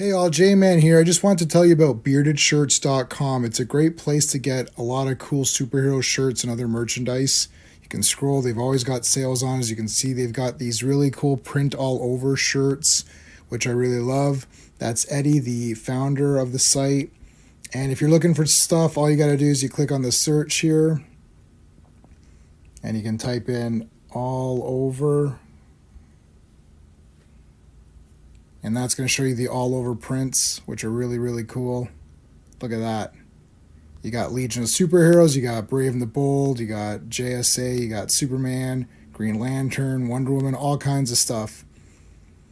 Hey all, J-Man here. I just want to tell you about beardedshirts.com. It's a great place to get a lot of cool superhero shirts and other merchandise. You can scroll, they've always got sales on. As you can see, they've got these really cool print all over shirts, which I really love. That's Eddie, the founder of the site. And if you're looking for stuff, all you got to do is you click on the search here and you can type in all over. And that's going to show you the all over prints, which are really, really cool. Look at that. You got Legion of Superheroes, you got Brave and the Bold, you got JSA, you got Superman, Green Lantern, Wonder Woman, all kinds of stuff.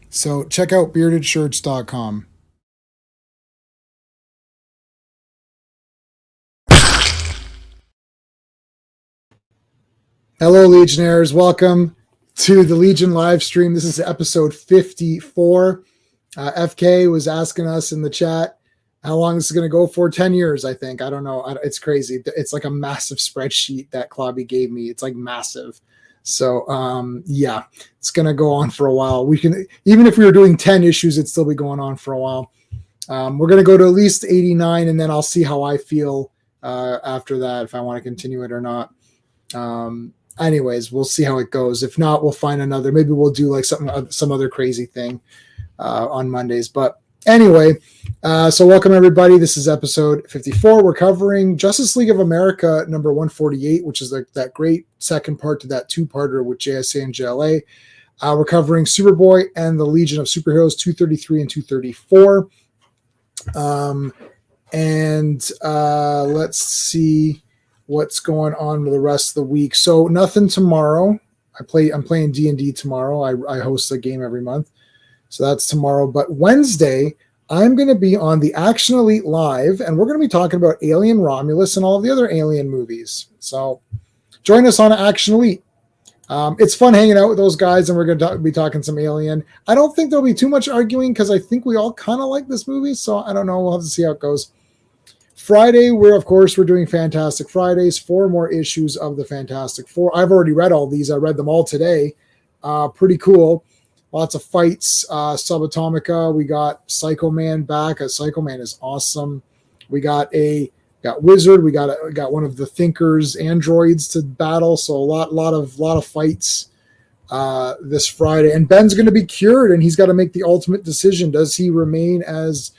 So check out beardedshirts.com. Hello, Legionnaires. Welcome to the Legion live stream. This is episode 54. FK was asking us in the chat how long this is going to go for. 10 years, I think. I don't know. It's crazy. It's like a massive spreadsheet that Clobby gave me. It's like massive. So, yeah, it's going to go on for a while. We can, even if we were doing 10 issues, it'd still be going on for a while. We're going to go to at least 89, and then I'll see how I feel after that, if I want to continue it or not. Anyways, we'll see how it goes. If not, we'll find another. Maybe we'll do like some other crazy thing on Mondays. But anyway, so welcome everybody. This is episode 54. We're covering Justice League of America number 148, which is that great second part to that two-parter with JSA and JLA. We're covering Superboy and the Legion of Superheroes 233 and 234. Let's see what's going on with the rest of the week. So nothing tomorrow. I'm playing D&D tomorrow. I host a game every month. So that's tomorrow. But Wednesday, I'm going to be on the Action Elite Live, and we're going to be talking about Alien Romulus and all of the other Alien movies. So join us on Action Elite. It's fun hanging out with those guys, and we're going to be talking some Alien. I don't think there'll be too much arguing because I think we all kind of like this movie. So I don't know. We'll have to see how it goes. Friday, we're doing Fantastic Fridays. 4 more issues of the Fantastic Four. I've already read all these. I read them all today. Pretty cool. Lots of fights. Subatomica. We got Psycho Man back. Psycho Man is awesome. We got Wizard. We got one of the Thinker's androids to battle. So a lot of fights this Friday. And Ben's going to be cured, and he's got to make the ultimate decision. Does he remain as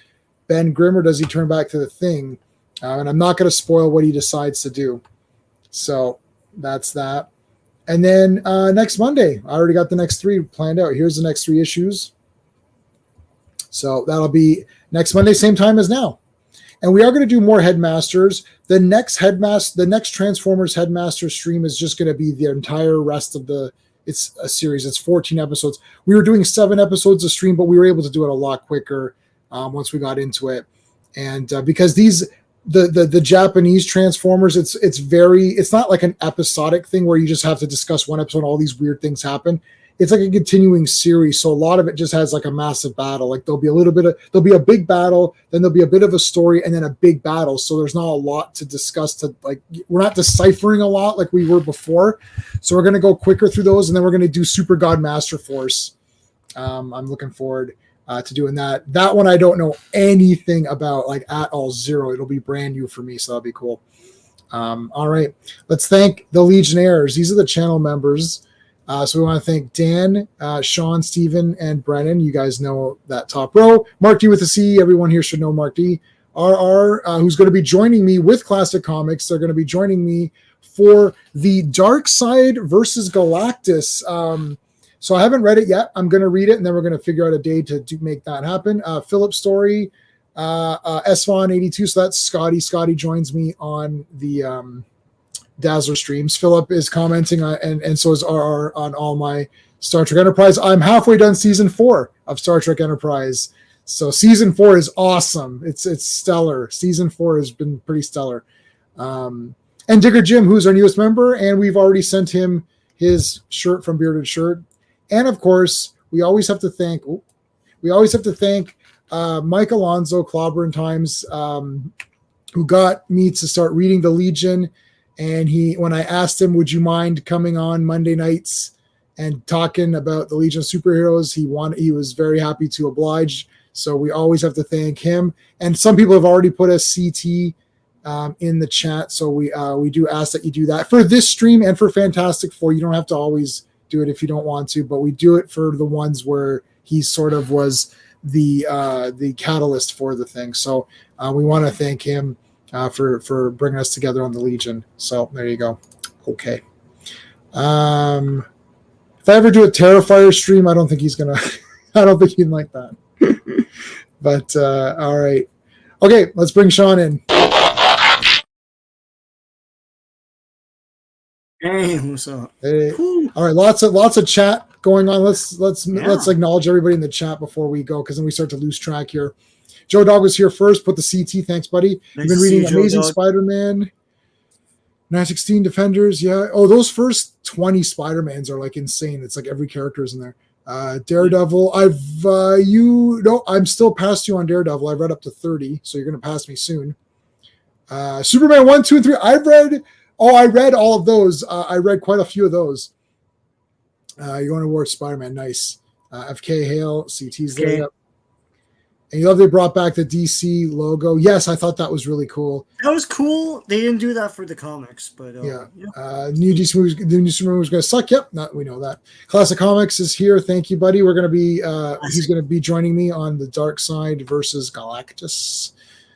Ben Grimm, or does he turn back to the Thing? And I'm not going to spoil what he decides to do. So that's that. And then next Monday, I already got the next 3 planned out. Here's the next 3 issues. So that'll be next Monday, same time as now. And we are going to do more Headmasters. The next Transformers Headmaster stream is just going to be the entire rest of it's a series. It's 14 episodes. We were doing 7 episodes a stream, but we were able to do it a lot quicker once we got into it. And because the Japanese Transformers, it's not like an episodic thing where you just have to discuss one episode and all these weird things happen. It's like a continuing series, so a lot of it just has like a massive battle. Like there'll be a big battle, then there'll be a bit of a story, and then a big battle. So there's not a lot to discuss. We're not deciphering a lot like we were before. So we're gonna go quicker through those, and then we're gonna do Super God Master Force. I'm looking forward to doing that. That one I don't know anything about, like at all, zero. It'll be brand new for me, so that'll be cool. All right, let's thank the Legionnaires. These are the channel members. So we want to thank Dan, Sean, Steven, and Brennan. You guys know that top row. Mark D with a C. Everyone here should know Mark D. RR, who's going to be joining me with Classic Comics. They're going to be joining me for the Dark Side versus Galactus. So I haven't read it yet. I'm going to read it, and then we're going to figure out a day to make that happen. Philip Story, SVon82. So that's Scotty. Scotty joins me on the Dazzler streams. Philip is commenting, and so is RR on all my Star Trek Enterprise. I'm halfway done season 4 of Star Trek Enterprise. So season 4 is awesome. It's stellar. Season 4 has been pretty stellar. And Digger Jim, who's our newest member, and we've already sent him his shirt from Bearded Shirt. And of course, we always have to thank Mike Alonso, Clobberin Times, who got me to start reading the Legion. And when I asked him, would you mind coming on Monday nights and talking about the Legion of Superheroes, he was very happy to oblige. So we always have to thank him. And some people have already put a CT in the chat. So we do ask that you do that for this stream and for Fantastic Four. You don't have to always do it if you don't want to, but we do it for the ones where he sort of was the catalyst for the thing. So we want to thank him for bringing us together on the Legion. So there you go. Okay. If I ever do a Terrifier stream, I don't think he's gonna. I don't think he'd like that. But all right. Okay, let's bring Sean in. Hey, what's up? Hey. All right, lots of chat going on. Let's acknowledge everybody in the chat before we go, because then we start to lose track here. Joe Dog was here first. Put the CT. Thanks, buddy. You've been reading Amazing Spider-Man, 916 Defenders. Yeah. Oh, those first 20 Spider-Mans are like insane. It's like every character is in there. Daredevil. I'm still past you on Daredevil. I've read up to 30, so you're gonna pass me soon. Superman 1, 2, and 3. I read all of those. I read quite a few of those. You're going to war Spider-Man. Nice. FK Hale, CT's there. Yep. And you love they brought back the DC logo. Yes, I thought that was really cool. That was cool. They didn't do that for the comics, but yeah. New DC movies, the new Superman was going to suck. Yep, we know that. Classic Comics is here. Thank you, buddy. We're going to be. He's going to be joining me on the Dark Side versus Galactus.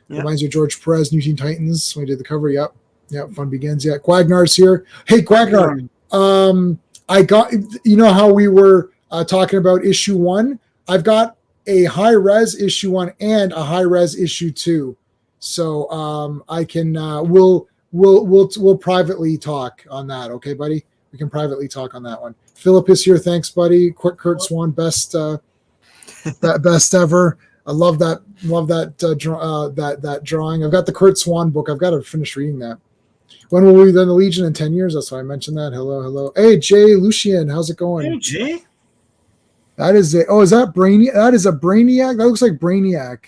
Yep. Reminds you of George Perez, New Teen Titans. We did the cover. Yep. Yeah, fun begins. Yeah, Quagnar's here. Hey, Quagnar. I got, how we were talking about issue 1. I've got a high res issue 1 and a high res issue 2. So I can we'll privately talk on that. Okay, buddy. We can privately talk on that one. Philip is here. Thanks, buddy. Quick Kurt Swan, best best ever. I love that. Love that that drawing. I've got the Kurt Swan book. I've got to finish reading that. When will we be in the Legion in 10 years? That's why I mentioned that. Hello. Hey, Jay Lucien, how's it going? Hey, Jay. That is it. Oh, is that Brainiac? That is a Brainiac? That looks like Brainiac.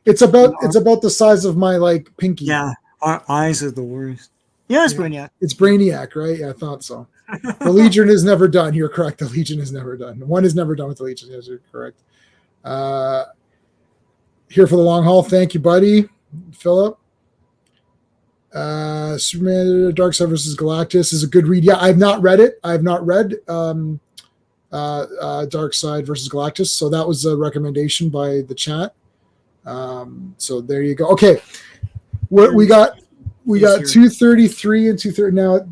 It's about the size of my pinky. Yeah, our eyes are the worst. Yeah, it's Brainiac. It's Brainiac, right? Yeah, I thought so. The Legion is never done. You're correct. The Legion is never done. One is never done with the Legion. Yes, you're correct. Here for the long haul. Thank you, buddy. Philip. Superman Darkseid versus Galactus is a good read. Yeah, I've not read it. I have not read Darkseid versus Galactus, so that was a recommendation by the chat. So there you go. Okay, we got 233 and 230 now.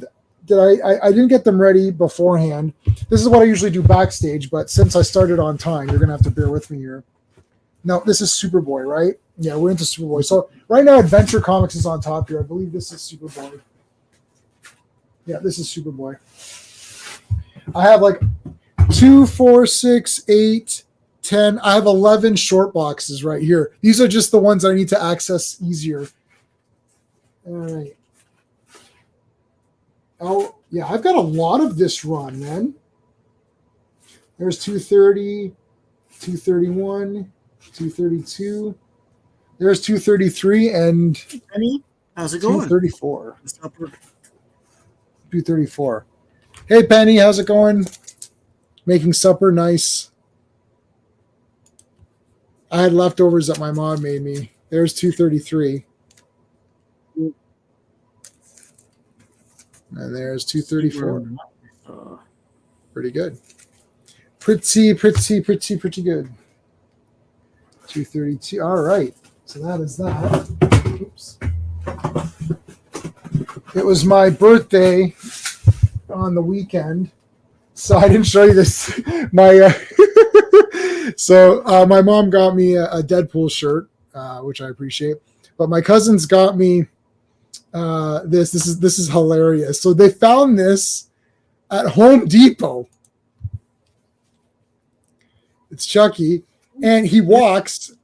I didn't get them ready beforehand. This is what I usually do backstage, but since I started on time, you're gonna have to bear with me here. No, this is Superboy, right? Yeah, we're into Superboy. So right now, Adventure Comics is on top here. I believe this is Superboy. Yeah, this is Superboy. I have 2, 4, 6, 8, 10. I have 11 short boxes right here. These are just the ones I need to access easier. All right. Oh, yeah, I've got a lot of this run, man. There's 230, 231, 232. There's 233 and Penny, how's it going? 234. 234. Hey, Penny, how's it going? Making supper, nice. I had leftovers that my mom made me. There's 233. And there's 234. Pretty good. Pretty good. 232. All right. So that is that. Oops. It was my birthday on the weekend, so I didn't show you this. My mom got me a Deadpool shirt, which I appreciate. But my cousins got me this. This is hilarious. So they found this at Home Depot. It's Chucky, and he walks.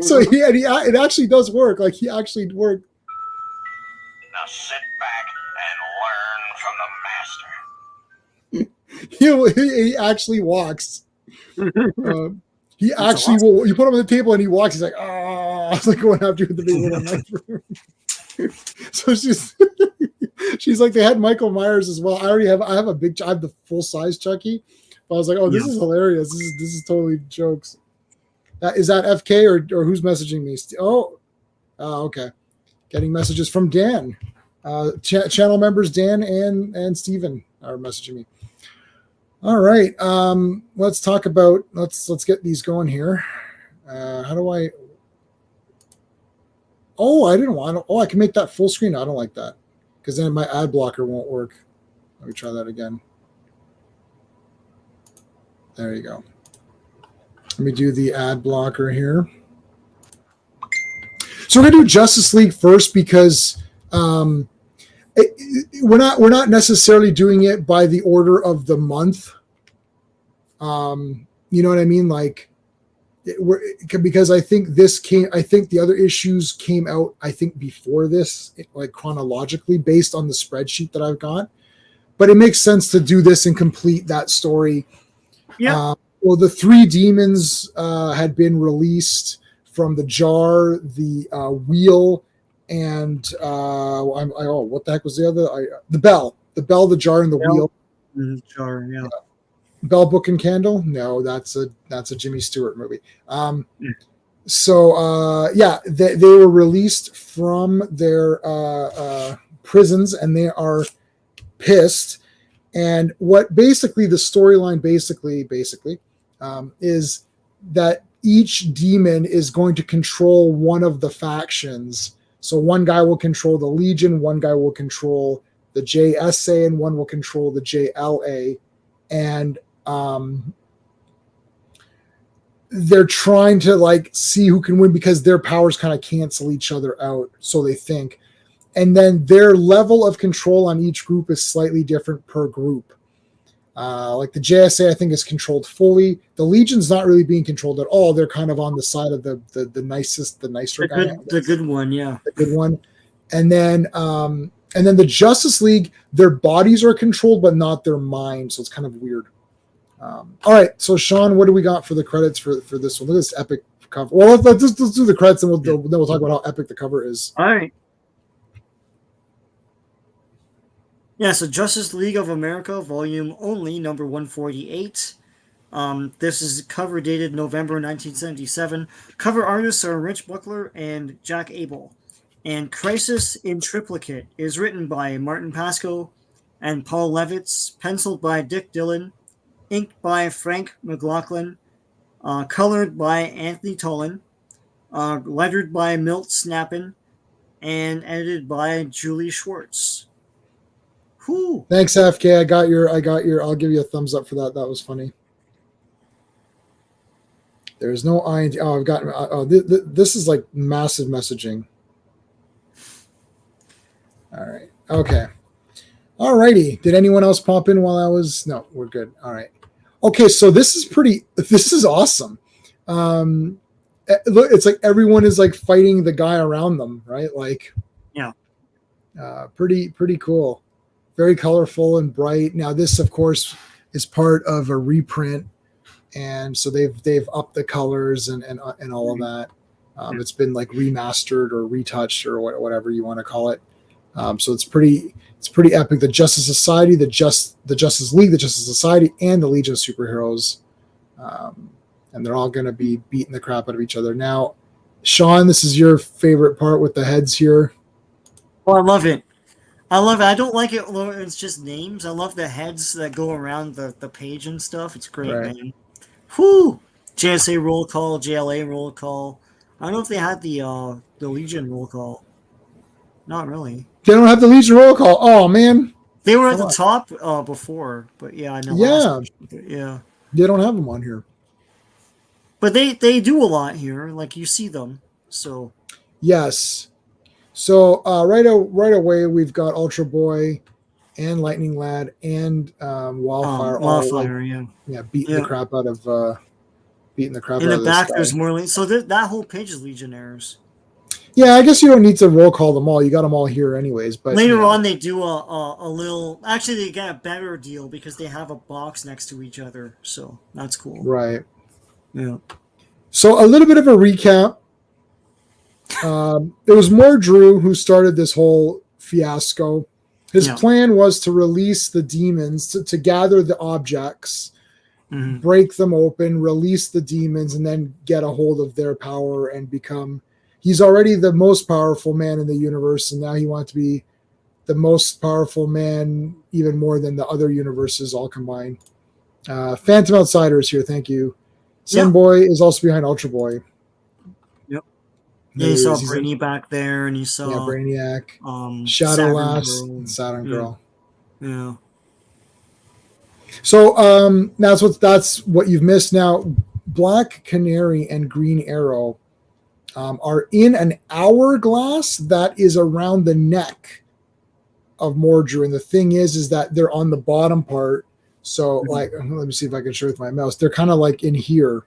So it actually does work. He actually worked. Now sit back and learn from the master. He actually walks. He actually will. You put him on the table and he walks. He's like, I was going after you with the big one. So She's like, they had Michael Myers as well. I have the full size Chucky. But I was like, oh, this is hilarious. This is totally jokes. Is that FK or who's messaging me? Okay. Getting messages from Dan. Channel members Dan and Steven are messaging me. All right. Let's talk about let's get these going here. How do I? Oh, I didn't want. I can make that full screen. I don't like that because then my ad blocker won't work. Let me try that again. There you go. Let me do the ad blocker here. So we're gonna do Justice League first because we're not necessarily doing it by the order of the month. You know what I mean? Like. Because I think the other issues came out, I think, before this, like chronologically, based on the spreadsheet that I've got. But it makes sense to do this and complete that story. Yeah. Well, the 3 demons had been released from the jar, the wheel, and what the heck was the other? The bell, the jar, and the wheel. The jar, yeah. Bell, Book, and Candle? No, that's a Jimmy Stewart movie. So they were released from their prisons, and they are pissed. And what basically the storyline basically is that each demon is going to control one of the factions. So one guy will control the Legion, one guy will control the JSA, and one will control the JLA. And they're trying to like see who can win because their powers kind of cancel each other out, so they think. And then their level of control on each group is slightly different per group. Like the JSA, I think, is controlled fully. The Legion's not really being controlled at all. They're kind of on the side of the nicer guy. The good one, yeah. The good one. And then the Justice League, their bodies are controlled, but not their minds. So it's kind of weird. All right, so Sean, what do we got for the credits for this one? Look at this epic cover. Well, let's do the credits, and then we'll talk about how epic the cover is. All right. Yeah, so Justice League of America, volume only, number 148. This is cover dated November 1977. Cover artists are Rich Buckler and Jack Abel. And Crisis in Triplicate is written by Martin Pasco and Paul Levitz, penciled by Dick Dillon, inked by Frank McLaughlin, colored by Anthony Tollin, lettered by Milt Snapin, and edited by Julie Schwartz. Whew. Thanks, FK. I got your. I'll give you a thumbs up for that. That was funny. There's no ING. Oh, I've gotten. This is like massive messaging. All right. Okay. All righty. Did anyone else pop in while I was? No, we're good. All right. Okay. So this is awesome. Look, it's like everyone is like fighting the guy around them, right? Like, yeah. Pretty cool. Very colorful and bright. Now this, of course, is part of a reprint, and so they've upped the colors and all of that. It's been like remastered or retouched or whatever you want to call it. So it's pretty epic. The Justice Society, the Justice League, the Justice Society, and the Legion of Superheroes, and they're all going to be beating the crap out of each other. Now, Sean, this is your favorite part with the heads here. Oh, I love it. I don't like it when it's just names. I love the heads that go around the page and stuff. It's great, right. Man. Whoo! JSA roll call, JLA roll call. I don't know if they had the Legion roll call. Not really. They don't have the Legion roll call. Oh man, they were at the top before, but yeah, I know. Yeah, yeah. They don't have them on here, but they do a lot here. Like you see them, so yes. So right away, we've got Ultra Boy and Lightning Lad and Wildfire. Wildfire, beating the crap out of In the back, there's more. So that whole page is Legionnaires. Yeah, I guess you don't need to roll call them all. You got them all here anyways. But later on, they do a little. Actually, they get a better deal because they have a box next to each other. So that's cool. Right. Yeah. So a little bit of a recap. It was more Drew who started this whole fiasco. His Yeah. plan was to release the demons, to gather the objects, Mhm. break them open, release the demons, and then get a hold of their power and become. He's already the most powerful man in the universe, and now he wants to be the most powerful man, even more than the other universes all combined. Phantom Outsiders here, thank you. Yeah. Sunboy is also behind Ultra Boy. Yep. There Yeah, you he saw is. He's in, Brainy back there, and you yeah, saw Brainiac, Shadow Saturn Lass, Girl. and Saturn Yeah. Girl. Yeah. So that's what you've missed. Now, Black Canary and Green Arrow are in an hourglass that is around the neck of Mordru, and the thing is that they're on the bottom part. So, like, let me see if I can show with my mouse. They're kind of like in here.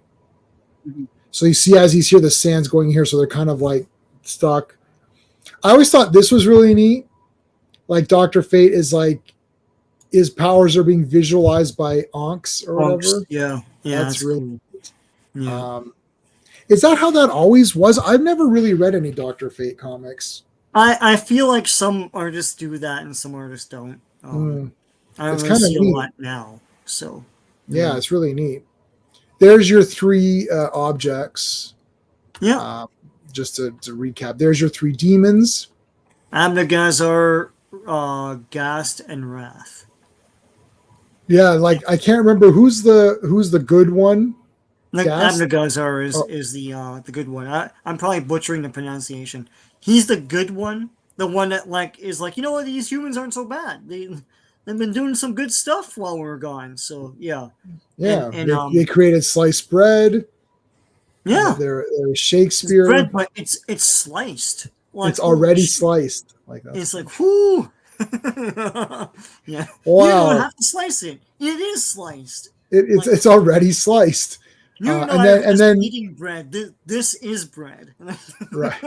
Mhm. So you see, as he's here, the sand's going here, so they're kind of like stuck. I always thought this was really neat. Like Dr. Fate is like his powers are being visualized by Onks or whatever. Yeah. Yeah. That's really cool. Yeah. Is that how that always was? I've never really read any Dr. Fate comics. I feel like some artists do that and some artists don't. I don't It's really kind of see a neat. lot now. So Yeah, it's really neat. There's your three objects. yeah. Just to recap, there's your three demons. Abnegazar, Gast, and Wrath. Yeah, like I can't remember who's the good one. Gast? Abnegazar Oh. is the good one. I'm probably butchering the pronunciation. He's the good one, the one that like is like, you know what, these humans aren't so bad. They've been doing some good stuff while we're gone. So yeah. Yeah, And they created sliced bread. yeah, They're Shakespeare. it's bread, but it's sliced. Like, it's already sliced. Like that. It's like, whoo. Yeah. Wow. You don't have to slice it. It is sliced. It's already sliced. You're and then eating bread. This is bread. Right.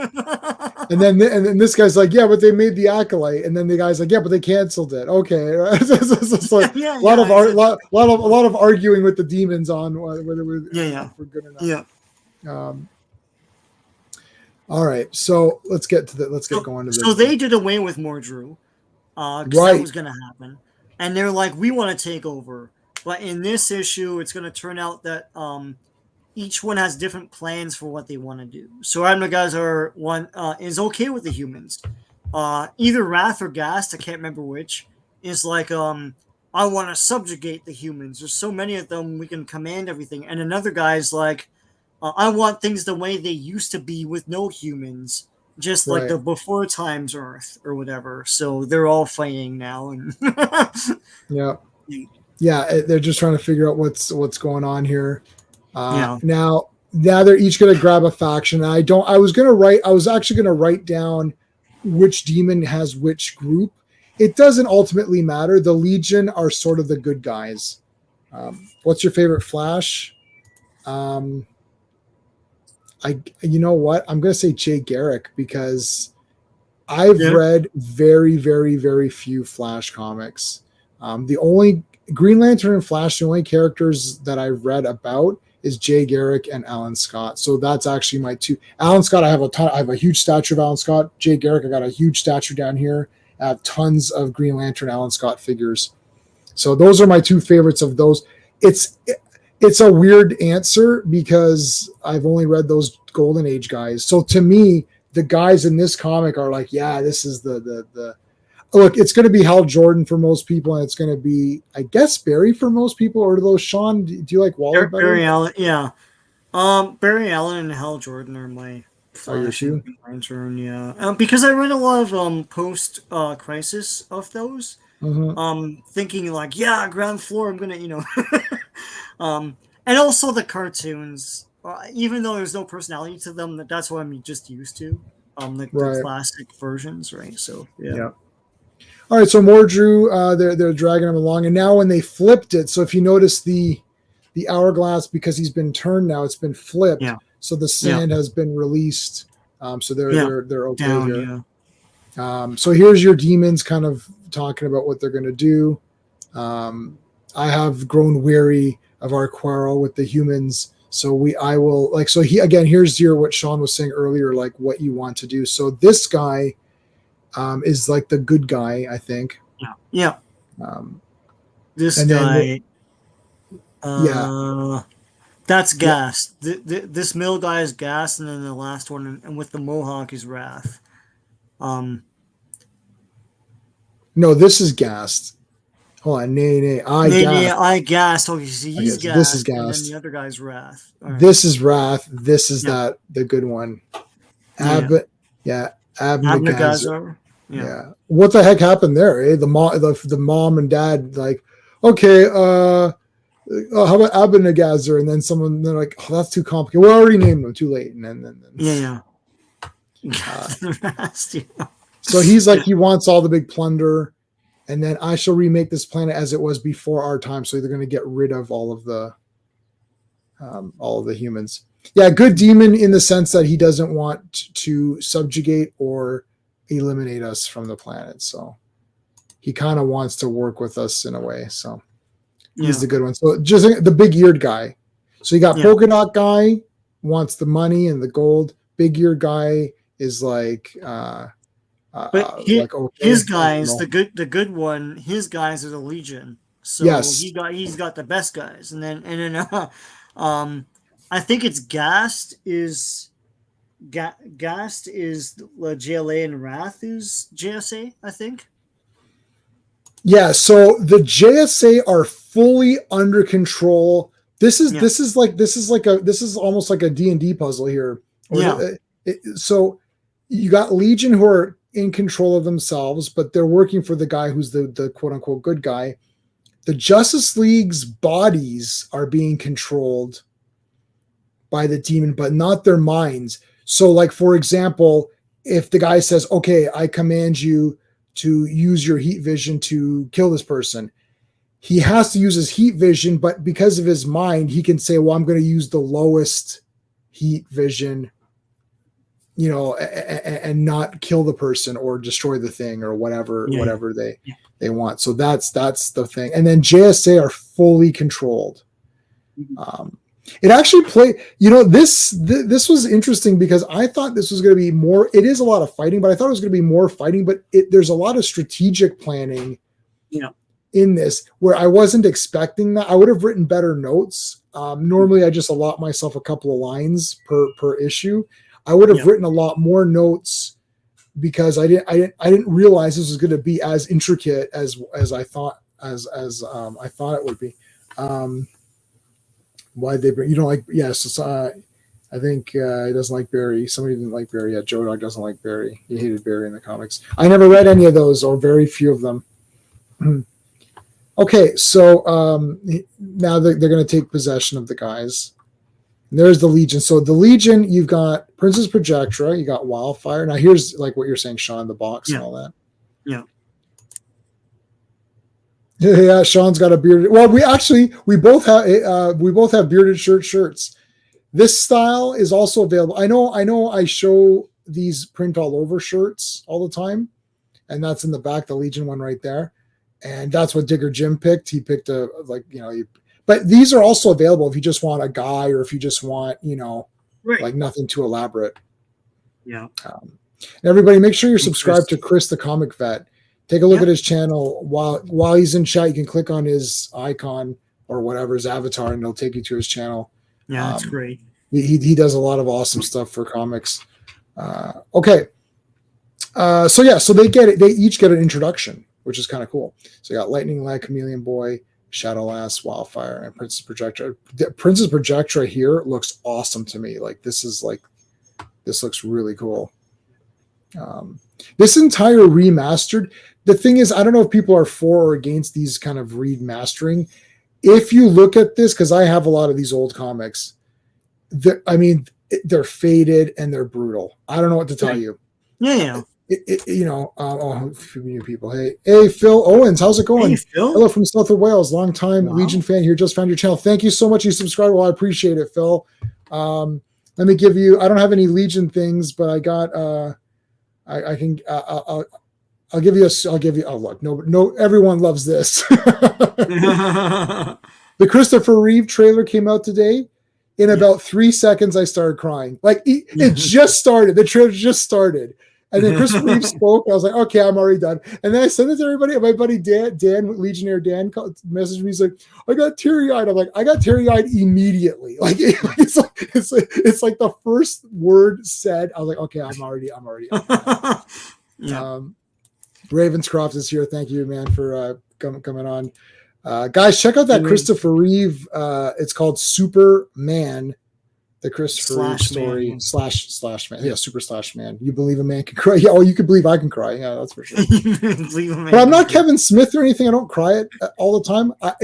And then this guy's like, yeah, but they made the Acolyte, and then the guy's like, yeah, but they canceled it. Okay, right? It's like a lot of arguing with the demons on whether we're good or not. Yeah. All right, so let's get going to this. So they did away with Mordru, because that was going to happen, and they're like, we want to take over, but in this issue, it's going to turn out that each one has different plans for what they want to do. So Abnegazar is okay with the humans. Either Wrath or Gast, I can't remember which, is like, I want to subjugate the humans. There's so many of them, we can command everything. And another guy's like, I want things the way they used to be with no humans, just like the before times Earth or whatever. So they're all fighting now. And yeah, they're just trying to figure out what's going on here. Now they're each going to grab a faction. I was actually going to write down which demon has which group. It doesn't ultimately matter. The Legion are sort of the good guys. What's your favorite Flash? You know what? I'm going to say Jay Garrick because I've read very, very, very few Flash comics. The only Green Lantern and Flash, the only characters that I've read about is Jay Garrick and Alan Scott. So that's actually my two. Alan Scott, I have a huge statue of Alan Scott. Jay Garrick, I got a huge statue down here. I have tons of Green Lantern Alan Scott figures. So those are my two favorites of those. It's a weird answer because I've only read those Golden Age guys. So to me, the guys in this comic are like, yeah, this is the look. It's going to be Hal Jordan for most people, and it's going to be, I guess, Barry for most people. Or those Sean? Do you like Wally better? Barry Allen, yeah. Barry Allen and Hal Jordan are my Flash and Green Lantern, yeah. Because I read a lot of post crisis of those. Thinking like, yeah, ground floor, I'm gonna, and also the cartoons, even though there's no personality to them, that's what I'm just used to, the classic versions, right? So yeah. All right, so Mordru, they're dragging him along, and now when they flipped it, so if you notice the hourglass, because he's been turned now, it's been flipped, so the sand has been released, so they're okay here. So here's your demons kind of talking about what they're going to do. I have grown weary of our quarrel with the humans. So here's what Sean was saying earlier, like what you want to do. So this guy is like the good guy, I think. Yeah. Um, This and then guy. yeah, That's yeah. Gas. This middle guy is Gas, and then the last one, and with the mohawk is Wrath. No, this is gassed. Hold on, nay, I Nay, gassed. I Gas. Okay, so Okay, he's so this is Gas, and then the gassed. other guy's Wrath. All right. This is Wrath. This is Yeah. the good one. Yeah. Yeah, Abnegazar. Abnegazar. Yeah. Yeah. What the heck happened there? Eh? The mom and dad like, okay, how about Abnegazar? And then they're like, oh, that's too complicated. We already named them. Too late. And then Yeah. Uh, Wrath, yeah. so he's like, he wants all the big plunder, and then I shall remake this planet as it was before our time. So they're going to get rid of all of the humans. Yeah, good demon in the sense that he doesn't want to subjugate or eliminate us from the planet. So he kind of wants to work with us in a way. So he's the good one. So just the big eared guy. So you got polka dot guy wants the money and the gold. Big eared guy is like, but like okay, his guys, the good one, his guys are the Legion. So yes, he's got the best guys, and then I think it's Gast is the JLA, and Wrath is JSA, I think. Yeah, so the JSA are fully under control. This is almost like a D&D puzzle here. So you got Legion who are in control of themselves, but they're working for the guy who's the quote unquote good guy. The Justice League's bodies are being controlled by the demon, but not their minds. So, like, for example, if the guy says, okay, I command you to use your heat vision to kill this person, he has to use his heat vision, but because of his mind, he can say, well, I'm going to use the lowest heat vision, you know, and not kill the person or destroy the thing or whatever they want. So that's the thing. And then JSA are fully controlled. It actually this was interesting because I thought this was going to be more, it is a lot of fighting, but I thought it was going to be more fighting, but there's a lot of strategic planning in this where I wasn't expecting that. I would have written better notes. Normally I just allot myself a couple of lines per issue. I would have written a lot more notes because I didn't realize this was going to be as intricate as I thought I thought it would be. Why they bring, you don't like, yes, I think he doesn't like Barry. Somebody didn't like Barry. Yeah, Joe Dog doesn't like Barry. He hated Barry in the comics. I never read any of those, or very few of them. Okay, so now they're going to take possession of the guys. And there's the Legion. So the Legion, you've got Princess Projectra, you got Wildfire. Now here's like what you're saying, Sean, the box and all that. Yeah, Sean's got a bearded. Well, we both have bearded shirts. This style is also available. I know. I show these print all over shirts all the time, and that's in the back, the Legion one right there, and that's what Digger Jim picked. He picked but these are also available if you just want a guy or if you just want like nothing too elaborate. Yeah. Everybody, make sure you're subscribed to Chris the Comic Vet. Take a look at his channel. While he's in chat, you can click on his icon or whatever, his avatar, and it'll take you to his channel. Yeah, that's great. He does a lot of awesome stuff for comics. Okay. So they get it. They each get an introduction, which is kind of cool. So you got Lightning Lad, Chameleon Boy, Shadowlass, Wildfire, and Princess Projectra. Princess Projectra here looks awesome to me. Like this looks really cool. This entire remastered, the thing is, I don't know if people are for or against these kind of remastering. If you look at this, because I have a lot of these old comics, they're faded and they're brutal. I don't know what to tell you. Yeah. New people. Hey, Phil Owens, how's it going? Hey, Phil. Hello from south of Wales, long time Legion fan here. Just found your channel. Thank you so much. You subscribed. Well, I appreciate it, Phil. Let me give you. I don't have any Legion things, but I got. I can. I'll give you. Oh, look, no. Everyone loves this. The Christopher Reeve trailer came out today. In about 3 seconds, I started crying. Like it just started. The trailer just started, And then Christopher Reeve spoke. I was like, okay, I'm already done. And then I sent it to everybody. And my buddy Dan, Legionnaire Dan, messaged me. He's like, I got teary-eyed. I'm like, I got teary-eyed immediately. Like it's like the first word said. I was like, okay, I'm already. Yeah. Ravenscroft is here. Thank you, man, for coming on. Guys, check out that Christopher Reeve. It's called Superman. The Christopher Reeve story man. slash man. Yeah, super slash man. You believe a man can cry? Yeah, you could believe I can cry. Yeah, that's for sure. But I'm not Kevin Smith or anything. I don't cry it all the time. I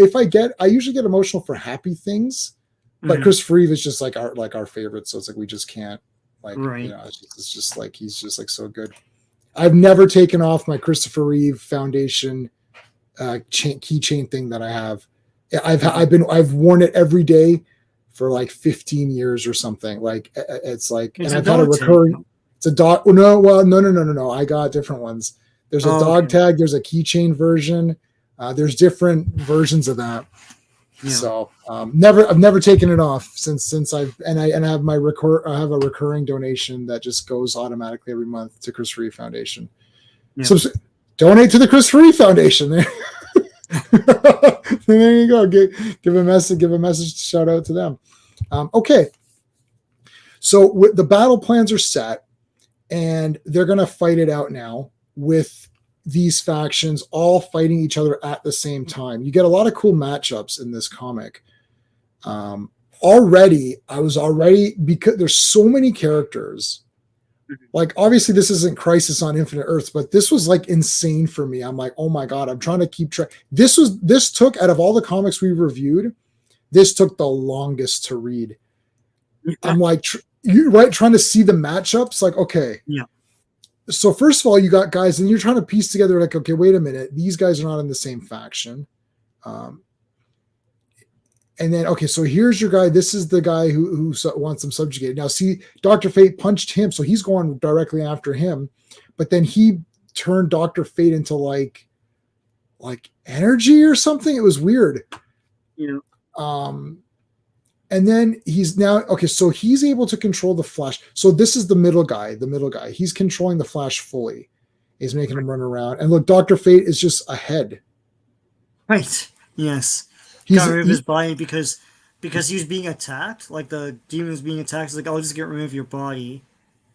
usually get emotional for happy things. But Christopher Reeve is just like our favorite. So it's like we just can't right. It's just like he's just like so good. I've never taken off my Christopher Reeve Foundation keychain thing that I have. I've worn it every day for like 15 years or something. Like it's like, and I've had a recurring. Tag. It's a dog. No. I got different ones. There's a dog tag. There's a keychain version. There's different versions of that. Yeah. So I've never taken it off since I have I have a recurring donation that just goes automatically every month to Chris Reeve Foundation. Yeah. So donate to the Chris Reeve Foundation. There you go. Give a message. Shout out to them. Okay. So the battle plans are set, and they're going to fight it out now with these factions all fighting each other at the same time. You get a lot of cool matchups in this comic. Because there's so many characters. Like, obviously this isn't Crisis on Infinite Earths, but this was like insane for me. I'm like, oh my God, I'm trying to keep track. This took, out of all the comics we reviewed, this took the longest to read. I'm like, trying to see the matchups. Like, okay. Yeah. So first of all, you got guys and you're trying to piece together like, okay, wait a minute. These guys are not in the same faction. And then, okay, so here's your guy. This is the guy who wants them subjugated. Now, see, Dr. Fate punched him, so he's going directly after him. But then he turned Dr. Fate into like energy or something. It was weird. Yeah. And then he's now, okay, so he's able to control the Flash. So this is the middle guy. He's controlling the Flash fully. He's making him run around. And look, Dr. Fate is just ahead. Right. Yes. He got rid of his body because he was being attacked. Like the demon was being attacked. It's like, I'll just get rid of your body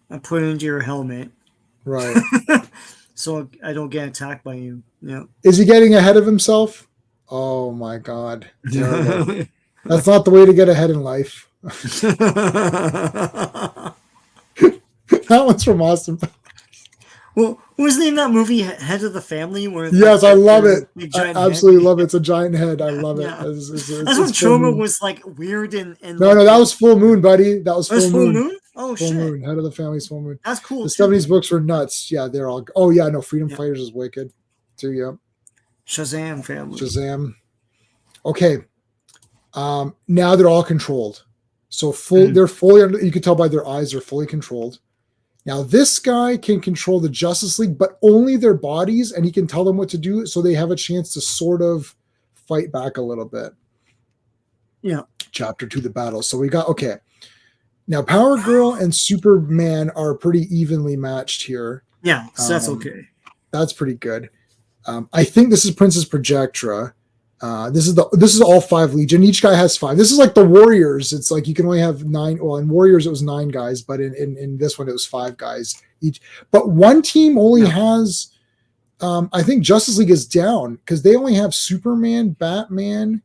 and put it into your helmet. Right. So I don't get attacked by you. Yeah. Is he getting ahead of himself? Oh my God. That's not the way to get ahead in life. That one's from Austin. Well, what was the name of that movie, Head of the Family? Where yes, I love it. I absolutely love it. It's a giant head. I love it. Yeah. That's when Troma was like weird and no, that was Full Moon, buddy. That was Full Moon. Oh, Full shit. Moon. Head of the Family's Full Moon. That's cool. The 70s books were nuts. Yeah, they're all. Oh yeah, no, Freedom Fighters is wicked too. Yeah. Shazam family. Shazam. Okay. Now they're all controlled. So they're fully under, you can tell by their eyes, they're fully controlled. Now this guy can control the Justice League, but only their bodies, and he can tell them what to do, so they have a chance to sort of fight back a little bit. Yeah. Chapter 2, the battle. So we got, okay. Now Power Girl and Superman are pretty evenly matched here. Yeah, so that's okay. That's pretty good. I think this is Princess Projectra. This is all 5 Legion. Each guy has 5. This is like the Warriors. It's like you can only have 9. Well, in Warriors it was 9 guys, but in this one it was 5 guys each. But one team only has. I think Justice League is down because they only have Superman, Batman,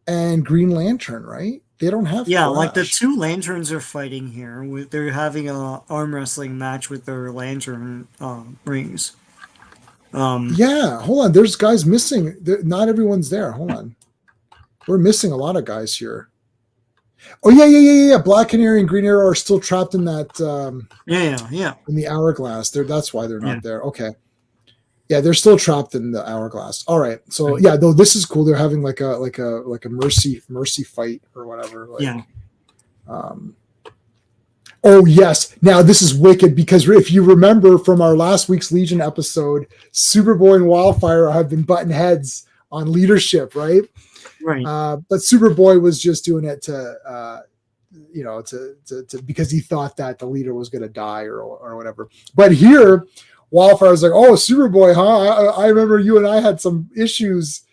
and Green Lantern. Right? They don't have. Yeah, Flash. like the 2 Lanterns are fighting here. They're having a arm wrestling match with their lantern rings. Yeah, hold on. There's guys missing. Not everyone's there. Hold on. We're missing a lot of guys here. Oh yeah. Black Canary and Green Arrow are still trapped in that. Yeah. In the hourglass. That's why they're not there. Okay. Yeah, they're still trapped in the hourglass. All right. So yeah, though this is cool. They're having like a mercy fight or whatever. Oh, yes. Now, this is wicked because if you remember from our last week's Legion episode, Superboy and Wildfire have been butting heads on leadership, right? Right. But Superboy was just doing it to because he thought that the leader was going to die or whatever. But here, Wildfire was like, "Oh, Superboy, huh? I remember you and I had some issues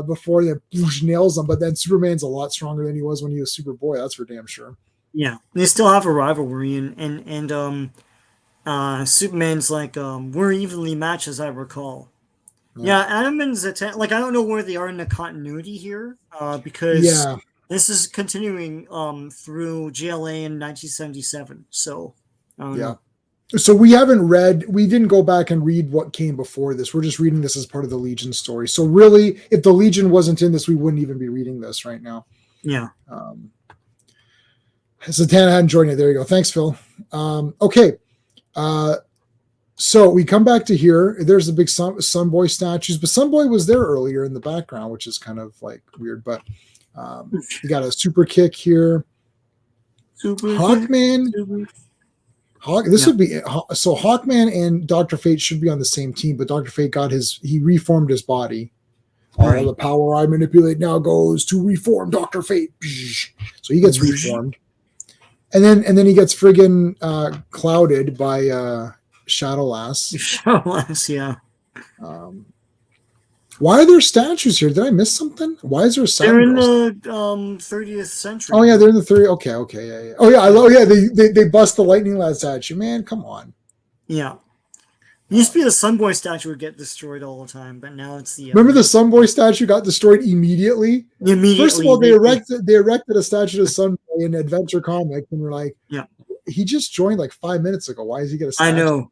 before that." Nails him, but then Superman's a lot stronger than he was when he was Superboy. That's for damn sure. Yeah, they still have a rivalry, and Superman's like, we're evenly matched as I recall. Yeah, Adamant's like, I don't know where they are in the continuity here, because this is continuing through JLA in 1977. So I don't know. So we didn't go back and read what came before this. We're just reading this as part of the Legion story. So really, if the Legion wasn't in this, we wouldn't even be reading this right now. Yeah. Zatanna hadn't joined it. There you go. Thanks, Phil. Okay. So we come back to here. There's the big Sunboy statues, but Sunboy was there earlier in the background, which is kind of like weird, but you got a super kick here. Hawkman. Would be so Hawkman and Dr. Fate should be on the same team, but Dr. Fate he reformed his body. All the power I manipulate now goes to reform Dr. Fate. So he gets reformed. And then he gets friggin' clouded by Shadowlass. Shadowlass, yeah. Why are there statues here? Did I miss something? Why is there a statue? They're in the 30th century. Oh yeah, they're in the 30. Okay, yeah. Oh yeah, they bust the Lightning Lad statue. Man, come on. Yeah. It used to be the Sunboy statue would get destroyed all the time, but now it's the. Remember the Sunboy statue got destroyed immediately? First of all, they erected a statue of Sunboy in Adventure Comics, and we're like, yeah, he just joined like 5 minutes ago. Why is he gonna? I know.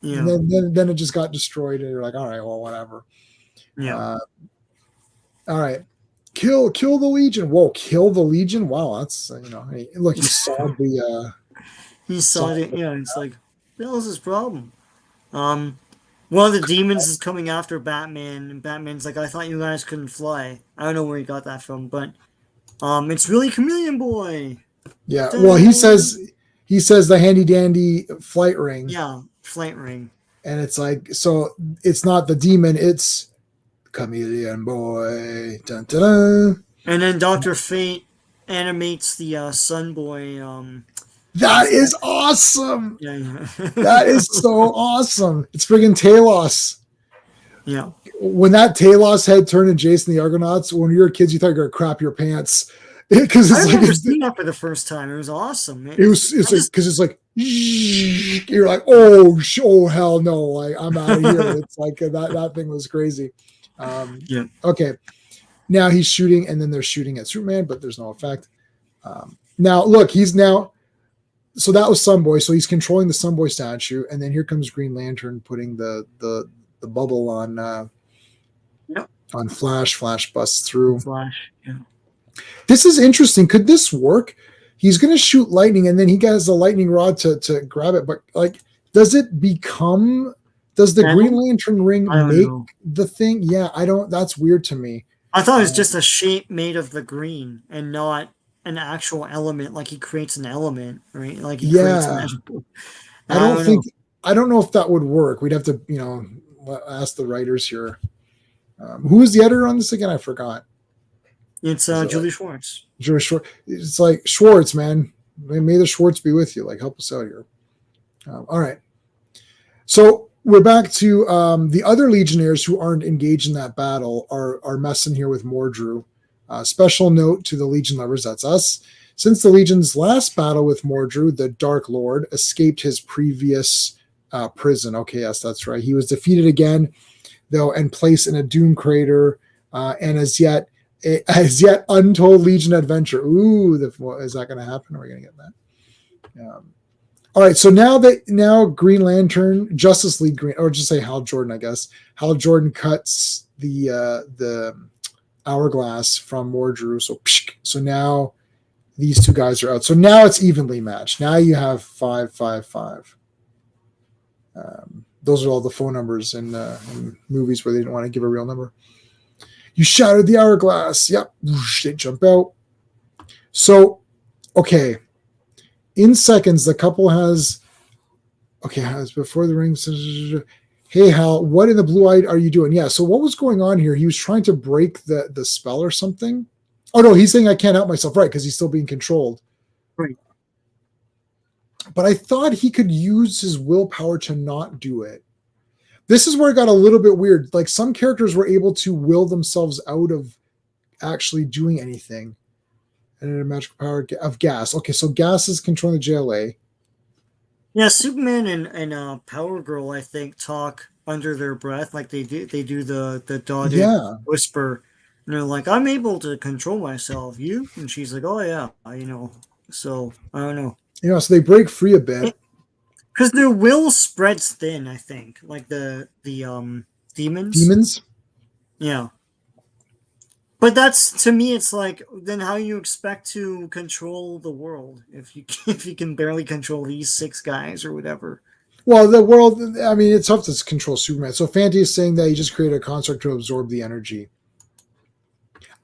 Yeah. And then it just got destroyed, and you're like, all right, well, whatever. Yeah. All right. Kill the Legion. Whoa, kill the Legion. Wow, that's hey, look, he saw the. He saw it. Yeah, it's like, what the hell is his problem? One of the demons is coming after Batman, and Batman's like, I thought you guys couldn't fly. I don't know where he got that from, but it's really Chameleon Boy. Yeah. Well, he says the handy dandy flight ring. Yeah, flight ring. And it's like, so it's not the demon, it's Chameleon Boy. Dun, dun, dun. And then Dr. Fate animates the Sunboy. That is awesome. Yeah. That is so awesome. It's friggin' Talos. Yeah. When that Talos head turned to Jason the Argonauts, when you were kids, you thought you were gonna crap your pants. Because I remember seeing that for the first time. It was awesome. It's like you're like, oh hell no, like I'm out of here. It's like that thing was crazy. Yeah. Okay. Now he's shooting, and then they're shooting at Superman, but there's no effect. Now look, so that was Sunboy. So he's controlling the Sunboy statue, and then here comes Green Lantern putting the bubble on on Flash. Flash busts through. Flash. Yeah. This is interesting. Could this work? He's going to shoot lightning, and then he has a lightning rod to grab it. But like, does the Green Lantern ring make the thing? Yeah, I don't. That's weird to me. I thought it was just a shape made of the green and not an actual element. Like he creates an element, right? Like he creates an element. I don't know if that would work. We'd have to, ask the writers here. Who is the editor on this again? I forgot. It's Julie Schwartz. Julie Schwartz. It's like Schwartz, man. May the Schwartz be with you. Like, help us out here. All right. So we're back to the other Legionnaires who aren't engaged in that battle are messing here with Mordru. Special note to the Legion lovers, that's us. Since the Legion's last battle with Mordru, the Dark Lord escaped his previous prison. Okay, yes, that's right. He was defeated again, though, and placed in a doom crater, and as yet untold Legion adventure. Ooh, is that going to happen? Are we going to get that? All right, so now Green Lantern, Justice League Green, or just say Hal Jordan, I guess. Hal Jordan cuts the hourglass from Mordru. So now these two guys are out. So now it's evenly matched. Now you have 5-5-5. Those are all the phone numbers in movies where they didn't want to give a real number. You shattered the hourglass. Yep. They jump out. So, okay. In seconds, the couple has before the ring. Hey, Hal, what in the blue-eyed are you doing? Yeah, so what was going on here? He was trying to break the spell or something. Oh, no, he's saying I can't help myself. Right, because he's still being controlled. Right. But I thought he could use his willpower to not do it. This is where it got a little bit weird. Like some characters were able to will themselves out of actually doing anything. And a magical power of gas. Okay, so gas is controlling the JLA. Yeah, Superman and Power Girl, I think, talk under their breath, like they do the dotted whisper, and they're like, "I'm able to control myself." You? And she's like, "Oh yeah, So I don't know. So they break free a bit. Because their will spreads thin, I think. Like the demons. Demons? Yeah. But that's, to me, it's like, then how you expect to control the world if you can barely control these 6 guys or whatever. Well, the world, I mean, it's tough to control Superman. So Fanty is saying that he just created a construct to absorb the energy.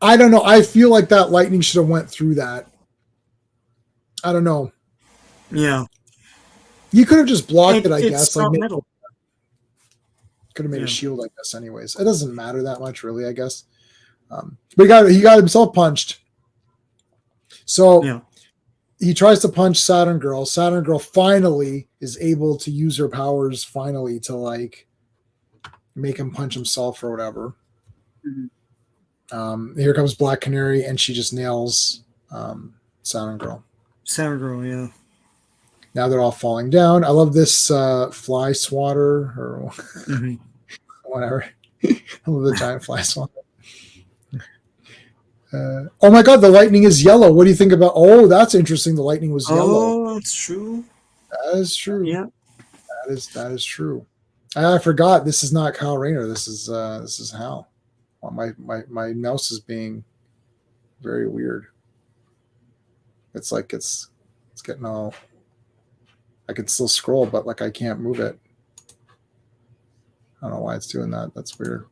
I don't know. I feel like that lightning should have went through that. I don't know. Yeah. You could have just blocked it, I guess. Like metal. Could have made a shield, I guess, anyways. It doesn't matter that much, really, I guess. But he got himself punched. So he tries to punch Saturn Girl. Saturn Girl finally is able to use her powers finally to like make him punch himself or whatever. Mm-hmm. Here comes Black Canary, and she just nails Saturn Girl. Saturn Girl, yeah. Now they're all falling down. I love this fly swatter or whatever. I love the giant fly swatter. Oh my God, the lightning is yellow. What do you think about? Oh, that's interesting. The lightning was yellow. Oh, that's true. That is true. Yeah, that is true. I forgot. This is not Kyle Rayner. This is Hal. Well, my mouse is being very weird. It's like it's getting all. I can still scroll, but like I can't move it. I don't know why it's doing that. That's weird.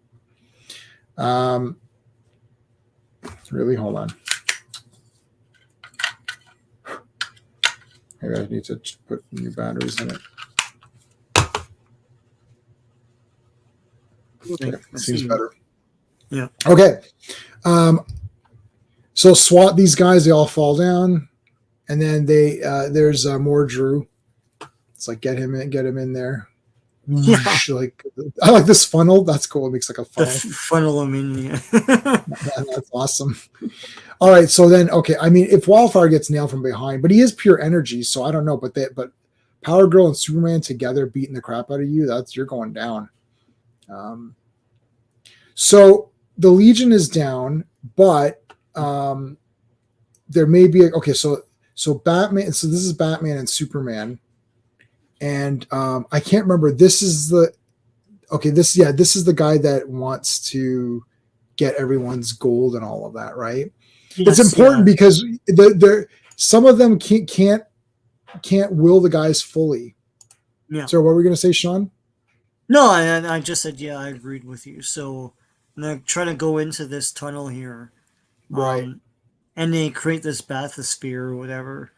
Really, hold on. Maybe I need to put new batteries in it. Okay, seems better. Yeah. Okay. So SWAT these guys. They all fall down, and then there's more Drew. It's like get him in there. Yeah. Like I like this funnel. That's cool. It makes like a funnel. Funnel them in. Yeah. That's awesome. All right. So then, okay. I mean, if Wildfire gets nailed from behind, but he is pure energy, so I don't know. But Power Girl and Superman together beating the crap out of you, you're going down. So the Legion is down, but there may be okay. So Batman. So this is Batman and Superman. And I can't remember. This is the guy that wants to get everyone's gold and all of that, right? Yes, it's important because some of them can't will the guys fully. Yeah. So what were we going to say, Sean? No, I just said I agreed with you. So they're trying to go into this tunnel here, right? And they create this bathysphere or whatever.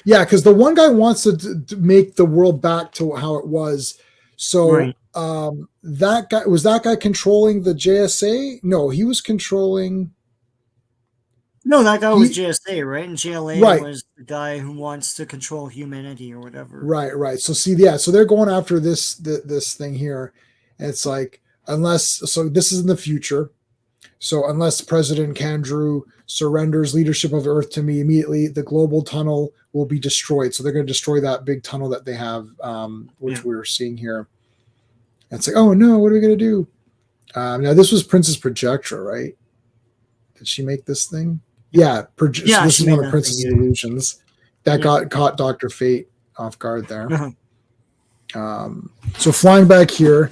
Yeah, because the one guy wants to make the world back to how it was. So right. that guy controlling the JSA? No, he was controlling. No, that guy was JSA, right? And JLA was the guy who wants to control humanity or whatever. Right. So so they're going after this thing here, and it's like this is in the future. So unless President Kandrew surrenders leadership of Earth to me immediately, the global tunnel will be destroyed. So they're going to destroy that big tunnel that they have, which we're seeing here. And it's like, oh no, what are we going to do? Now this was Princess Projectra, right? Did she make this thing? Yeah. So this is one of Princess Illusions that caught Dr. Fate off guard there. So flying back here,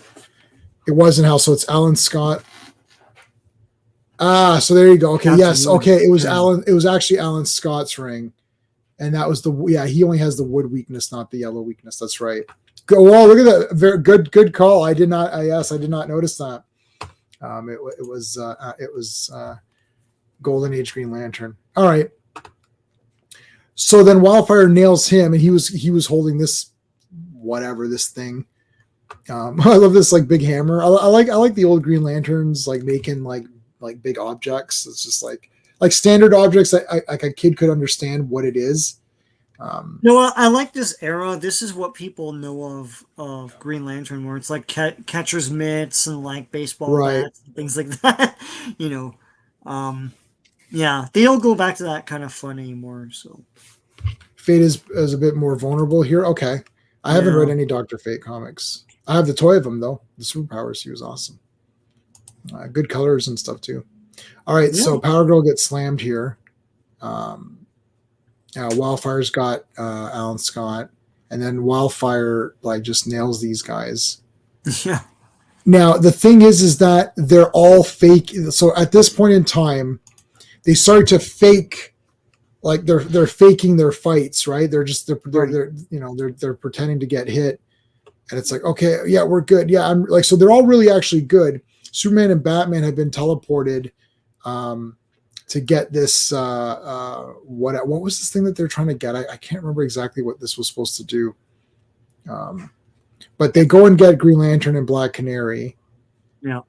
it wasn't Hal, so it's Alan Scott. So there you go. Okay, yes. Okay, it was Alan. It was actually Alan Scott's ring, and that was he only has the wood weakness, not the yellow weakness. That's right. Go. Well, look at that. Very good call. I did not notice that. It was Golden Age Green Lantern. All right. So then Wildfire nails him, and he was holding this thing. I love this like big hammer. I like the old Green Lanterns like making like big objects. It's just like like standard objects that like a kid could understand what it is. No, I like this era. This is what people know of Green Lantern, where it's like catcher's mitts and like baseball Right. bats and things like that. Yeah, they don't go back to that kind of fun anymore. So Fate is a bit more vulnerable here. Okay. I haven't read any Dr. Fate comics. I have the toy of him though. The superpowers, he was awesome. Good colors and stuff too. All right, so Power Girl gets slammed here. Wildfire's got Alan Scott, and then Wildfire like just nails these guys. Yeah. Now the thing is that they're all fake. So at this point in time, they start to fake, like they're faking their fights, right? They're pretending to get hit, and it's like, okay, yeah, we're good. Yeah, I'm like, so they're all really actually good. Superman and Batman have been teleported to get this. What was this thing that they're trying to get? I can't remember exactly what this was supposed to do. But they go and get Green Lantern and Black Canary. Yeah.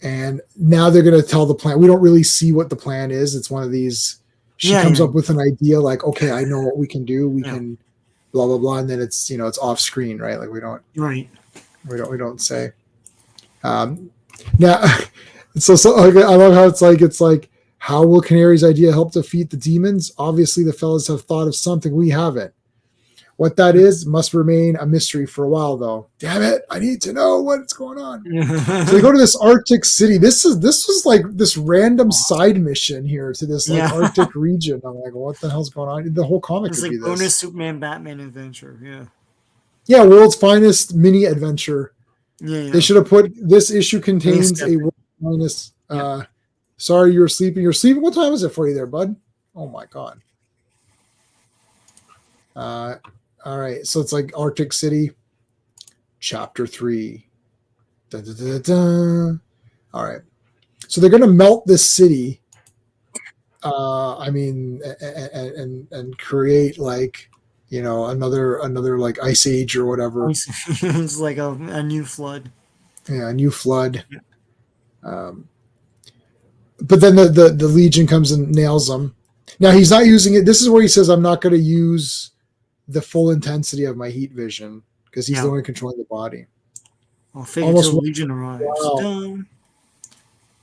And now they're going to tell the plan. We don't really see what the plan is. It's one of these. She comes up with an idea like, okay, I know what we can do. We can blah blah blah, and then it's it's off screen, right? Like we don't say. Now, so okay, I love how it's like how will Canary's idea help defeat the demons? Obviously, the fellas have thought of something we haven't. What that is must remain a mystery for a while, though. Damn it, I need to know what's going on. So they go to this Arctic city. This was like this random side mission here to this like Arctic region. I'm like, what the hell's going on? The whole comic it's could like be this. bonus Superman Batman adventure. Yeah, world's finest mini adventure. Yeah. They should have put this issue contains a world's finest. Sorry, you're sleeping. You're sleeping. What time is it for you there, bud? Oh my god. All right, so it's like Arctic City, Chapter 3. Da, da, da, da. All right, so they're gonna melt this city. And create like another like ice age or whatever. It's like a new flood. Yeah, a new flood. But then the Legion comes and nails them. Now he's not using it. This is where he says, "I'm not going to use the full intensity of my heat vision," because he's the one controlling the body. Well, fake until Legion arrives. Wow.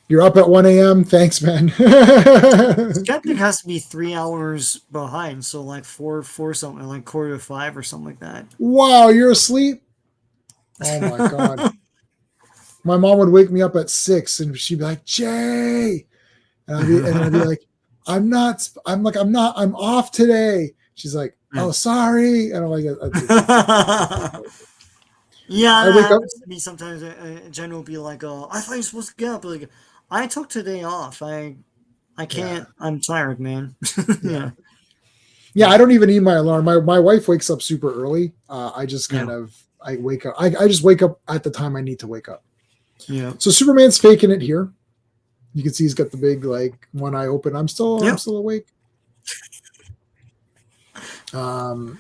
You're up at 1 a.m. Thanks, man. Skeptic has to be 3 hours behind, so like four something, like 4:45 or something like that. Wow, you're asleep? Oh my god. My mom would wake me up at 6 and she'd be like, Jay. And I'd be like, I'm off today. She's like, oh, sorry. And I'm like, yeah, I wake up to me sometimes. Jen will be like, "Oh, I thought you were supposed to get up." Like, I took today off. I can't. Yeah. I'm tired, man. Yeah. I don't even need my alarm. My wife wakes up super early. I just I wake up. I just wake up at the time I need to wake up. Yeah. So Superman's faking it here. You can see he's got the big like one eye open. I'm still awake. Doing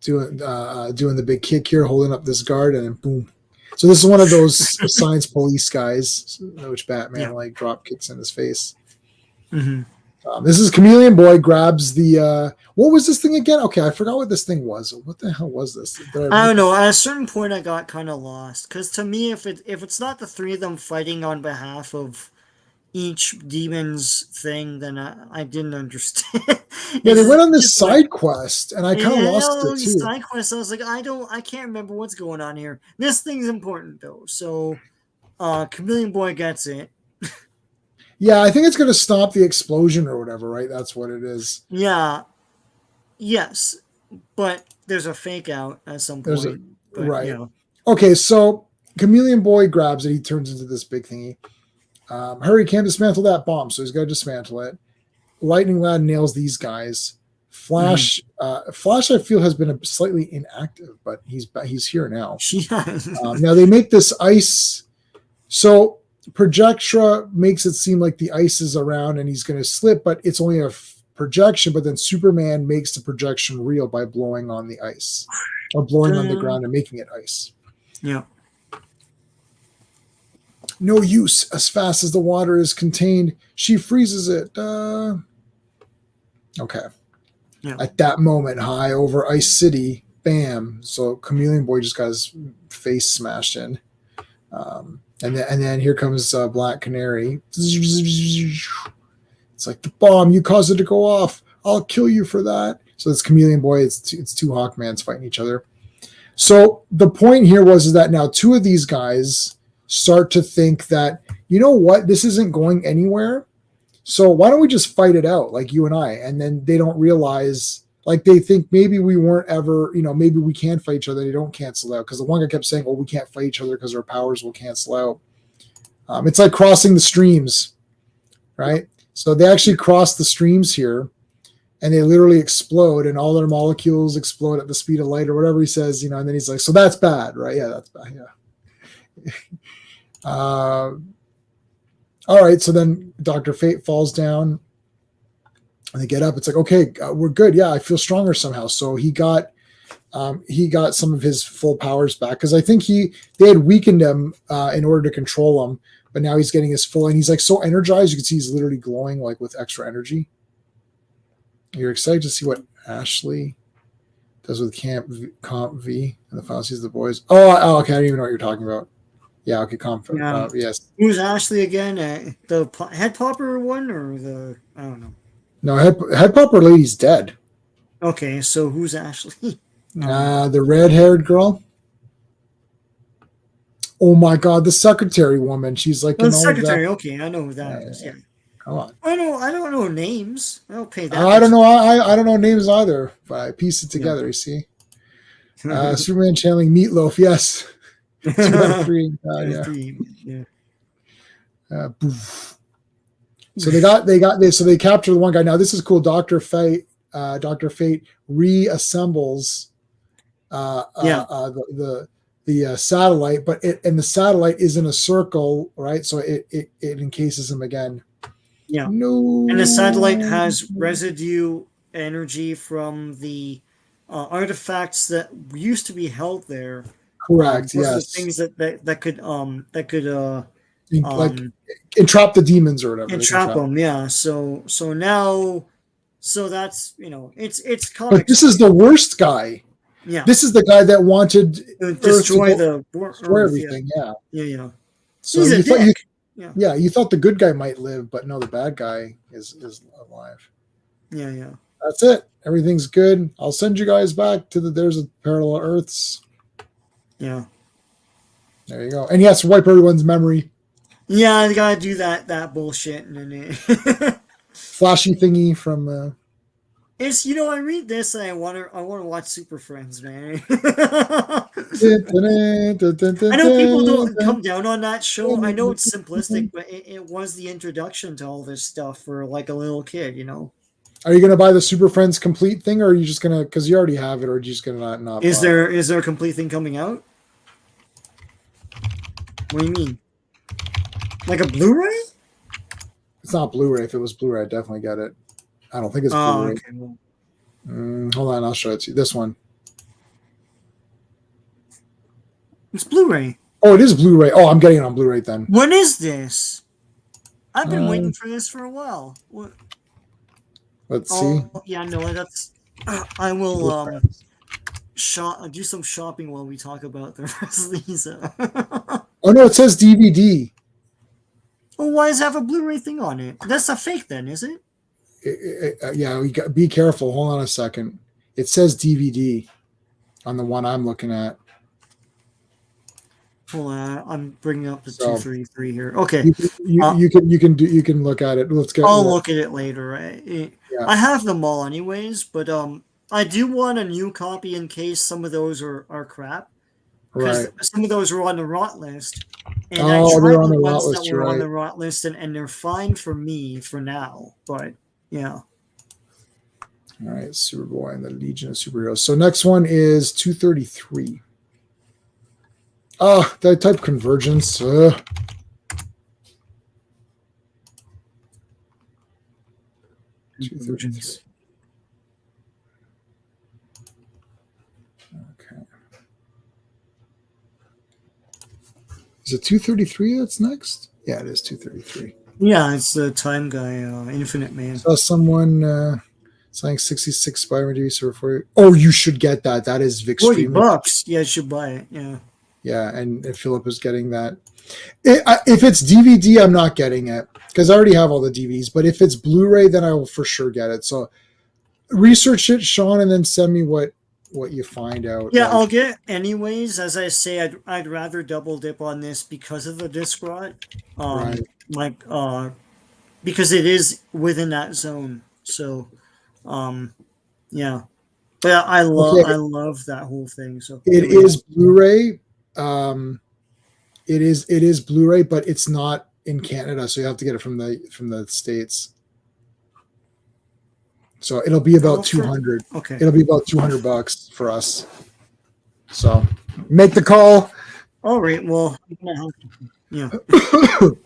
the big kick here, holding up this guard, and then boom. So this is one of those science police guys, which Batman like drop kicks in his face. Mm-hmm. This is Chameleon Boy grabs the what was this thing again? Okay, I forgot what this thing was. What the hell was this? I don't know. At a certain point, I got kind of lost because to me, if it's not the three of them fighting on behalf of each demon's thing, then I didn't understand. Yeah, they went on this side quest, and I kind of lost it too. Side quest, I was like, I can't remember what's going on here. This thing's important though, so Chameleon Boy gets it. Yeah, I think it's going to stop the explosion or whatever, right? That's what it is. Yeah. Yes, but there's a fake out at some point. Right. You know. Okay, so Chameleon Boy grabs it. He turns into this big thingy. Hurry, can't dismantle that bomb, so he's got to dismantle it. Lightning Lad nails these guys. Flash, Flash, I feel has been slightly inactive, but he's here now. Now they make this ice. So Projectra makes it seem like the ice is around and he's going to slip, but it's only a projection. But then Superman makes the projection real by blowing on the ice or blowing on the ground and making it ice. Yeah. No use. As fast as the water is contained, she freezes it. Okay. Yeah. At that moment, high over Ice City, bam. So Chameleon Boy just got his face smashed in. And then here comes Black Canary. It's like, the bomb, you caused it to go off. I'll kill you for that. So it's Chameleon Boy. It's two Hawkmans fighting each other. So the point here was that now two of these guys start to think that, you know what, this isn't going anywhere. So why don't we just fight it out, like you and I? And then they don't realize, like they think maybe we weren't ever, maybe we can fight each other. They don't cancel out because the one guy kept saying, "Oh, we can't fight each other because our powers will cancel out." It's like crossing the streams, right? So they actually cross the streams here, and they literally explode, and all their molecules explode at the speed of light, or whatever he says, And then he's like, "So that's bad, right? Yeah, that's bad. Yeah." All right. So then Dr. Fate falls down. And they get up. It's like, okay, we're good. Yeah, I feel stronger somehow. So he got some of his full powers back because I think they had weakened him in order to control him, but now he's getting his full, and he's like so energized. You can see he's literally glowing like with extra energy. You're excited to see what Ashley does with Comp V and the Final Season of the Boys. Oh, okay. I don't even know what you're talking about. Yeah, okay, Comp. Yes. Who's Ashley again? The head popper one or I don't know. No, head popper lady's dead. Okay, so who's Ashley? The red-haired girl. Oh my God, the secretary woman. She's like the secretary. Okay, I know who that is. Yeah. Come on. I don't know names. I don't pay that. I don't know. I don't know names either, but I piece it together. You see, Superman channeling Meatloaf. Yes. Three. Yeah. So they capture the one guy. Now this is cool. Dr. Fate reassembles the satellite, but the satellite is in a circle, right? So it encases him again. Yeah. No. And the satellite has residue energy from the artifacts that used to be held there. Correct. Yes. The things that could like entrap the demons or whatever. Entrap them. Yeah. So now. So that's it's comics. But this is the worst guy. Yeah. This is the guy that wanted to destroy everything. Yeah. Yeah. So you thought the good guy might live, but no, the bad guy is alive. Yeah. That's it. Everything's good. I'll send you guys back to there's a parallel Earths. Yeah. There you go. And he has to wipe everyone's memory. Yeah, you gotta do that bullshit and then flashy thingy from it's I read this and I want to watch Super Friends, man. I know people don't come down on that show. I know it's simplistic, but it was the introduction to all this stuff for like a little kid, Are you gonna buy the Super Friends complete thing, or are you just gonna, because you already have it, or are you just gonna not is there a complete thing coming out? What do you mean? Like a Blu-ray? It's not Blu-ray. If it was Blu-ray, I'd definitely get it. I don't think it's Blu-ray. Okay. Hold on, I'll show it to you. This one. It's Blu-ray. Oh, it is Blu-ray. Oh, I'm getting it on Blu-ray then. When is this? I've been waiting for this for a while. What? Let's see. Yeah, no, that's. I will do some shopping while we talk about the rest of these. Oh no, it says DVD. Well, why does it have a Blu-ray thing on it? That's a fake then, is it? Yeah, be careful. Hold on a second. It says DVD on the one I'm looking at. Hold on, I'm bringing up the 233 here. Okay, you can look at it. I'll look at it later. Right? Yeah. I have them all anyways, but I do want a new copy in case some of those are crap. Because some of those were on the rot list, and I tried the ones that were on the rot list, and they're fine for me for now. But yeah. All right, Superboy and the Legion of Superheroes. So next one is 233. Did I type Convergence? Convergence. Okay. Is it 233 that's next? Yeah, it is 233. Yeah, it's the time guy, Infinite Man. Saw someone selling 66 Spider-Man DVD server for you. Oh, you should get that. That is extremely $40. Yeah, I should buy it. Yeah. Yeah, and Philip is getting that. If it's DVD, I'm not getting it because I already have all the DVDs. But if it's Blu-ray, then I will for sure get it. So research it, Sean, and then send me what you find out. Yeah, I'll get it anyways. As I say, I'd rather double dip on this because of the disc rot. Right. Like because it is within that zone. So yeah. But I love that whole thing. So it is Blu-ray. It is Blu-ray, but it's not in Canada, so you have to get it from the States. So it'll be about 200. Okay. It'll be about $200 for us. So make the call. All right. Well, yeah.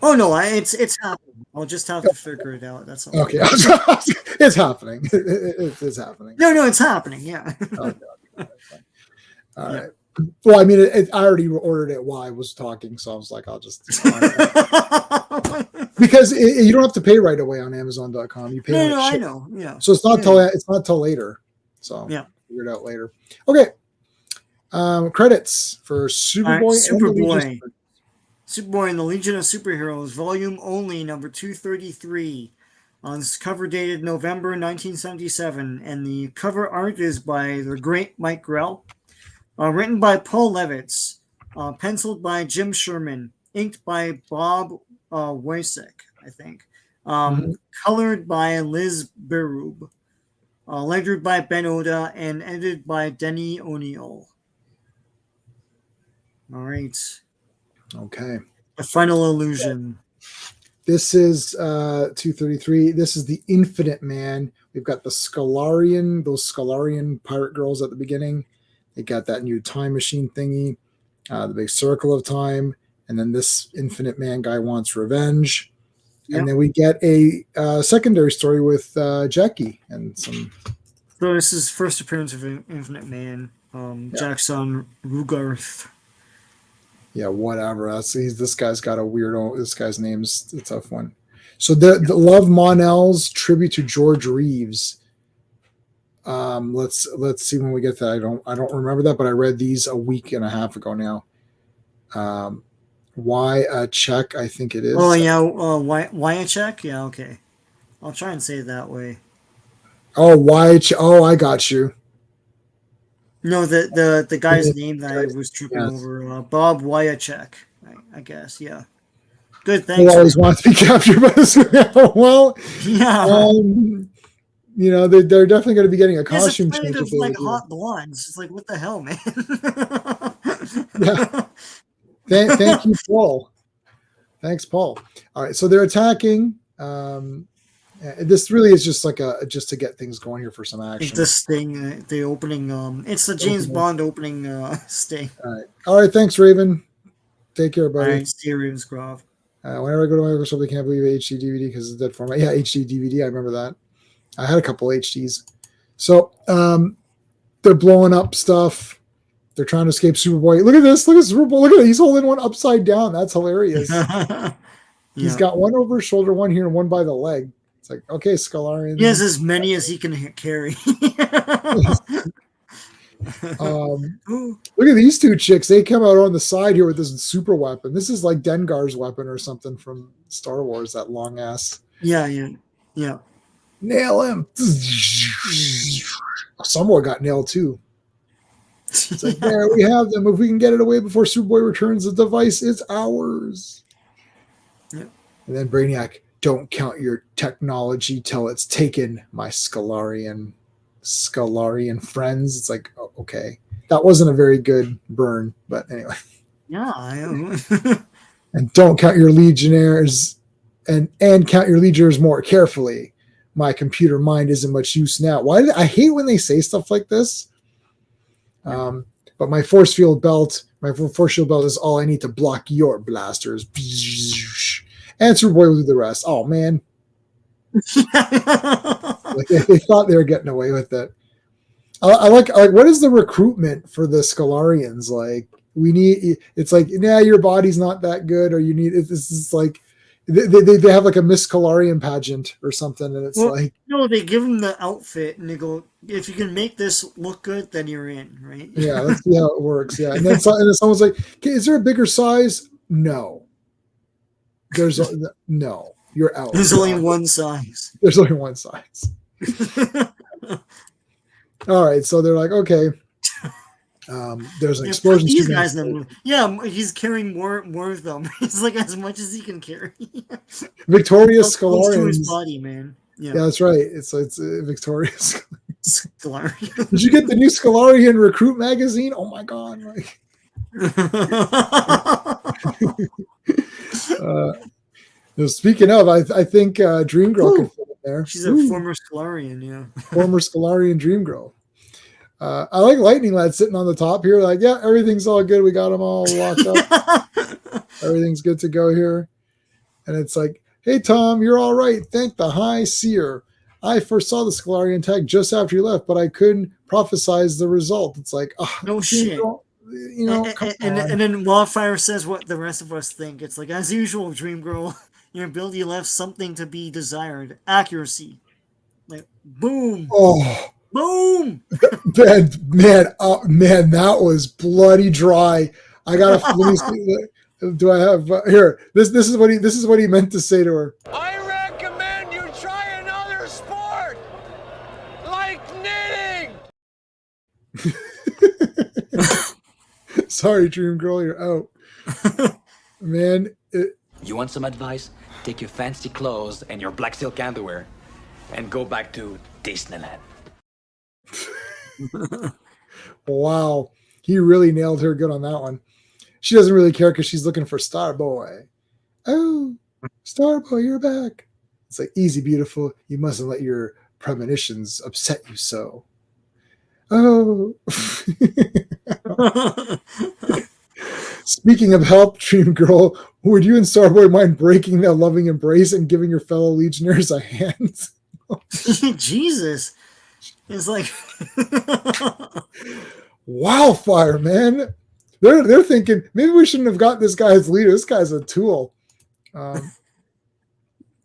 Oh no, it's happening. I'll just have to figure it out. That's all. Okay. It's happening. It's happening. No, it's happening. Yeah. Okay. All right. Well, I mean, I already ordered it while I was talking, so I was like, I'll just because you don't have to pay right away on Amazon.com. You pay. No, I know. Yeah. So it's not till later. So yeah, figure it out later. Okay. Credits for Superboy. Superboy. Superboy and the Legion of Superheroes, volume only, number 233. It's cover dated November 1977, and the cover art is by the great Mike Grell. Written by Paul Levitz, penciled by Jim Sherman, inked by Bob Wojcik, I think. Colored by Liz Berube, lettered by Ben Oda, and edited by Denny O'Neil. All right. Okay. The Final Illusion. This is 233. This is the Infinite Man. We've got the Scalarian, those Scalarian pirate girls at the beginning. They got that new time machine thingy, the big circle of time, and then this Infinite Man guy wants revenge. Yep. And then we get a secondary story with Jackie and some. So this is first appearance of Infinite Man, Jackson Rugarth. Yeah, whatever. This guy's got a weirdo. This guy's name's a tough one. So the Love Mon-El's tribute to George Reeves. Let's see when we get that. I don't remember that, but I read these a week and a half ago now. Why a check? I think it is. Oh yeah, why a check? Yeah, okay. I'll try and say it that way. Oh, why? Oh, I got you. No, the guy's name that I was tripping over, Bob Wyachek, I guess. Yeah. Good. Thanks. He always wants to be captured by this. Well, yeah. You know, they're definitely going to be getting a costume change. Of like hot blondes. It's like, what the hell, man? Yeah. Thank you, Paul. Thanks, Paul. All right, so they're attacking. This really is just like just to get things going here for some action. This thing, the opening. It's the James Bond opening sting. All right. Thanks, Raven. Take care, buddy. All right, see you, Ravenscroft. Whenever I go to Microsoft, I can't believe HD DVD because it's dead format. Yeah, HD DVD. I remember that. I had a couple HDs. So they're blowing up stuff. They're trying to escape Superboy. Look at this. Look at Superboy. Look at it. He's holding one upside down. That's hilarious. He's got one over his shoulder, one here, and one by the leg. It's like, okay, Scalarian. He has as many as he can carry. Look at these two chicks. They come out on the side here with this super weapon. This is like Dengar's weapon or something from Star Wars, that long ass. Yeah. Nail him. Someone got nailed too. It's like, there we have them. If we can get it away before Superboy returns the device, it's ours. Yep. And then Brainiac, don't count your technology till it's taken, my Scalarian friends. It's like, oh, okay. That wasn't a very good burn, but anyway. Yeah, I am. And don't count your legionnaires and count your legionnaires more carefully. My computer mind isn't much use now. I hate when they say stuff like this. But my force shield belt is all I need to block your blasters. And Superboy will do the rest. Oh man. Like they thought they were getting away with it. I like what is the recruitment for the Scalarians like? we need. It's like, nah, your body's not that good, or you need. This is like they have like a Miss Clobberin pageant or something, and it's like, no, they give him the outfit and they go, if you can make this look good, then you're in, right? yeah, let's see how it works. Yeah, and then someone's like, okay, is there a bigger size? No, there's no. You're out. There's only one size. There's only one size. All right, so they're like, okay. There's an explosion. These guys in the movie. Yeah, he's carrying more of them. He's like as much as he can carry. Victorious Close to Clobberin. his body, man. Yeah, that's right. It's Victorious. Clobberin. Did you get the new Clobberin Recruit magazine? Oh my god! Like, speaking of, I think Dream Girl could fit in there. She's a former Clobberin, yeah. Former Clobberin Dream Girl. I like Lightning Lad sitting on the top here. Like, yeah, everything's all good. We got them all locked up. Everything's good to go here. And it's like, hey, Tom, you're all right. Thank the High Seer. I first saw the Clobberin tag just after you left, but I couldn't prophesize the result. It's like, oh, no shit. You know, and then Wildfire says what the rest of us think. It's like, as usual, Dream Girl, your ability left something to be desired. Accuracy. Like, boom. Oh. Boom! man, that was bloody dry. I gotta. Do I have here? This is what he meant to say to her. I recommend you try another sport, like knitting. Sorry, Dream Girl, you're out. Man, you want some advice? Take your fancy clothes and your black silk underwear, and go back to Disneyland. Wow, he really nailed her good on that one. She doesn't really care because she's looking for Starboy. Oh, Starboy, you're back. It's like, easy, beautiful. You mustn't let your premonitions upset you so. Oh. Speaking of help, Dream Girl, would you and Starboy mind breaking that loving embrace and giving your fellow Legionnaires a hand? Jesus. It's like Wildfire, man. They're thinking maybe we shouldn't have got this guy as leader. This guy's a tool.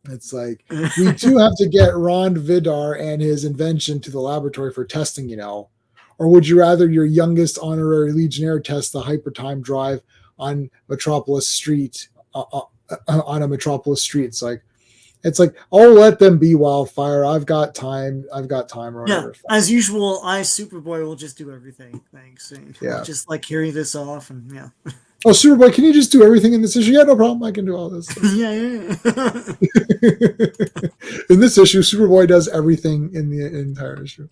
It's like, we do have to get Ron Vidar and his invention to the laboratory for testing, or would you rather your youngest honorary Legionnaire test the hypertime drive on Metropolis Street on a Metropolis street? It's like, I'll let them be, Wildfire. I've got time. Or whatever. Yeah, as usual, Superboy will just do everything. Thanks. And yeah, just like carry this off, and yeah. Oh, Superboy, can you just do everything in this issue? Yeah, no problem. I can do all this. yeah. In this issue, Superboy does everything in the entire issue.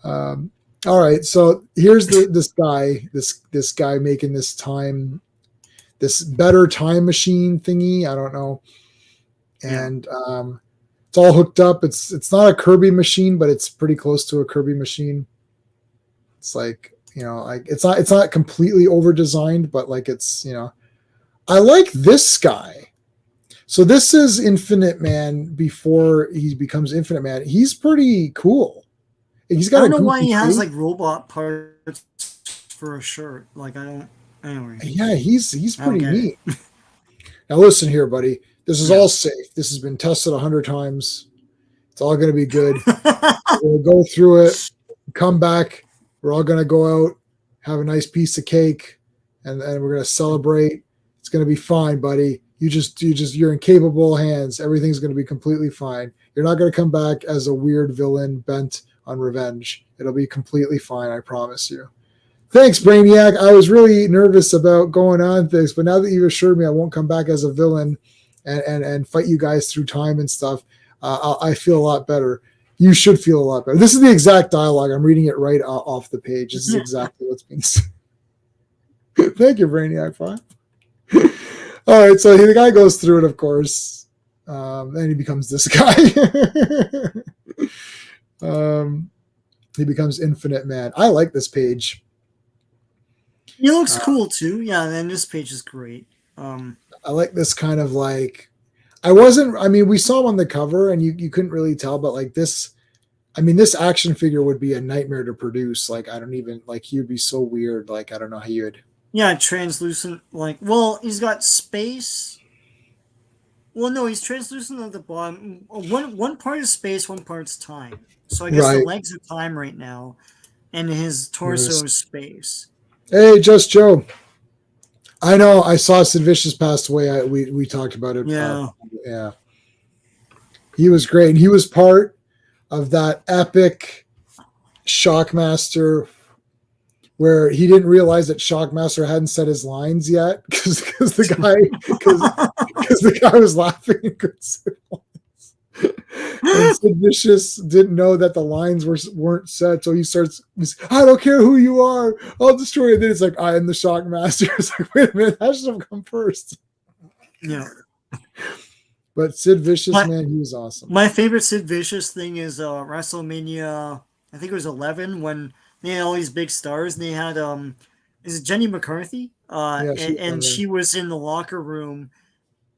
All right, so here's this guy making this better time machine thingy. I don't know. And it's all hooked up. It's not a Kirby machine, but it's pretty close to a Kirby machine. It's like, like it's not completely over designed, but like it's, I like this guy. So this is Infinite Man before he becomes Infinite Man. He's pretty cool. He's got. I don't know why he has like robot parts for a shirt. Like, I don't. Anyway. Yeah, he's pretty neat. Now listen here, buddy. This is all safe. This has been tested 100 times. It's all going to be good. We're going to go through it, come back. We're all going to go out, have a nice piece of cake, and we're going to celebrate. It's going to be fine, buddy. You're in capable hands. Everything's going to be completely fine. You're not going to come back as a weird villain bent on revenge. It'll be completely fine, I promise you. Thanks, Brainiac. I was really nervous about going on things, but now that you've assured me I won't come back as a villain and fight you guys through time and stuff, I feel a lot better. You should feel a lot better. This is the exact dialogue. I'm reading it right off the page. This is exactly what's being said. Thank you, Brainiac 5. All right, so the guy goes through it, of course. Then he becomes this guy. He becomes Infinite Man. I like this page. He looks cool too. Yeah, and this page is great. I like this kind of like, we saw him on the cover and you couldn't really tell, but like this, this action figure would be a nightmare to produce. Like, I don't even, like, he would be so weird. Like, I don't know how you would. Yeah, translucent. Like, well, he's got space. Well, no, he's translucent at the bottom. One part is space, one part's time. So I guess the Right. legs are time right now, and his torso is space. Hey, Just Joe. I know. I saw Sid Vicious passed away. We talked about it. Yeah. Yeah. He was great. And he was part of that epic Shockmaster where he didn't realize that Shockmaster hadn't said his lines yet because the guy was laughing and couldn't say lines. And Sid Vicious didn't know that the lines weren't said, so he starts, I don't care who you are, I'll destroy you. And then it's like, I am the Shockmaster. It's like, wait a minute, that should have come first. Yeah. But Sid Vicious, man, he was awesome. My favorite Sid Vicious thing is WrestleMania, I think it was 11, when they had all these big stars, and they had is it Jenny McCarthy? And she was in the locker room,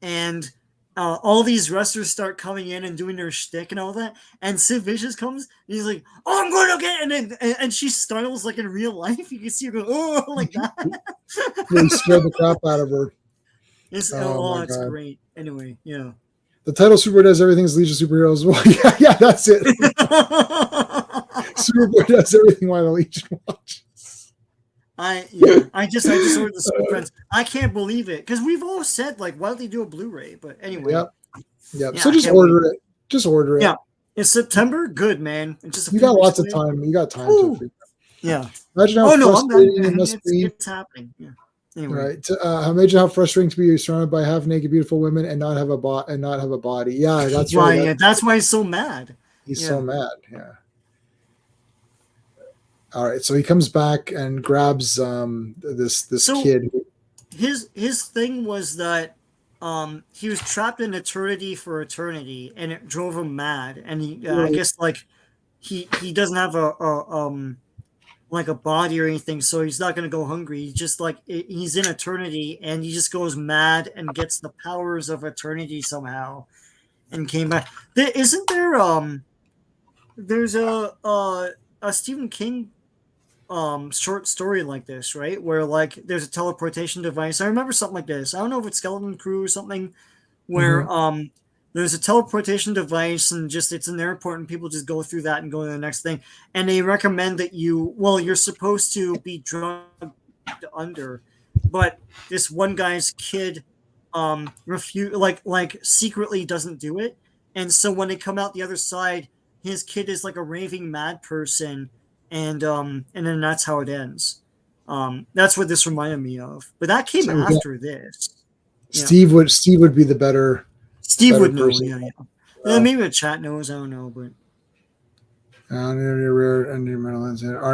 and all these wrestlers start coming in and doing their shtick and all that, and Sid Vicious comes, and he's like, "Oh, I'm going to get," and she startles like in real life. You can see her go, "Oh," like that. He scared the crap out of her. It's great. Anyway, yeah. The title Superboy does everything as Legion of Superheroes. Well, yeah, that's it. Superboy does everything while the Legion watches. I just ordered the Super Friends. I can't believe it because we've all said like, why don't they do a Blu-ray? But anyway, Yep. Yeah, So just order it. Just order it. Yeah, in September, good man. It's just you got lots of time. You got time to. Yeah. Imagine how frustrating it must be. It's happening. Yeah. Anyway. Right. Imagine how frustrating to be surrounded by half naked beautiful women and not have a body. Yeah, that's why. right. Yeah, that's why he's so mad. He's so mad. Yeah. All right, so he comes back and grabs this kid. His thing was that he was trapped in eternity for eternity, and it drove him mad. And he, I guess, like he doesn't have like a body or anything, so he's not going to go hungry. He's just like he's in eternity, and he just goes mad and gets the powers of eternity somehow, and came back. Isn't there there's a Stephen King short story like this, right? Where like there's a teleportation device. I remember something like this. I don't know if it's Skeleton Crew or something, where there's a teleportation device and just it's an airport and people just go through that and go to the next thing. And they recommend that you're supposed to be drugged under, but this one guy's kid secretly doesn't do it. And so when they come out the other side, his kid is like a raving mad person. And then that's how it ends. That's what this reminded me of. But that came after this. Steve would be the better. Steve would know. Yeah. Maybe the chat knows. I don't know, but. Arn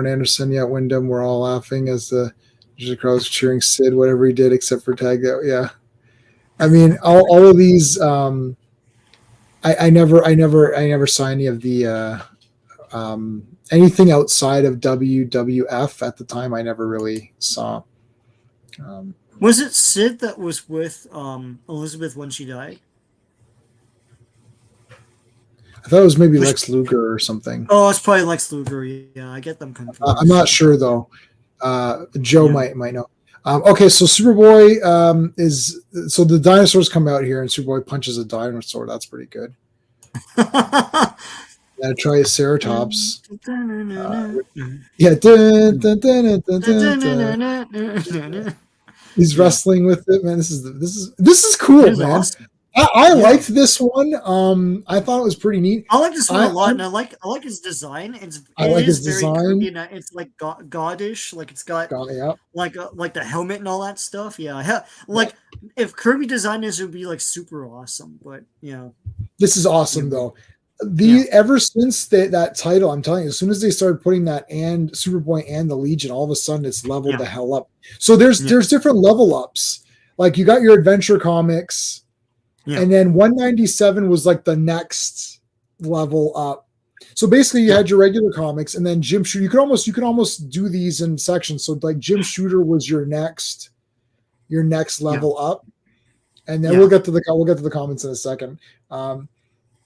Anderson, Wyndham. We're all laughing as the crowd's cheering Sid, whatever he did, except for tag that. Yeah, I mean, all of these. I never saw any of the. Anything outside of WWF at the time, I never really saw. Was it Sid that was with Elizabeth when she died? I thought it was maybe Lex Luger or something. Oh, it's probably Lex Luger. Yeah, I get them confused. I'm not sure though. Joe might know. Okay, so Superboy is so the dinosaurs come out here and Superboy punches a dinosaur. That's pretty good. Gotta try a Ceratops. He's wrestling with it, man. This is cool, man. Awesome. I liked this one. I thought it was pretty neat. I like this one a lot, and I like his design. I like his design. It's like godish, like it's got like the helmet and all that stuff. Yeah, like if Kirby designed this, it would be like super awesome. But this is awesome though. Ever since that title, I'm telling you, as soon as they started putting that and Superboy and the Legion, all of a sudden it's leveled the hell up. So there's different level ups. Like you got your adventure comics, and then 197 was like the next level up. So basically, you had your regular comics, and then Jim Shooter. You could almost do these in sections. So like Jim Shooter was your next level up, and then we'll get to the comments in a second.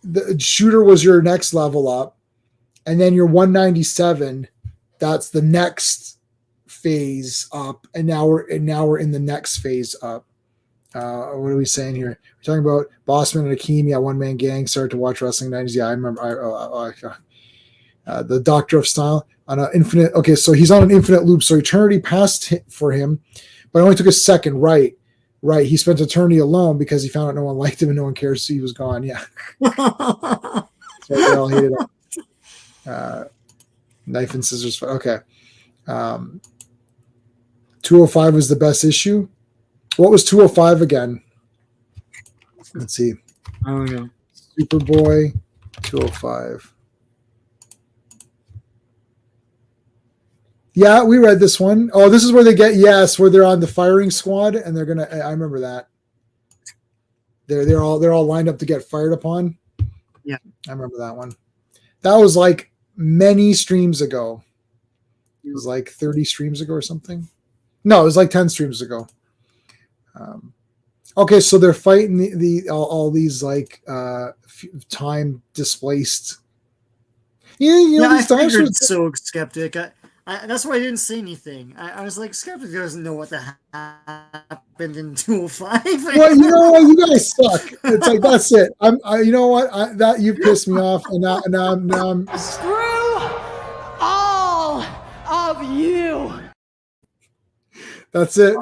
The Shooter was your next level up, and then your 197, that's the next phase up, and now we're in the next phase up. What are we saying here? We're talking about Bossman and Akeem, one man gang, started to watch wrestling 90s. Yeah, I remember. The Doctor of Style on an infinite. Okay, so he's on an infinite loop. So eternity passed for him, but it only took a second. Right. He spent eternity alone because he found out no one liked him and no one cares. So he was gone. Yeah. So they all hated him. Knife and scissors. Okay. 205 was the best issue. What was 205 again? Let's see. I don't know. Superboy 205. Yeah, we read this one. Oh, this is where they get where they're on the firing squad and they're gonna. I remember that. They're all lined up to get fired upon. Yeah, I remember that one. That was like many streams ago. It was like 30 streams ago or something. No, it was like 10 streams ago. Okay, so they're fighting all these like time displaced. I figured so, Skeptic. That's why I didn't say anything. I was like, Skeptic doesn't know what the happened in 205. Well, you know what? You guys suck. It's like that's it. You know what? That you pissed me off, and now I'm. Screw all of you. That's it.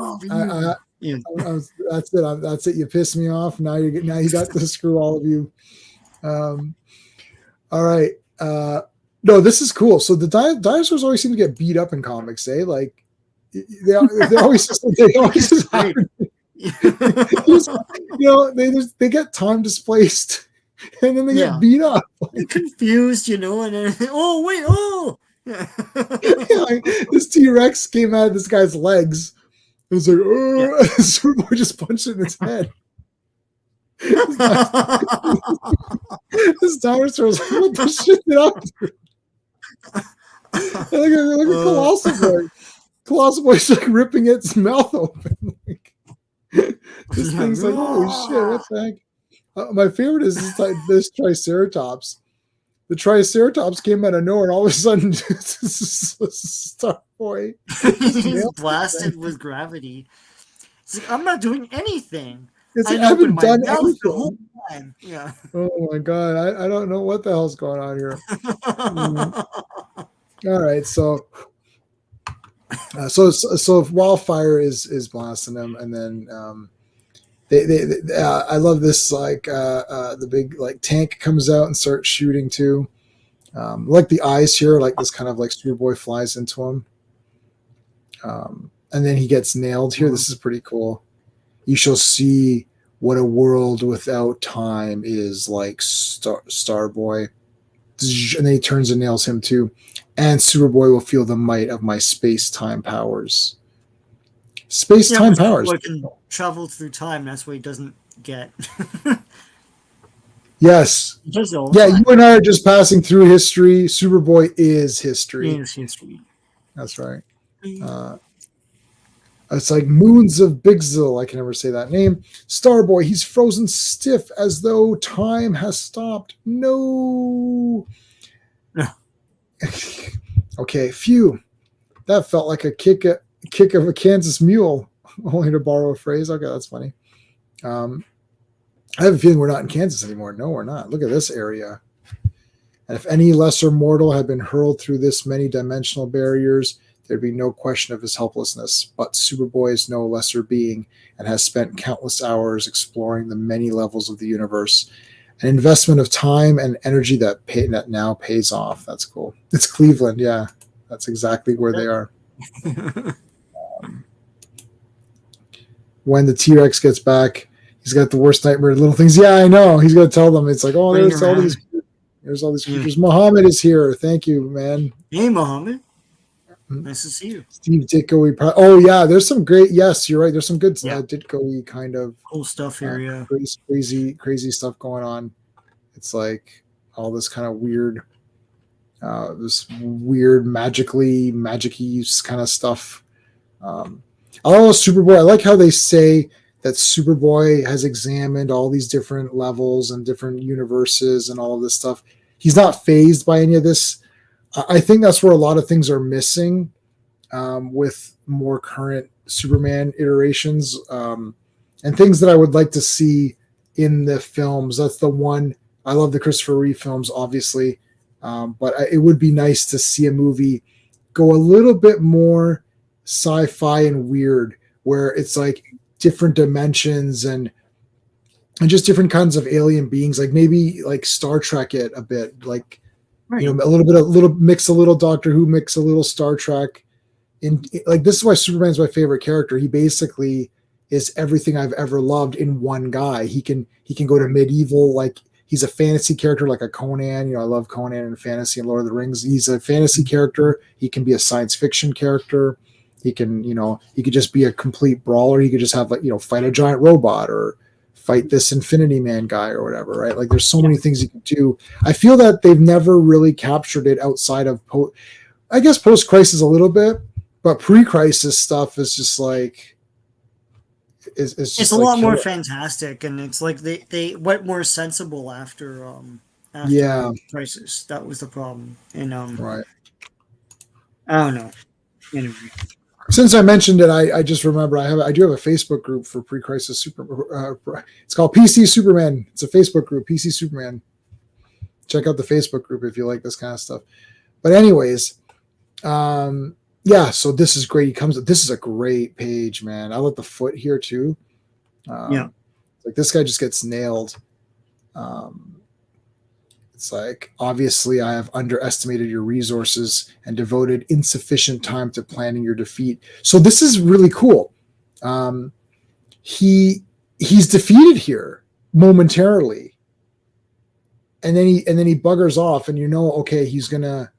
Yeah. That's it. That's it. You pissed me off. Now you got to screw all of you. All right. No, this is cool. So the dinosaurs always seem to get beat up in comics, eh? Like they always just happen. They get time displaced and then they get beat up. Like, confused, and then oh wait, this T-Rex came out of this guy's legs. It was like, Superboy just punched it in his head. This dinosaur was like, what the shit did I do? Look at Colossal Boy. Colossal Boy's like ripping its mouth open. This thing's like, holy shit, what the heck? My favorite is this Triceratops. The Triceratops came out of nowhere, and all of a sudden, Starboy he's blasted with gravity. It's like, I'm not doing anything. I haven't done anything the whole time. Yeah. Oh my god, I don't know what the hell's going on here. All right, so Wildfire is blasting them, and then I love this the big like tank comes out and starts shooting too. Like the eyes here, like this kind of like Superboy flies into him, and then he gets nailed here. This is pretty cool. You shall see what a world without time is like, Starboy. And then he turns and nails him too. And Superboy will feel the might of my space-time powers. Space-time powers. Superboy can travel through time. That's what he doesn't get. Yes. Yeah, you and I are just passing through history. Superboy is history. That's right. It's like Moons of Bigzil. I can never say that name. Starboy, he's frozen stiff as though time has stopped. No. Okay, phew. That felt like a kick of a Kansas mule. Only to borrow a phrase. Okay, that's funny. I have a feeling we're not in Kansas anymore. No, we're not. Look at this area. And if any lesser mortal had been hurled through this many dimensional barriers, there'd be no question of his helplessness. But Superboy is no lesser being and has spent countless hours exploring the many levels of the universe. An investment of time and energy that now pays off. That's cool. It's Cleveland, yeah. That's exactly where they are. When the T-Rex gets back, he's got the worst nightmare of little things. Yeah, I know. He's going to tell them. It's like, oh, there's all these creatures. Muhammad is here. Thank you, man. Hey, Muhammad. Nice to see you. Steve Ditko. Oh, yeah. There's some great. Yes, you're right. There's some good Ditko kind of cool stuff here. Yeah. Crazy stuff going on. It's like all this kind of weird, magic-y kind of stuff. I love Superboy. I like how they say that Superboy has examined all these different levels and different universes and all of this stuff. He's not fazed by any of this. I think that's where a lot of things are missing with more current Superman iterations, and things that I would like to see in the films. That's the one. I love the Christopher Reeve films, obviously, but it would be nice to see a movie go a little bit more sci-fi and weird, where it's like different dimensions and just different kinds of alien beings, like maybe like Star Trek it a bit, like Right. a little mix, a little Doctor Who, mix a little Star Trek. In like, this is why Superman's my favorite character. He basically is everything I've ever loved in one guy. He can go to medieval, like he's a fantasy character like a Conan. I love Conan and fantasy and Lord of the Rings. He's a fantasy character. He can be a science fiction character. He can, he could just be a complete brawler. He could just have, like, fight a giant robot or fight this Infinity Man guy or whatever, right? Like, there's so many things he can do. I feel that they've never really captured it outside of, I guess, post-crisis a little bit, but pre-crisis stuff is just like, it's a lot more fantastic, and it's like they went more sensible after Crisis. That was the problem, and right. I don't know. Anyway, since I mentioned it, I just remember I do have a Facebook group for pre-crisis it's called PC Superman. It's a Facebook group, PC Superman. Check out the Facebook group if you like this kind of stuff. But anyways, yeah, so this is great. This is a great page, man. I like the foot here too. Like, this guy just gets nailed. It's like, obviously I have underestimated your resources and devoted insufficient time to planning your defeat. So this is really cool. He's defeated here momentarily, and then he buggers off, and okay, he's gonna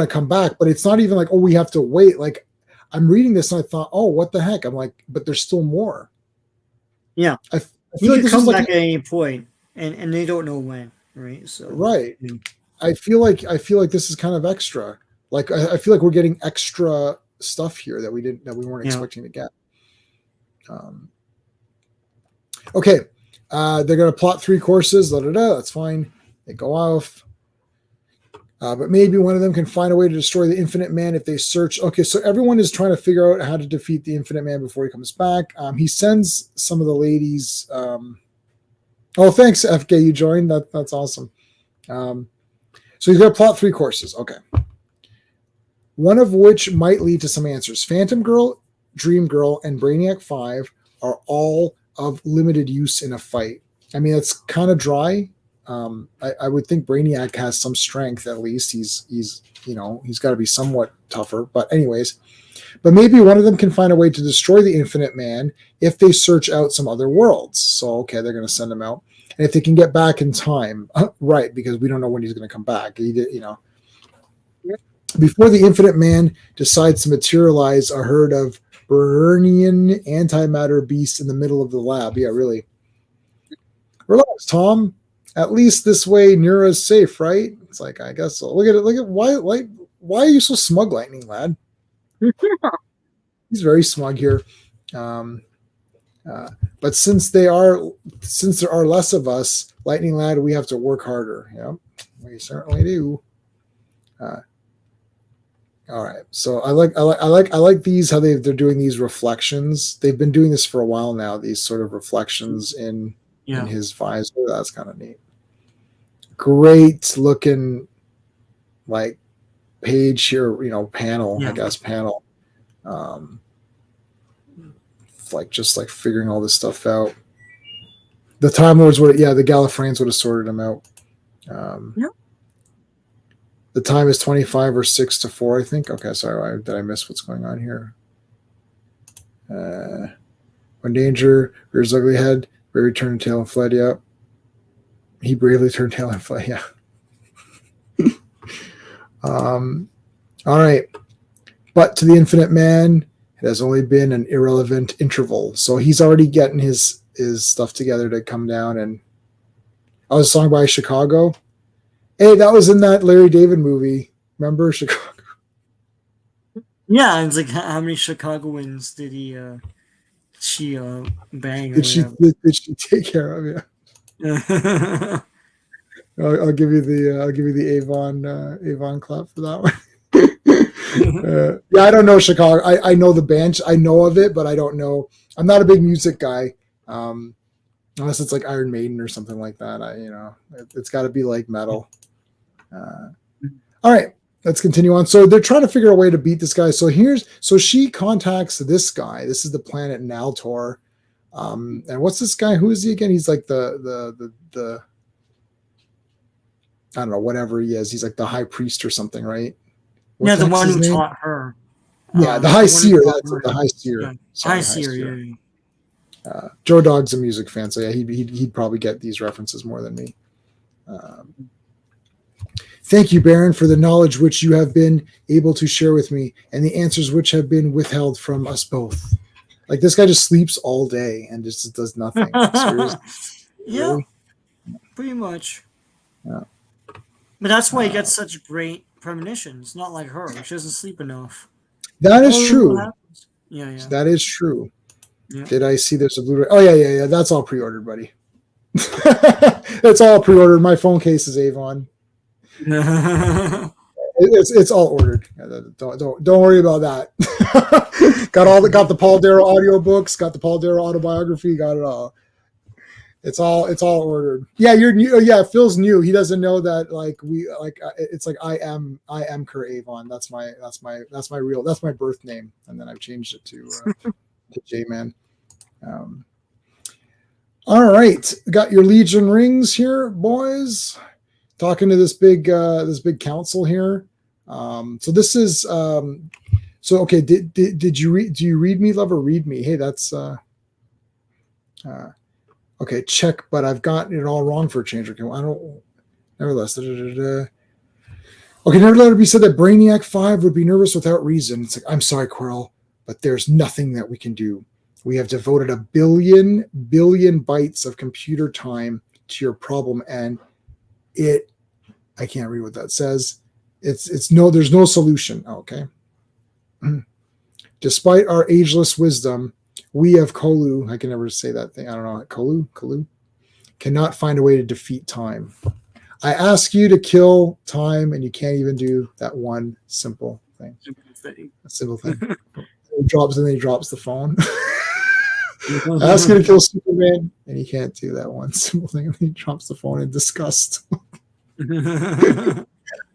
come back, but it's not even like, oh, we have to wait. Like, I'm reading this and I thought, oh, what the heck? I'm like, but there's still more. Yeah, I he feel could like come back at any point, and they don't know when. Right. So right. I feel like this is kind of extra. Like, I feel like we're getting extra stuff here that we weren't expecting to get. Okay. They're going to plot 3 courses. That's fine. They go off. But maybe one of them can find a way to destroy the Infinite Man if they search. Okay, so everyone is trying to figure out how to defeat the Infinite Man before he comes back. He sends some of the ladies. Oh, thanks, FK. You joined. That's awesome. So he's going to plot 3 courses. Okay. One of which might lead to some answers. Phantom Girl, Dream Girl, and Brainiac 5 are all of limited use in a fight. I mean, it's kind of dry. I would think Brainiac has some strength, at least. He's got to be somewhat tougher. But anyways, but maybe one of them can find a way to destroy the Infinite Man if they search out some other worlds. So, okay, they're going to send him out. And if they can get back in time, right, because we don't know when he's going to come back. Before the Infinite Man decides to materialize a herd of Burnian antimatter beasts in the middle of the lab. Yeah, really. Relax, Tom. At least this way, Nura's safe, right? It's like, I guess so. Look at it. Why are you so smug, Lightning Lad? He's very smug here. But since there are less of us, Lightning Lad, we have to work harder. Yeah, we certainly do. All right. So I like these, how they're doing these reflections. They've been doing this for a while now. These sort of reflections in his visor. That's kind of neat. Great looking, like, page here, panel, I guess, panel. Just like figuring all this stuff out. The Time Lords the Gallifreyans would have sorted them out. The time is 25 or 6 to 4, I think. Okay, sorry, did I miss what's going on here? When danger rears ugly head, Barry turned tail and fled. Yeah, he bravely turned tail and fled. Yeah. All right, but to the Infinite Man, it has only been an irrelevant interval. So he's already getting his stuff together to come down. And I was a song by Chicago. Hey, that was in that Larry David movie. Remember Chicago? Yeah, it's like, how many Chicagoans did she bang? Did she take care of? Yeah. I'll give you the Avon clap for that one. Yeah, I don't know Chicago. I know the band. I know of it, but I don't know. I'm not a big music guy. Unless it's like Iron Maiden or something like that. It's got to be like metal. All right, let's continue on. So they're trying to figure a way to beat this guy. So she contacts this guy. This is the planet Naltor. And what's this guy? Who is he again? He's like the I don't know, whatever he is. He's like the high priest or something, right? Yeah, the one who taught her. Yeah, the high seer. That's it, the high seer. Yeah. Sorry, High seer, yeah. Joe Dog's a music fan, so yeah, he'd probably get these references more than me. Thank you, Baron, for the knowledge which you have been able to share with me, and the answers which have been withheld from us both. Like, this guy just sleeps all day and just does nothing. Seriously. Yeah, Really? pretty much. Yeah. But that's why he gets such great premonitions. Not like her; she doesn't sleep enough. That is Oh, true. what happens? Yeah. That is true. Yeah. Did I see there's a Blu-ray? Oh, yeah. That's all pre-ordered, buddy. It's all pre-ordered. My phone case is Avon. It's all ordered. Don't worry about that. got the Paul Darrow audiobooks, got the Paul Darrow autobiography, got it all. It's all ordered. Yeah, you're new. Yeah, Phil's new. He doesn't know that it's like I am Kurt Avon. That's my birth name, and then I've changed it to J-Man. All right, got your Legion rings here, boys. Talking to this big council here. So this is so okay. Did you read? Do you read me, love, or read me? Hey, that's okay. Check, but I've gotten it all wrong for a change. I don't. Nevertheless, okay. Never let it be said that Brainiac 5 would be nervous without reason. It's like, I'm sorry, Quirrell, but there's nothing that we can do. We have devoted a billion bytes of computer time to your problem, and I can't read what that says. There's no solution. Okay. Despite our ageless wisdom, we of Kolu, I can never say that thing. I don't know. Kolu cannot find a way to defeat time. I ask you to kill time, and you can't even do that one simple thing. A simple thing. He drops the phone. I ask you to kill Superman, and he can't do that one simple thing. And he drops the phone in disgust.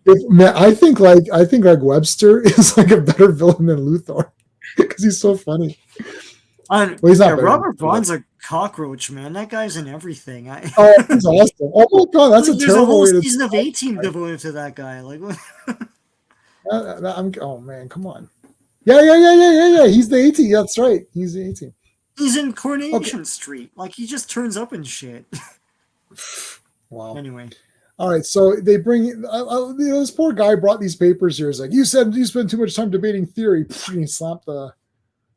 I think Webster is like a better villain than Luthor because he's so funny. He's not. Robert Vaughn's a cockroach, man. That guy's in everything. Oh, that's awesome! Oh my god, that's a terrible. There's a whole season of A-Team devoted to that guy. Like, oh man, come on. Yeah. He's the A-Team. That's right. He's the A-Team. He's in Coronation Street. Like, he just turns up and shit. Wow. Anyway. All right, so they bring this poor guy brought these papers here. He's like, you said you spend too much time debating theory. And he slapped what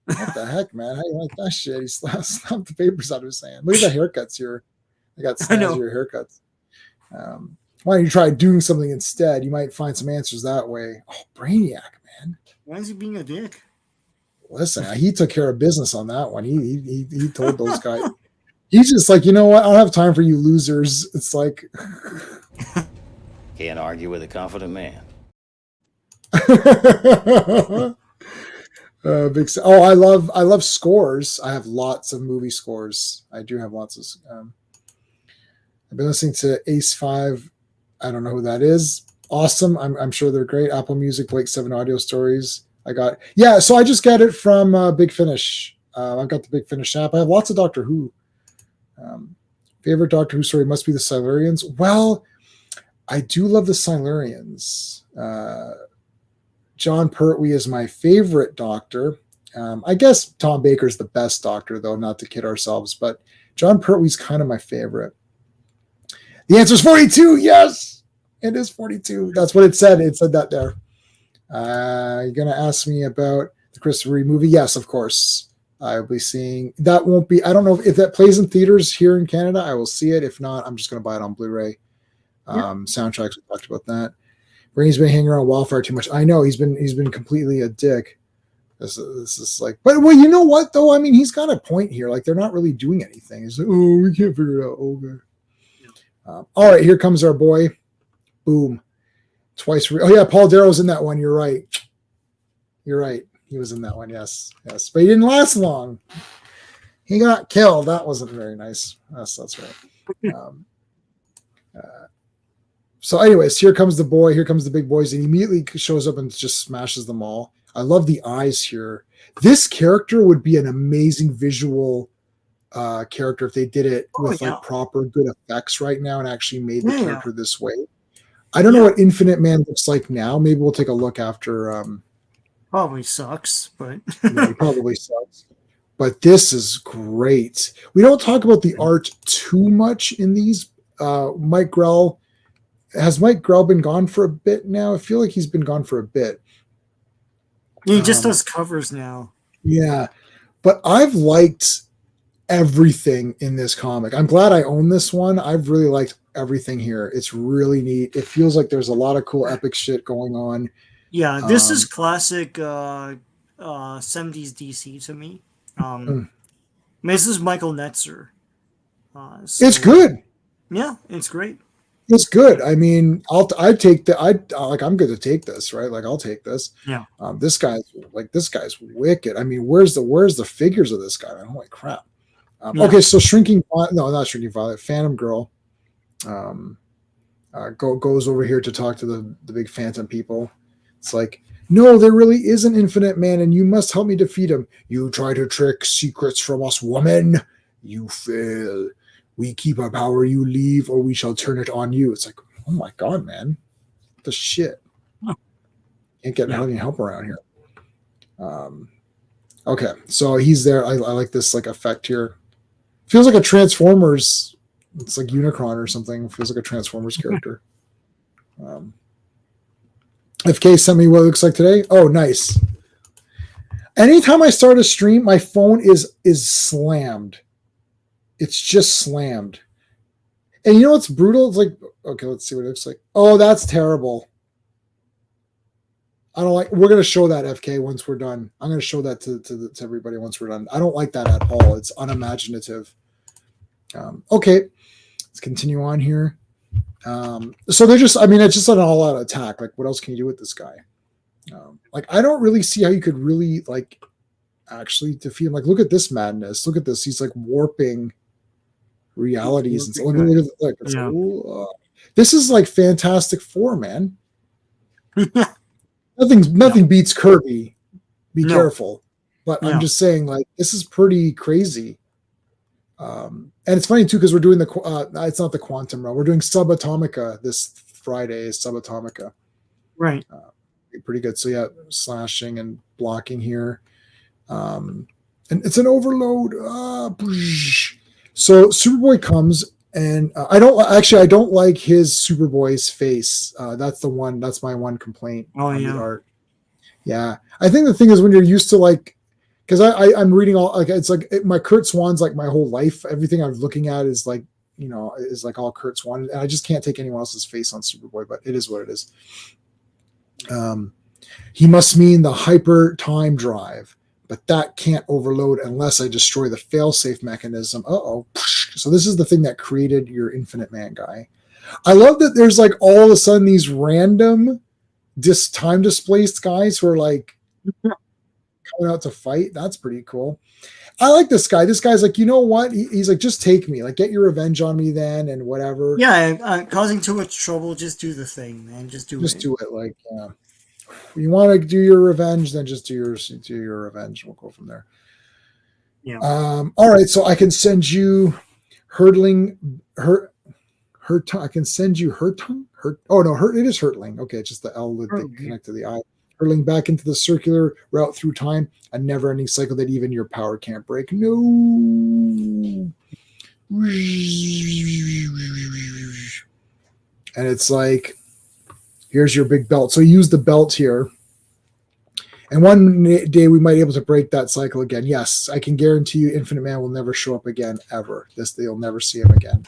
the heck, man? How do you like that shit? He slapped the papers out of his hand. Look at the haircuts here. They got snazzier haircuts. Why don't you try doing something instead? You might find some answers that way. Oh, Brainiac, man. Why is he being a dick? Listen, he took care of business on that one. He told those guys. He's just like, you know what? I don't have time for you losers. It's like can't argue with a confident man. I love scores. I have lots of movie scores. I do have lots of. I've been listening to Ace 5. I don't know who that is. Awesome. I'm sure they're great. Apple Music, Blake 7 audio stories. So I just get it from Big Finish. I've got the Big Finish app. I have lots of Doctor Who. Favorite Doctor Who story must be the Silurians. Well, I do love the Silurians. John Pertwee is my favorite Doctor. I guess Tom Baker's the best Doctor, though, not to kid ourselves, but John Pertwee's kind of my favorite. The answer is 42. Yes, it is 42. That's what it said. It said that there. You're going to ask me about the Christopher Reeve movie? Yes, of course. I'll be seeing that. Won't be. I don't know if that plays in theaters here in Canada. I will see it. If not, I'm just going to buy it on Blu-ray. Soundtracks. We talked about that. Brainy's been hanging around Wildfire too much. I know he's been completely a dick. This is like, but well, you know what though? I mean, he's got a point here. Like they're not really doing anything. It's like, oh, we can't figure it out. Okay. All right, here comes our boy. Boom. Twice. Oh yeah, Paul Darrow's in that one. You're right. You're right. He was in that one. Yes. But he didn't last long. He got killed. That wasn't very nice. That's right. So, anyways, here comes the boy. Here comes the big boys. And he immediately shows up and just smashes them all. I love the eyes here. This character would be an amazing visual character if they did it with like proper good effects right now and actually made the character this way. I don't know what Infinite Man looks like now. Maybe we'll take a look after. Probably sucks, but he probably sucks. But this is great. We don't talk about the art too much in these. Mike Grell. Has Mike Grell been gone for a bit now? I feel like he's been gone for a bit. He just does covers now. Yeah. But I've liked everything in this comic. I'm glad I own this one. I've really liked everything here. It's really neat. It feels like there's a lot of cool epic shit going on. Yeah, this is classic 70s DC to me. This is Michael Netzer. So, it's good. Yeah, it's great. It's good. I mean, I'd take the I'm good to take this, right? Like I'll take this. Yeah. This guy's wicked. I mean, where's the figures of this guy? Man? Holy crap. Okay, so not Shrinking Violet, Phantom Girl goes over here to talk to the big Phantom people. It's like, no, there really is an Infinite Man, and you must help me defeat him. You try to trick secrets from us, woman. You fail. We keep our power, you leave, or we shall turn it on you. It's like, oh my God, man. What the shit. Can't get any help around here. Okay, so he's there. I like this like effect here. Feels like a Transformers. It's like Unicron or something. Feels like a Transformers character. FK sent me what it looks like today. Oh, nice. Anytime I start a stream, my phone is slammed. It's just slammed. And you know what's brutal? It's like, okay, let's see what it looks like. Oh, that's terrible. I don't like. We're gonna show that FK once we're done. I'm gonna show that to everybody once we're done. I don't like that at all. It's unimaginative. Okay, let's continue on here. So they're just. I mean, it's just an all-out attack. Like, what else can you do with this guy? Like, I don't really see how you could really like actually defeat him. Like, look at this madness. Look at this. He's like warping realities and stuff. This is like Fantastic Four, man. Nothing beats Kirby. Be careful. But I'm just saying, like, this is pretty crazy. And it's funny too because we're doing it's not the Quantum Realm. We're doing Subatomica this Friday. Subatomica, right? Pretty good. So yeah, slashing and blocking here, and it's an overload. So Superboy comes, and I don't like his Superboy's face. That's my one complaint. On the art. Yeah, I think the thing is when you're used to like, because I'm reading all like it's like my Kurt Swan's like my whole life. Everything I'm looking at is like is like all Kurt Swan, and I just can't take anyone else's face on Superboy. But it is what it is. He must mean the hyper time drive. But that can't overload unless I destroy the failsafe mechanism. So this is the thing that created your Infinite Man guy. I love that there's like all of a sudden these random time displaced guys who are like coming out to fight. That's pretty cool. I like this guy. This guy's like, you know what? He's like, just take me. Like, get your revenge on me then and whatever. Yeah, causing too much trouble. Just do the thing, man. Just do it. Like, yeah. You want to do your revenge, then just do your revenge. We'll go from there. Yeah. All right. So I can send you hurtling her tongue. I can send you her tongue. It is hurtling. Okay, it's just the L that connect to the I. Hurtling back into the circular route through time, a never-ending cycle that even your power can't break. No. And it's like, here's your big belt. So use the belt here. And one day we might be able to break that cycle again. Yes, I can guarantee you Infinite Man will never show up again, ever. You'll never see him again.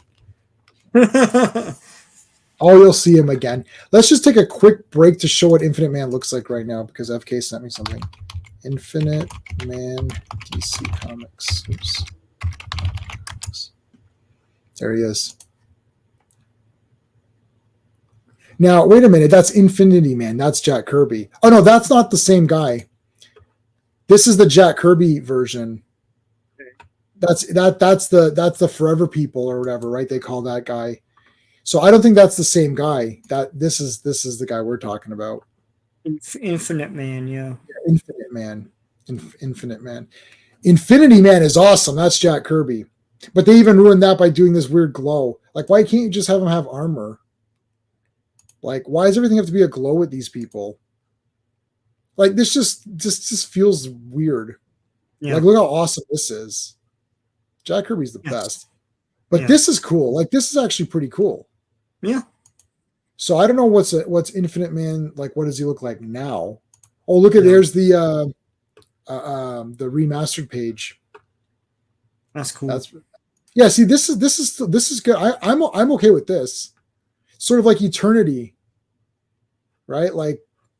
You'll see him again. Let's just take a quick break to show what Infinite Man looks like right now because FK sent me something. Infinite Man DC Comics. Oops. There he is. Now, wait a minute. That's Infinity Man. That's Jack Kirby. Oh, no, that's not the same guy. This is the Jack Kirby version. That's the Forever People or whatever, right? They call that guy. So I don't think that's the same guy. This is the guy we're talking about. Infinite Man, yeah. Infinite Man. Infinite Man. Infinity Man is awesome. That's Jack Kirby. But they even ruined that by doing this weird glow. Like, why can't you just have him have armor? Like, why does everything have to be a glow with these people? Like, this just feels weird. Yeah. Like, look how awesome this is. Jack Kirby's the best. But this is cool. Like, this is actually pretty cool. Yeah. So I don't know what's Infinite Man like. What does he look like now? Oh, look at there's the remastered page. That's cool. See, this is good. I'm okay with this. Sort of like Eternity, right? Like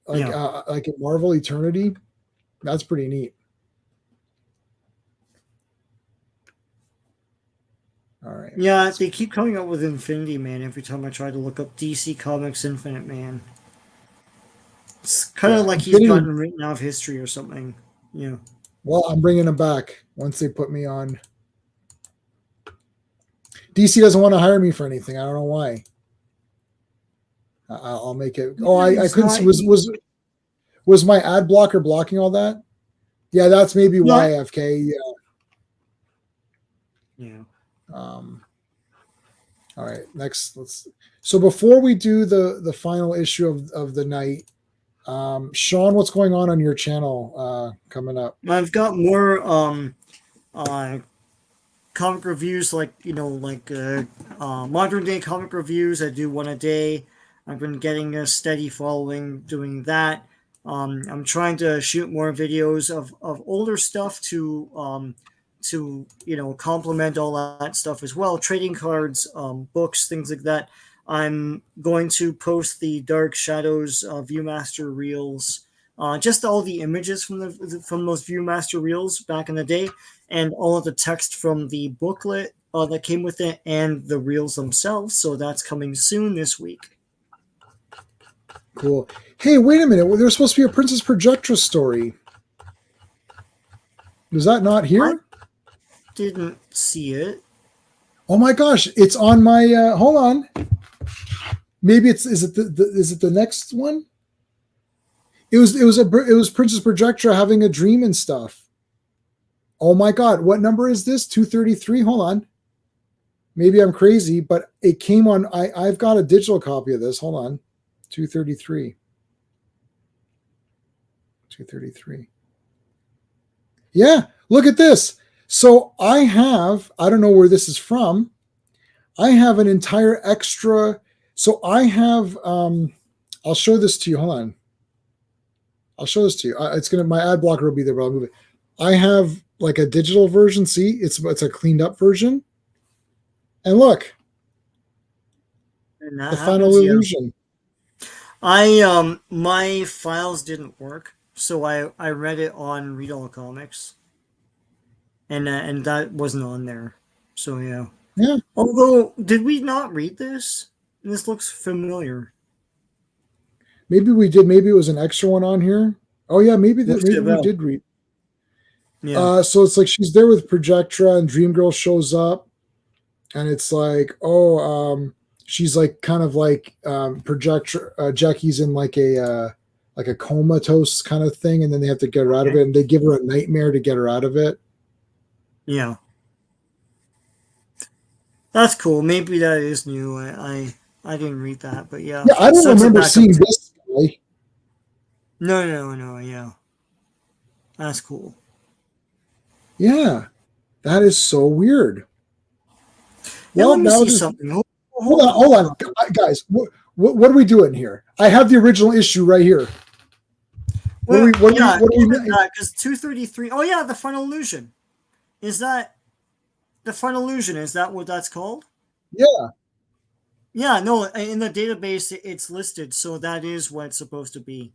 in Marvel Eternity. That's pretty neat. All right. Yeah, they keep coming up with Infinity Man every time I try to look up DC Comics Infinite Man. It's kind of like he's gotten written out of history or something. Yeah. Well, I'm bringing him back once they put me on. DC doesn't want to hire me for anything. I don't know why. I'll make it. Oh, I couldn't see. Was my ad blocker blocking all that? Yeah, that's maybe why, FK. Yeah. All right, next so before we do the final issue of the night, Sean, what's going on your channel coming up? I've got more comic reviews, like modern day comic reviews. I do one a day. I've been getting a steady following doing that. I'm trying to shoot more videos of older stuff to complement all that stuff as well. Trading cards, books, things like that. I'm going to post the Dark Shadows Viewmaster reels, just all the images from those Viewmaster reels back in the day, and all of the text from the booklet that came with it, and the reels themselves. So that's coming soon this week. Cool. Hey, wait a minute. Well, there's supposed to be a Princess Projectra story. Was that not here? Didn't see it. Oh my gosh, it's on my hold on. Maybe is it the next one? It was Princess Projectra having a dream and stuff. Oh my god, what number is this? 233. Hold on. Maybe I'm crazy, but it came on. I've got a digital copy of this. Hold on. 233. 233. Yeah, look at this. So I don't know where this is from. I have an entire extra. So I have, I'll show this to you. Hold on. I'll show this to you. My ad blocker will be there, but I'll move it. I have like a digital version. See, it's a cleaned up version. And look, the final illusion. My files didn't work, so I read it on Read All Comics. And that wasn't on there. So yeah. Yeah. Although, did we not read this? This looks familiar. Maybe we did. Maybe it was an extra one on here. Oh yeah, maybe we did read. Yeah. So it's like she's there with Projectra, and Dream Girl shows up, and it's like, she's like kind of like Projectra. Jackie's in like a comatose kind of thing, and then they have to get her out of it, and they give her a nightmare to get her out of it. Yeah. That's cool. Maybe that is new. I didn't read that, but yeah. Yeah, I don't remember seeing this guy. No, yeah. That's cool. Yeah. That is so weird. Yeah, let me see something. Hold on. Guys, what are we doing here? I have the original issue right here. Well, because 233. Oh yeah, the Final Illusion. Is that the Final Illusion? Is that what that's called? Yeah. Yeah, no, in the database it's listed, so that is what it's supposed to be.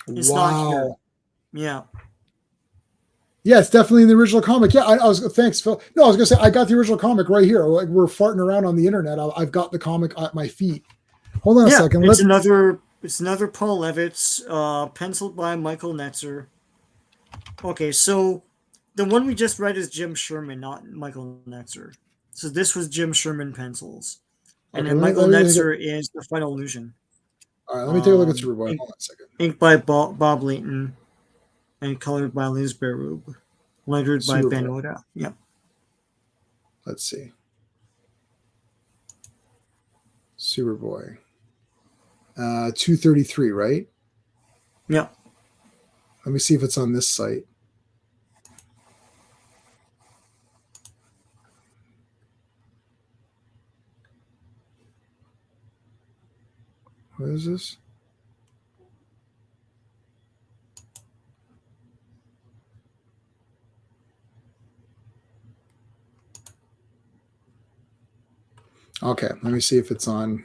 It's not here. Yeah. Yeah, it's definitely in the original comic. Yeah, I was. Thanks, Phil. No, I was gonna say I got the original comic right here. Like we're farting around on the internet. I've got the comic at my feet. Hold on a second. It's another Paul Levitz, penciled by Michael Netzer. Okay, so the one we just read is Jim Sherman, not Michael Netzer. So this was Jim Sherman pencils. And Okay, then Michael let me Netzer is The Final Illusion. all right, let me take a look at Um, Superboy. ink, Hold on a second. inked by Bob Layton and colored by Liz Berube. Lettered by Ben Superboy. Oda. Yep. Let's see. Superboy. 233, right? Yep. Let me see if it's on this site. What is this? Okay, let me see if it's on.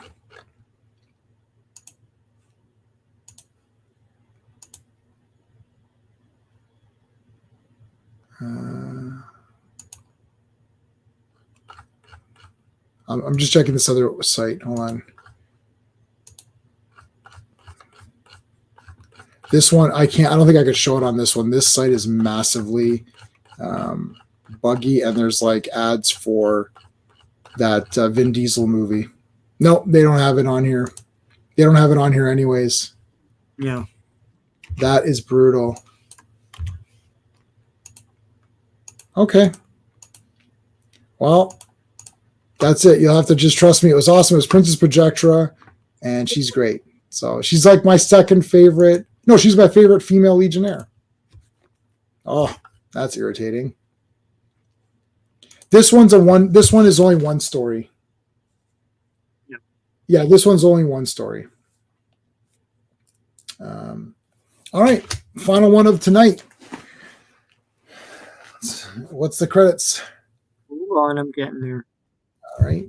I'm just checking this other site. Hold on. This one, I can't. I don't think I could show it on this one. This site is massively buggy, and there's like ads for that Vin Diesel movie. No, they don't have it on here. They don't have it on here, anyways. Yeah. That is brutal. Okay. Well, that's it. You'll have to just trust me. It was awesome. It was Princess Projectra, and she's great. So she's like my second favorite. No, she's my favorite female Legionnaire. Oh, that's irritating. This one is only one story. Yeah, this one's only one story. All right, final one of tonight. What's the credits? Hold on, I'm getting there. All right.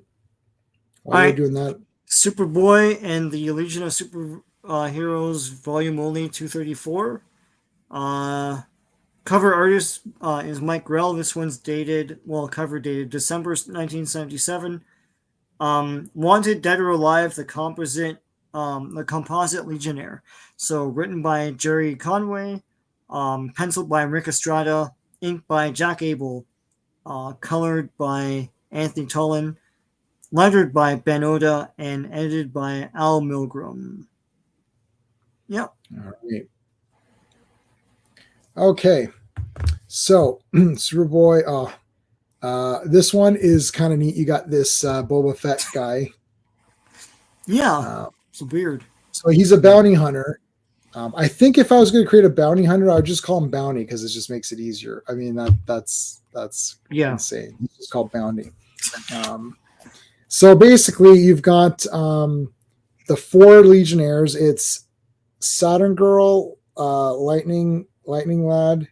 While you're doing that, Superboy and the Legion of Super Heroes Volume Only 234. Cover artist is Mike Grell. This one's cover dated December 1977. Wanted Dead or Alive, the composite Legionnaire. So written by Jerry Conway, penciled by Rick Estrada, inked by Jack Abel, colored by Anthony Tollin, lettered by Ben Oda, and edited by Al Milgrom. Yep. All right. Okay. So Superboy. This one is kind of neat. You got this Boba Fett guy. Yeah. It's weird. So he's a bounty hunter. I think if I was going to create a bounty hunter, I would just call him Bounty because it just makes it easier. I mean, that's insane. He's just called Bounty. So basically, you've got the 4 Legionnaires. It's Saturn Girl, Lightning Lad,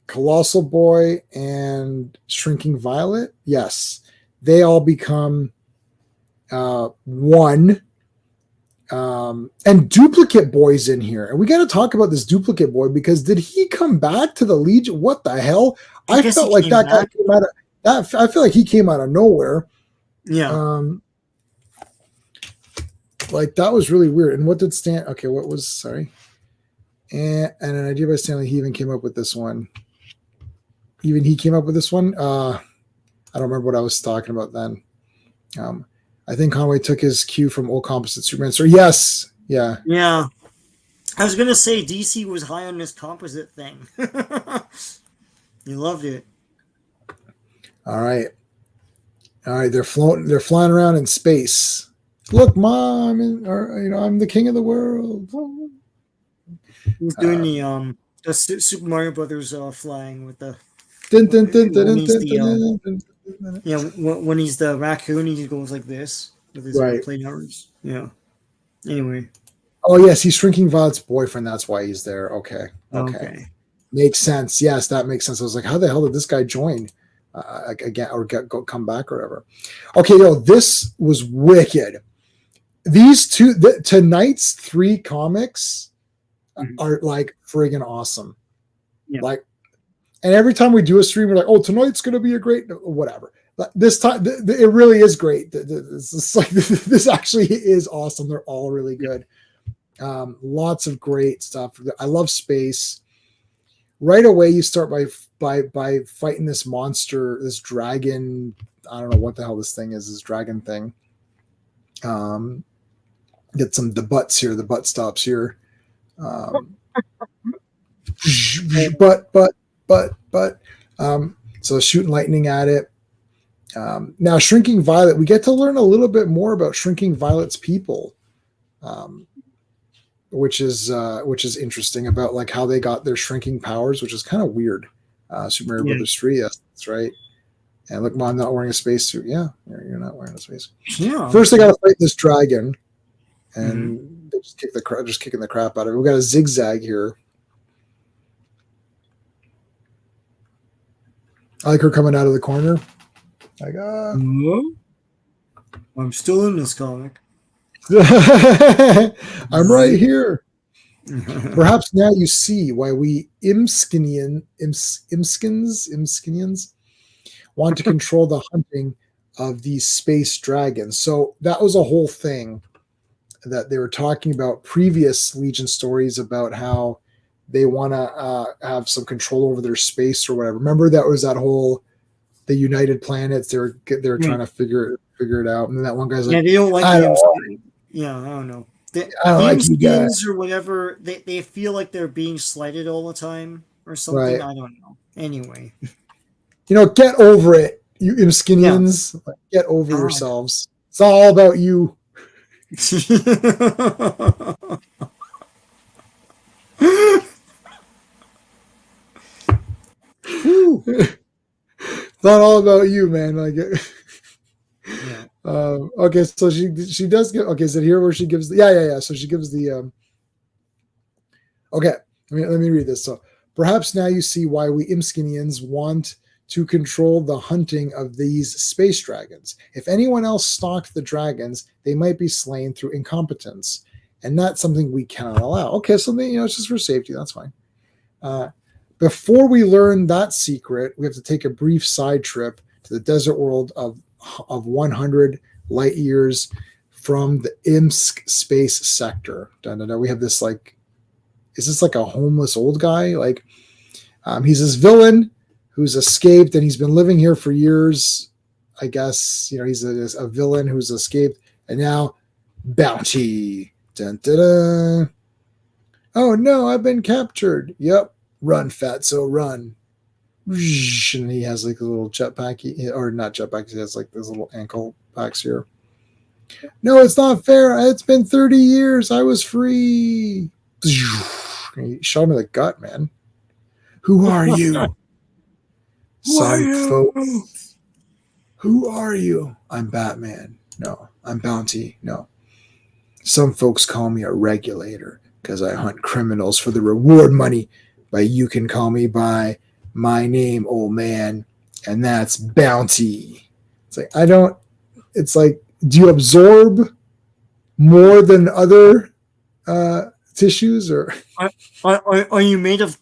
Colossal Boy, and Shrinking Violet. Yes, they all become one. And Duplicate Boy's in here, and we got to talk about this Duplicate Boy because did he come back to the Legion? What the hell? I felt like that guy came out of that. I feel like he came out of nowhere. Yeah. Like that was really weird. And what did Stan? Okay, what was sorry? And an idea by Stanley. He even came up with this one. Even he came up with this one. I don't remember what I was talking about then. I think Conway took his cue from Old Composite Superman. So yes, yeah. Yeah. I was gonna say DC was high on this composite thing. You loved it. All right. They're flying around in space. Look, Mom, I'm the king of the world. He's doing the Super Mario Brothers flying with the. Yeah, when he's the raccoon, he goes like this with his airplane arms. Yeah. Anyway. Oh yes, he's Shrinking Violet's boyfriend. That's why he's there. Okay. Makes sense. Yes, that makes sense. I was like, how the hell did this guy join again or come back or whatever? Okay, this was wicked. These tonight's 3 comics are like friggin' awesome. Yeah. Like, and every time we do a stream, we're like, oh, tonight's going to be a great whatever. But this time, it really is great. It's like, this actually is awesome. They're all really good. Lots of great stuff. I love space. Right away, you start by fighting this monster, this dragon. I don't know what the hell this thing is. This dragon thing. Get the butts here. The butt stops here. So shooting lightning at it. Now, Shrinking Violet, we get to learn a little bit more about Shrinking Violet's people, which is interesting about like how they got their shrinking powers, which is kind of weird. Super Mario Brothers 3, yes, that's right. And look, Mom, not wearing a spacesuit. Yeah, you're not wearing a spacesuit. Yeah. First, they got to fight this dragon, and they just kicking the crap out of it. We got a zigzag here. I like her coming out of the corner. Like, I'm still in this comic. I'm right here. Perhaps now you see why we Imskinians want to control the hunting of these space dragons. So that was a whole thing that they were talking about previous Legion stories about how they want to have some control over their space or whatever. Remember that was that whole the United Planets. They're trying to figure it out, and then that one guy's like, they don't like I don't know. I don't like you guys or whatever. They feel like they're being slighted all the time or something. Right. I don't know. Anyway, get over it, you Imskinians. Yeah. Like, get over yourselves. It's all about you. It's not all about you, man. Like, okay, so she does get. Okay, so here where she gives the yeah. So she gives the. Okay, let me read this. So perhaps now you see why we Imskinians want to control the hunting of these space dragons. If anyone else stalked the dragons, they might be slain through incompetence, and that's something we cannot allow. Okay, so it's just for safety. That's fine. Before we learn that secret, we have to take a brief side trip to the desert world of 100 light years from the Imsk space sector. We have this is this like a homeless old guy? Like, he's this villain who's escaped and he's been living here for years. I guess, he's a villain who's escaped, and now bounty. Dun, dun, dun. Oh no, I've been captured. Yep. Run, fatso, run. And he has like a little jetpack, or not jetpack, he has like those little ankle packs here. No, it's not fair. It's been 30 years. I was free. He shot me the gut, man. Who are you? Some folks. Who are you? I'm Batman. No, I'm Bounty. No. Some folks call me a regulator because I hunt criminals for the reward money. But you can call me by my name, old man, and that's Bounty. It's like, do you absorb more than other tissues, or are you made of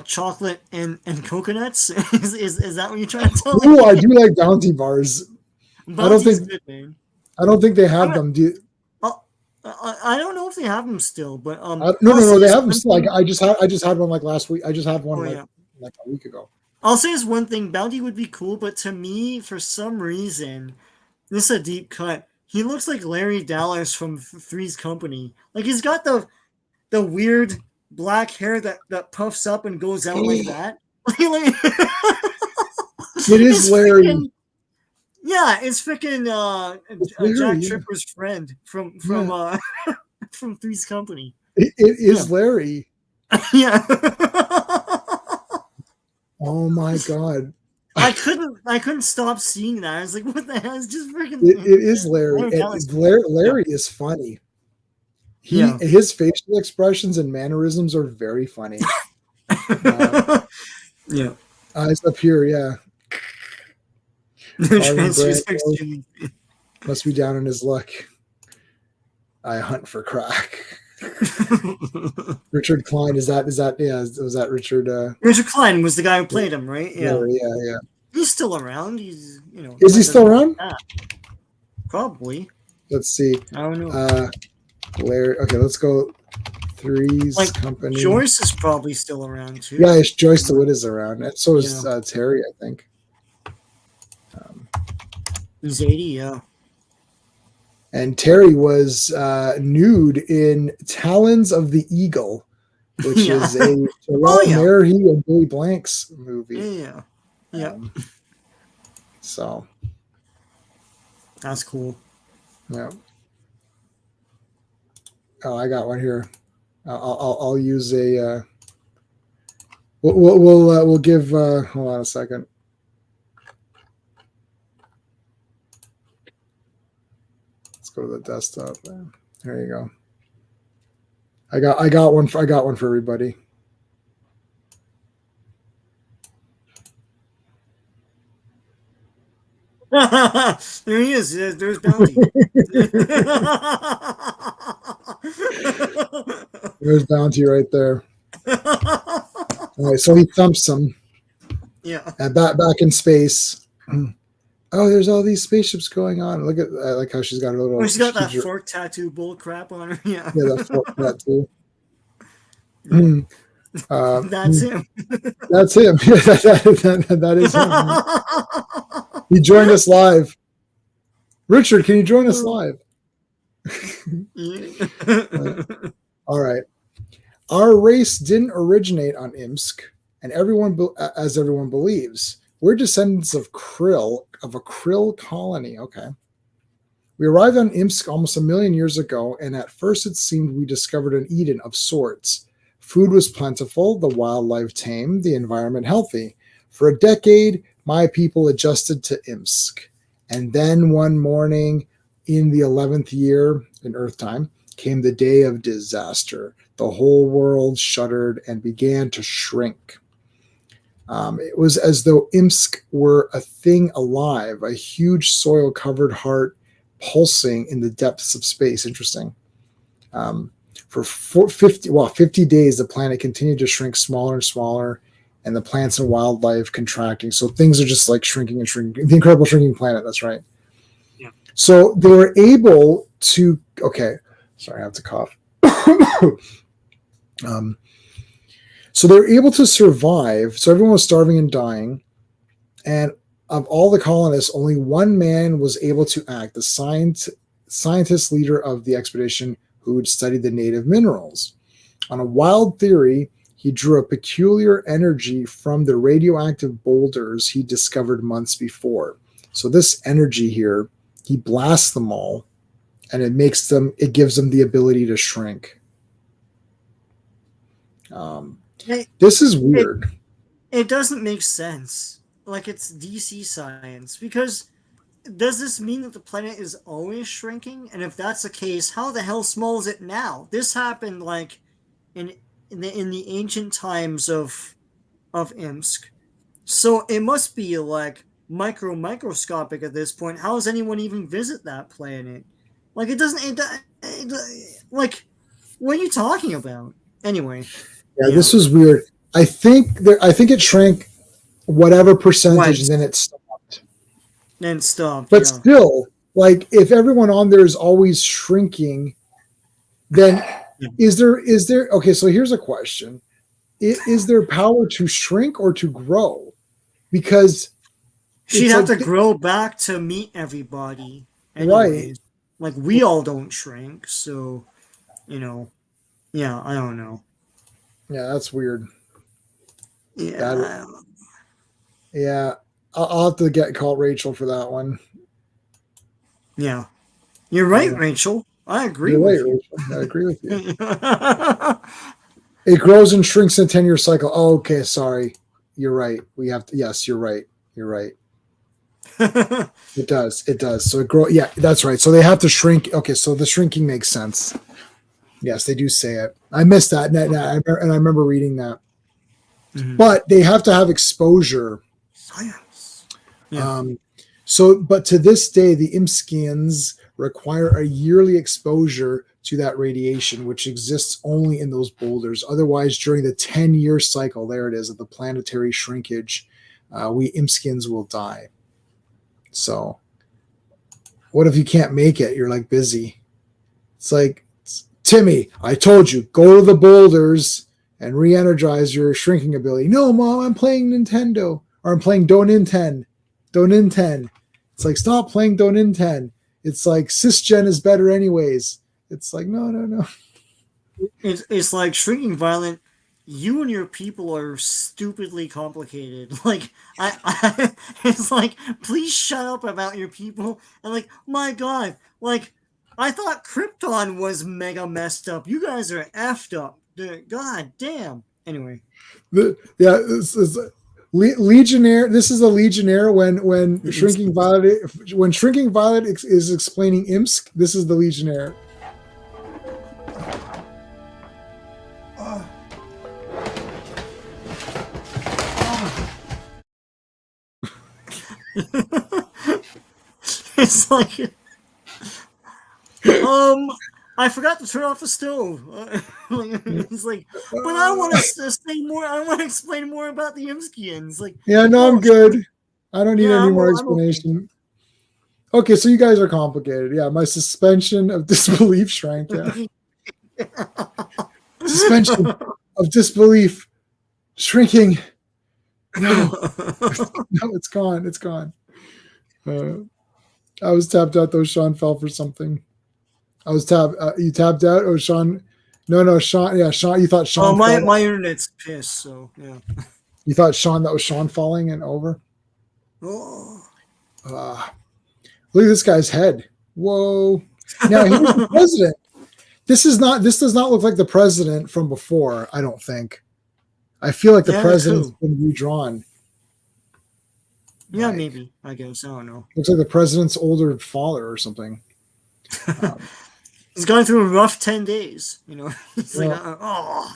chocolate and coconuts? is that what you're trying to tell me? Oh, I do like Bounty bars. Bounty's good, man. I don't think they have them. I don't know if they have them still, but no, they have them still. Like, I just had one like last week. I just had one like a week ago. I'll say this one thing: Bounty would be cool, but to me, for some reason, this is a deep cut. He looks like Larry Dallas from Three's Company. Like, he's got the weird black hair that puffs up and goes out like that. It is Larry. Yeah, it's freaking Jack Tripper's friend from Three's Company. It is Larry. Yeah. Oh my god. I couldn't stop seeing that. I was like, what the hell? It's just freaking It is Larry. Larry is funny. His facial expressions and mannerisms are very funny. Yeah. Eyes up here, yeah. Must be down in his luck. I hunt for crack. Richard Klein, was that Richard? Richard Klein was the guy who played him, right? Yeah. Yeah. He's still around. He's Is he still around? Probably. Let's see. I don't know. Okay, let's go. Three's Like Company. Joyce is probably still around too. Yeah, it's Joyce DeWitt is around, and so is Yeah. Terry, I think. He's 80, yeah. And Terry was nude in Talons of the Eagle, which Yeah. is a Oh, yeah. Mary and Billy Blanks movie. Yeah. Yeah. So That's cool. yeah. Oh, I got one here. I'll use a. We'll give. Hold on a second. Let's go to the desktop. There you go. I got one for everybody. There he is. There's Bounty. There's Bounty right there. All right, so he thumps him. Yeah. And back in space. Oh, there's all these spaceships going on. Look at I like how she's got a little. She's got that fork tattoo bull crap on her. Yeah. Yeah, that fork tattoo. That's him. That's him. That is him. He joined us live. Richard, can you join us live? All right. Our race didn't originate on Imsk, and as everyone believes, we're descendants of Krill, of a Krill colony. Okay. We arrived on Imsk almost 1 million years ago, and at first it seemed we discovered an Eden of sorts. Food was plentiful, the wildlife tame, the environment healthy. For a decade, my people adjusted to Imsk. And then one morning in the 11th year in Earth time came the day of disaster. The whole world shuddered and began to shrink. It was as though Imsk were a thing alive, a huge soil-covered heart pulsing in the depths of space. Interesting. For 50 days, the planet continued to shrink smaller and smaller, and the plants and wildlife contracting. So things are just like shrinking and shrinking. The Incredible Shrinking Planet, that's right. Yeah. So they were able to, okay, sorry, I have to cough. So they were able to survive. So everyone was starving and dying. And of all the colonists, only one man was able to act, the scientist leader of the expedition who had studied the native minerals. On a wild theory, he drew a peculiar energy from the radioactive boulders he discovered months before. So this energy here, he blasts them all, and it gives them the ability to shrink. This is weird. It doesn't make sense. Like, it's DC science, because does this mean that the planet is always shrinking? And if that's the case, how the hell small is it now? This happened like in the ancient times of Imsk. So it must be like microscopic at this point. How does anyone even visit that planet? Like, it doesn't like, what are you talking about? Anyway. Yeah, this was weird. I think it shrank whatever percentage, and then it stopped. Then stopped. But still, like, if everyone on there is always shrinking, then is there okay, so here's a question. Is there power to shrink or to grow? Because she'd have to grow back to meet everybody. Anyways. Right. Like, we all don't shrink, so, yeah, I don't know. Yeah, that's weird. Yeah. Yeah, I'll have to call Rachel for that one. Yeah. You're right, Rachel. I agree with you. Rachel. I agree with you. It grows and shrinks in a 10-year cycle. Oh, okay, sorry. You're right. Yes, you're right. You're right. It does. So it grows. Yeah, that's right. So they have to shrink. Okay, so the shrinking makes sense. Yes, they do say it. I missed that, and I remember reading that. Mm-hmm. But they have to have exposure. Science. Yeah. But to this day, the Imskians require a yearly exposure to that radiation, which exists only in those boulders. Otherwise, during the 10-year cycle, there it is, of the planetary shrinkage, we Imskians will die. So what if you can't make it? You're like busy. It's like, Timmy, I told you, go to the boulders and re-energize your shrinking ability. No, Mom, I'm playing Nintendo. Or I'm playing Don't Nintend. It's like, stop playing Don't Nintend. It's like, cisgen is better anyways. It's like, no. It's like shrinking violent. You and your people are stupidly complicated. Like it's like, please shut up about your people. And like, my God, like I thought Krypton was mega messed up. You guys are effed up. God damn. Anyway, Legionnaire. This is a Legionnaire when Shrinking Violet is explaining Imsk. This is the Legionnaire. it's like I forgot to turn off the stove. It's like, but I want to say more. I want to explain more about the Imskians. Like, yeah, no, I'm good. I don't need any more explanation. Okay, so you guys are complicated. Yeah, my suspension of disbelief shrank. Yeah. Suspension of disbelief shrinking. No, it's gone. It's gone. I was tapped out though. Sean fell for something. I was tapped. You tapped out. Oh, Sean. No, Sean. Yeah, Sean. You thought Sean. Oh, my internet's pissed. So yeah. You thought Sean, that was Sean falling and over. Oh. Look at this guy's head. Whoa. Now here's the president. This does not look like the president from before, I don't think. I feel like the president's been redrawn. Yeah, like, maybe. I guess. I don't know. Looks like the president's older father or something. He's going through a rough 10 days, you know. It's like, I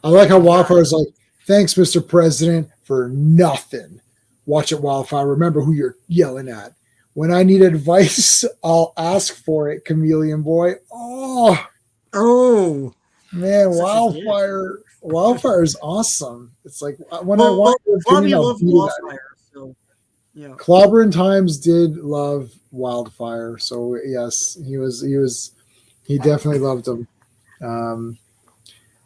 like how Wildfire's like, thanks, Mr. President, for nothing. Watch it, Wildfire. Remember who you're yelling at. When I need advice, I'll ask for it, Chameleon Boy. Oh, man, Wildfire is awesome. It's like when I want your opinion, I'll do that. So, yeah. Clobberin Times did love Wildfire, so yes, he definitely loved him.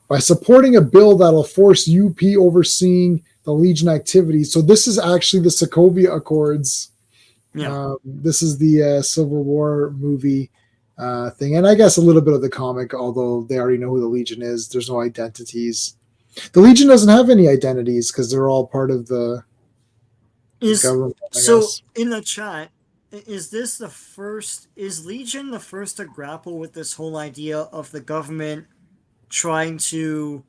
By supporting a bill that'll force UP overseeing the Legion activities. So this is actually the Sokovia Accords. Yeah. This is the Civil War movie thing, and I guess a little bit of the comic, although they already know who the Legion is. There's no identities. The Legion doesn't have any identities because they're all part of the government. So in the chat, is Legion the first to grapple with this whole idea of the government trying to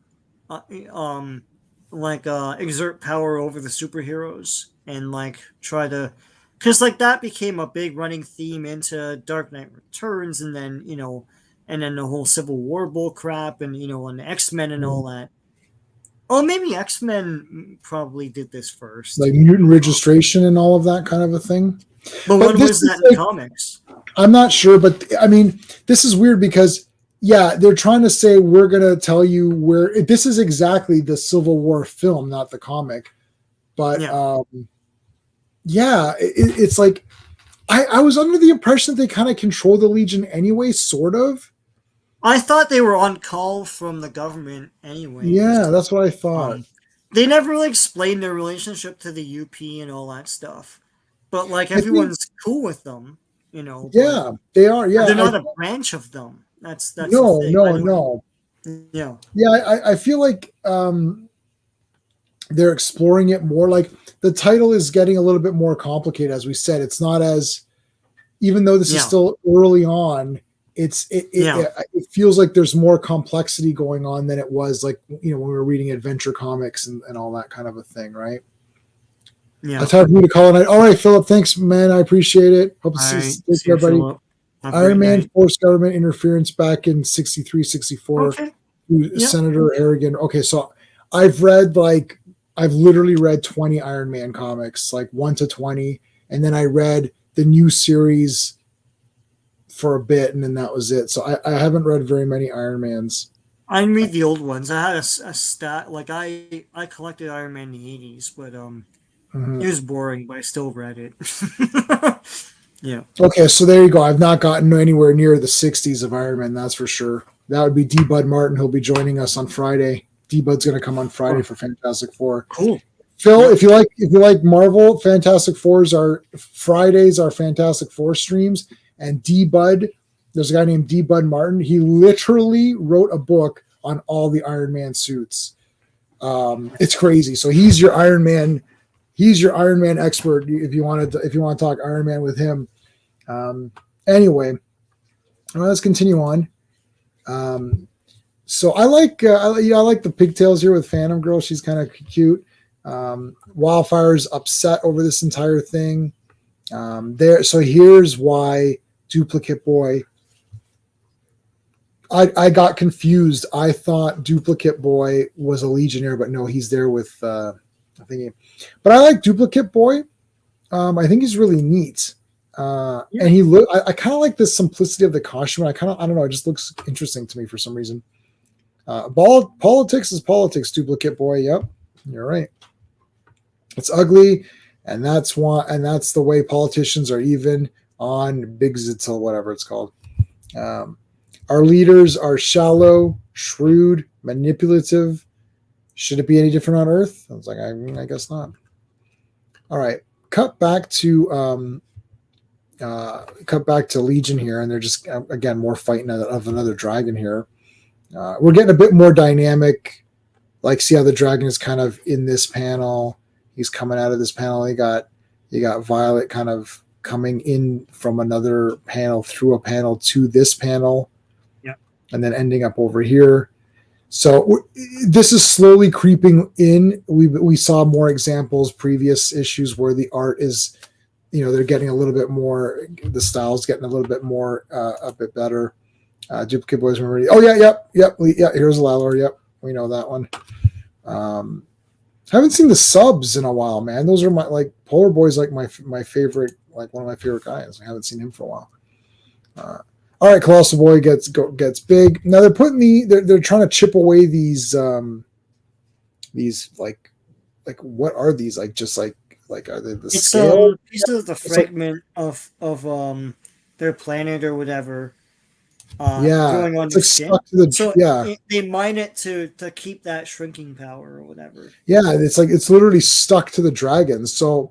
exert power over the superheroes and like try to, because like that became a big running theme into Dark Knight Returns, and then the whole Civil War bull crap, and and X-Men and all that. Oh, maybe X-Men probably did this first, like mutant registration and all of that kind of a thing. But when was that in comics? I'm not sure, but I mean, this is weird because they're trying to say we're going to tell you where this is exactly the Civil War film, not the comic. But it's like I was under the impression that they kind of control the Legion anyway, sort of. I thought they were on call from the government anyway. Yeah, that's what I thought. They never really explained their relationship to the UP and all that stuff. But like everyone's cool with them, Yeah, they are. Yeah, they're not a branch of them. That's no. Yeah. Yeah, I feel like they're exploring it more. Like the title is getting a little bit more complicated, as we said. It's not as, even though this is still early on, it feels like there's more complexity going on than it was like when we were reading adventure comics and all that kind of a thing, right? Yeah. That's time for me to call it. All right, Philip. Thanks, man. I appreciate it. Hope to see everybody. Iron Man forced government interference back in 63, 64. Okay. Senator Harrigan. Okay, so I've literally read 20 Iron Man comics, like 1 to 20, and then I read the new series for a bit, and then that was it. So I haven't read very many Iron Mans. I read the old ones. I had a stat, like I collected Iron Man in the 80s, but it was boring, but I still read it. Yeah. Okay, so there you go. I've not gotten anywhere near the 60s of Iron Man, that's for sure. That would be D. Bud Martin. He'll be joining us on Friday. D. Bud's going to come on Friday Oh. for Fantastic Four. Cool. Phil, Yep. if you like Marvel, Fantastic Fours are Fridays are Fantastic Four streams, and D. Bud, there's a guy named D. Bud Martin. He literally wrote a book on all the Iron Man suits. It's crazy. So he's your Iron Man. He's your Iron Man expert. If you want to talk Iron Man with him. Anyway, well, let's continue on. So I like the pigtails here with Phantom Girl. She's kind of cute. Wildfire's upset over this entire thing. So here's why Duplicate Boy. I got confused. I thought Duplicate Boy was a Legionnaire, but no, he's there with I think. But I like Duplicate Boy. I think he's really neat. And he look. I kind of like the simplicity of the costume. I don't know. It just looks interesting to me for some reason. Politics is politics. Duplicate Boy. Yep, you're right. It's ugly, and that's why. And that's the way politicians are even on Big Zitzel, whatever it's called. Our leaders are shallow, shrewd, manipulative. Should it be any different on Earth? I was like, I guess not. All right, cut back to Legion here, and they're just again more fighting of another dragon here. We're getting a bit more dynamic. Like, see how the dragon is kind of in this panel. He's coming out of this panel. You got Violet kind of coming in from another panel through a panel to this panel, and then ending up over here. So this is slowly creeping in. We saw more examples previous issues where the art is, they're getting a little bit more. The style's getting a little bit more, a bit better. Duplicate Boys, remember? Oh yeah. Here's Lalor. Yep, we know that one. Haven't seen the subs in a while, man. Those are Polar Boy's my favorite, one of my favorite guys. I haven't seen him for a while. All right, Colossal Boy gets big. Now they're trying to chip away these what are these are they the scale? These are the fragment of their planet or whatever. Going on your skin. They mine it to keep that shrinking power or whatever. Yeah, it's literally stuck to the dragons. So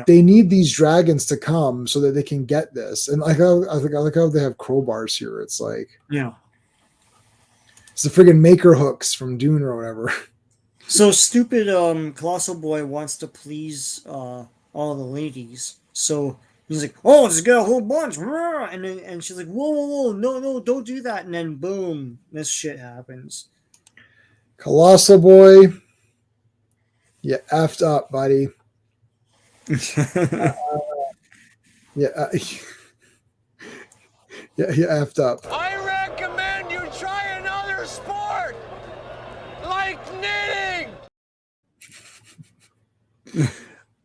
they need these dragons to come so that they can get this. And I like how they have crowbars here. It's it's the friggin' maker hooks from Dune or whatever. So stupid Colossal Boy wants to please all the ladies. So he's like, oh, just get a whole bunch. And she's like, whoa, no, don't do that. And then boom, this shit happens. Colossal Boy, you effed up, buddy. You effed up. I recommend you try another sport, like knitting.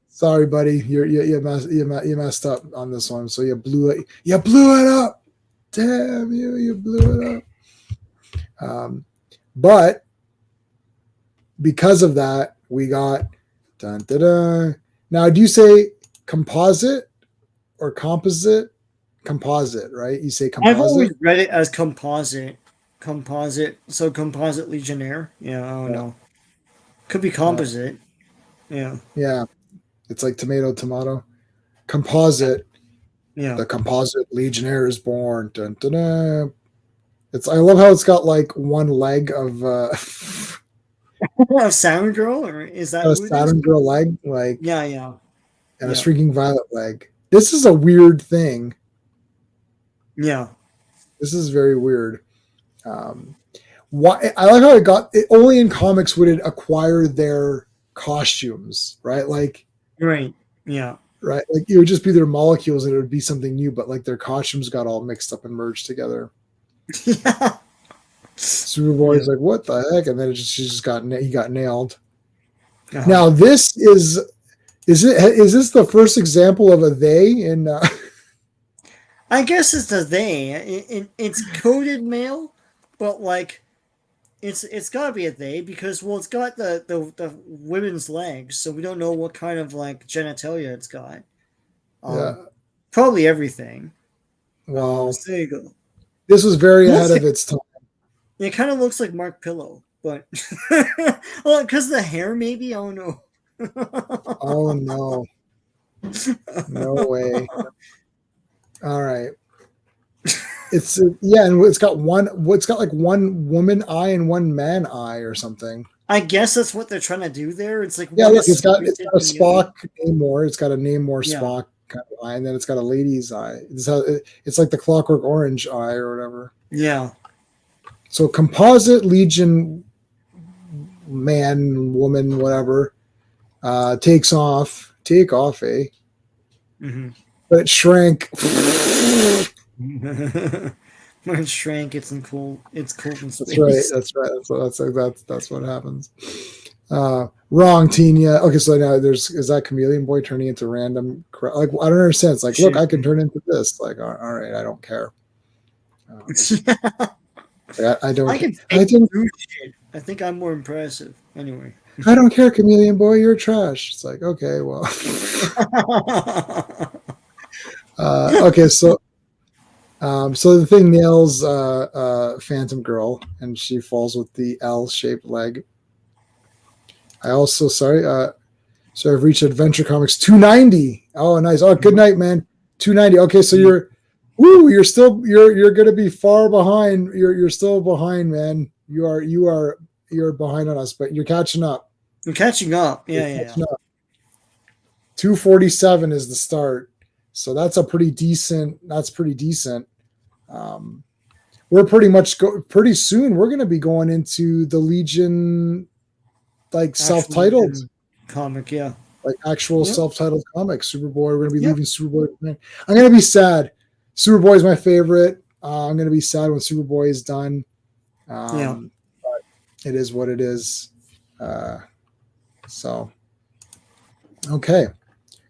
Sorry, buddy. You messed up on this one. So you blew it up. Damn you blew it up. But because of that, we got dun, dun, dun. Now, do you say composite or composite? Composite, right? You say composite. I've always read it as composite. So composite Legionnaire. Yeah, I don't know. Could be composite. Yeah. It's like tomato. Composite. Yeah. The composite Legionnaire is born. Dun, dun, dun. I love how it's got one leg of A Saturn Girl, or is that a Saturn Girl leg? Yeah. And a Shrieking Violet leg. This is a weird thing. Yeah. This is very weird. Why I like how only in comics would it acquire their costumes, right? Right. Yeah. Right. It would just be their molecules and it would be something new, but their costumes got all mixed up and merged together. Yeah. Superboy's like, what the heck? And then he got nailed. Uh-huh. Now this is this the first example of a they in I guess it's a they. It's coded male, but it's gotta be a they because it's got the women's legs, so we don't know what kind of genitalia it's got. Probably everything. Well, There you go. this was very ahead of its time. It kind of looks like Mark Pillow, but well, because the hair, maybe, I don't know. Oh no, no way! All right, it's yeah, and it's got like one woman eye and one man eye or something. I guess that's what they're trying to do there. It's like Yeah, one look, is it's got a squinted and the Spock other- Namor. It's got a Namor Yeah. Spock kind of eye, and then it's got a lady's eye. It's like the Clockwork Orange eye or whatever. Yeah. So composite Legion man, woman, whatever, take off, eh? Mm-hmm. But it shrank. When it shrank, it's cold in space. That's right. That's what happens. Wrong, Tina. Okay, so now is that Chameleon Boy turning into random? Like I don't understand. It's like, look, I can turn into this. Like, all right, I don't care. I don't. I can I didn't. do shit. I think I'm more impressive. Anyway. I don't care, Chameleon Boy. You're trash. It's like, okay, well. Okay, so the thing nails Phantom Girl, and she falls with the L-shaped leg. I also so I've reached Adventure Comics 290. Oh, nice. Oh, good night, man. 290. Okay, so you're gonna be far behind. You're still behind, man. You're behind on us, but you're catching up. I'm catching up. Yeah. 247 is the start. So that's pretty decent. We're pretty much pretty soon. We're going to be going into the Legion, like self-titled comic, yeah, like actual self-titled comic. Superboy. We're going to be leaving Superboy. I'm going to be sad. Superboy is my favorite. I'm going to be sad when Superboy is done. But it is what it is. So okay,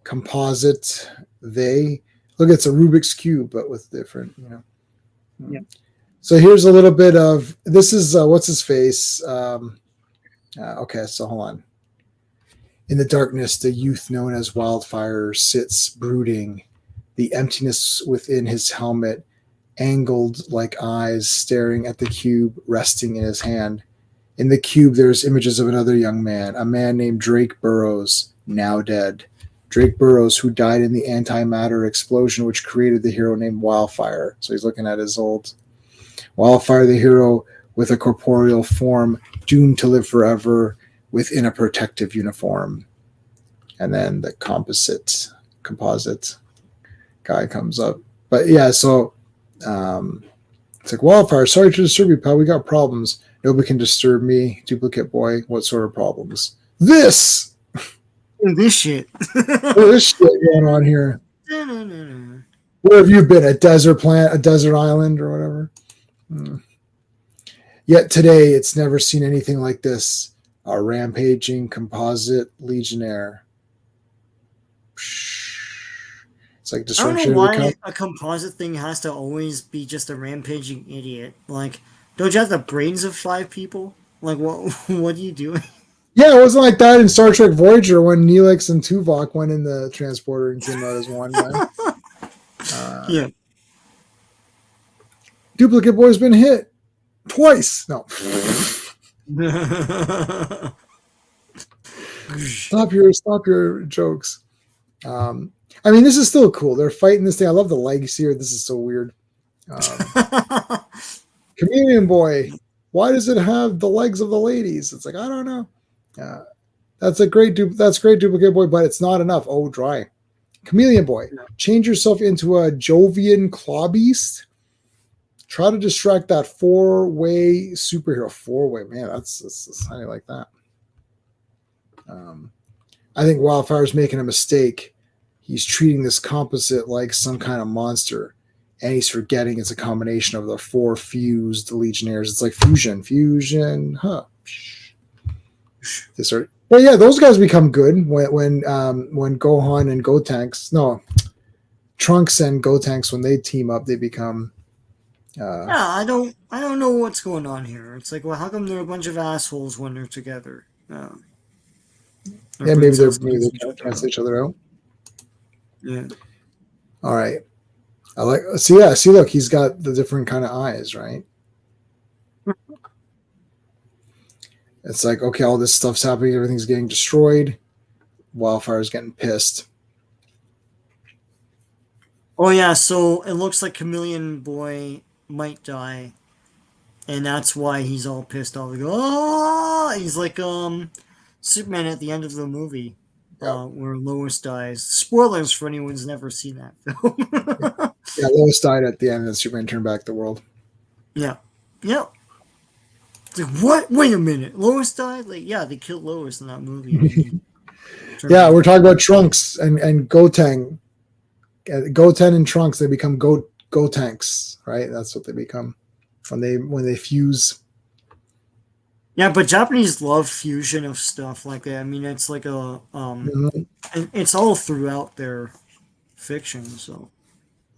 composite. Look, it's a Rubik's cube, but with different, Yeah. So here's a little bit of this is what's his face. Okay, so hold on. In the darkness, the youth known as Wildfire sits brooding, the emptiness within his helmet, angled like eyes staring at the cube resting in his hand. In the cube, there's images of another young man, a man named Drake Burroughs, now dead. Drake Burroughs, who died in the antimatter explosion which created the hero named Wildfire. So he's looking at his old Wildfire, the hero with a corporeal form, doomed to live forever within a protective uniform. And then the composite guy comes up. But yeah, so it's like, Wildfire, sorry to disturb you, pal. We got problems. Nobody can disturb me. Duplicate boy. What sort of problems? This shit. this shit going on here. Where have you been? A desert island, or whatever? Yet today, it's never seen anything like this. A rampaging composite legionnaire. It's like I destruction. don't know why a composite thing has to always be just a rampaging idiot. Like, don't you have the brains of 5 people? Like, what are you doing? Yeah, it wasn't like that in Star Trek Voyager when Neelix and Tuvok went in the transporter and came out as one guy. Yeah. Duplicate Boy's been hit twice. No. Stop your jokes. I mean, this is still cool. They're fighting this thing. I love the legs here. This is so weird. Chameleon Boy. Why does it have the legs of the ladies? It's like, I don't know. That's great Duplicate Boy, but it's not enough. Oh, dry. Chameleon Boy. Change yourself into a Jovian claw beast. Try to distract that 4-way superhero. 4-way, man. That's how you like that. I think Wildfire's making a mistake. He's treating this composite like some kind of monster, and he's forgetting it's a combination of the 4 fused Legionnaires. It's like fusion, huh? But yeah, those guys become good when Gohan and Trunks and Gotenks, when they team up, they become. I don't know what's going on here. It's like, well, how come they're a bunch of assholes when they're together? Yeah, maybe they cancel each other out. Yeah. All right. I like. See, yeah. See, look, he's got the different kind of eyes, right? It's like, okay, all this stuff's happening. Everything's getting destroyed. Wildfire's getting pissed. Oh yeah, so it looks like Chameleon Boy might die, and that's why he's all pissed off. Like, oh, he's like Superman at the end of the movie, where Lois dies. Spoilers for anyone who's never seen that film. Yeah, Lois died at the end, and Superman turned back the world. Yeah, yeah. It's like, what? Wait a minute, Lois died? Like, yeah, they killed Lois in that movie. Yeah, we're talking about Trunks and Gotang. Goten and Trunks, they become Gotanks, right? That's what they become when they fuse. Yeah, but Japanese love fusion of stuff like that. I mean, it's like a and it's all throughout their fiction. So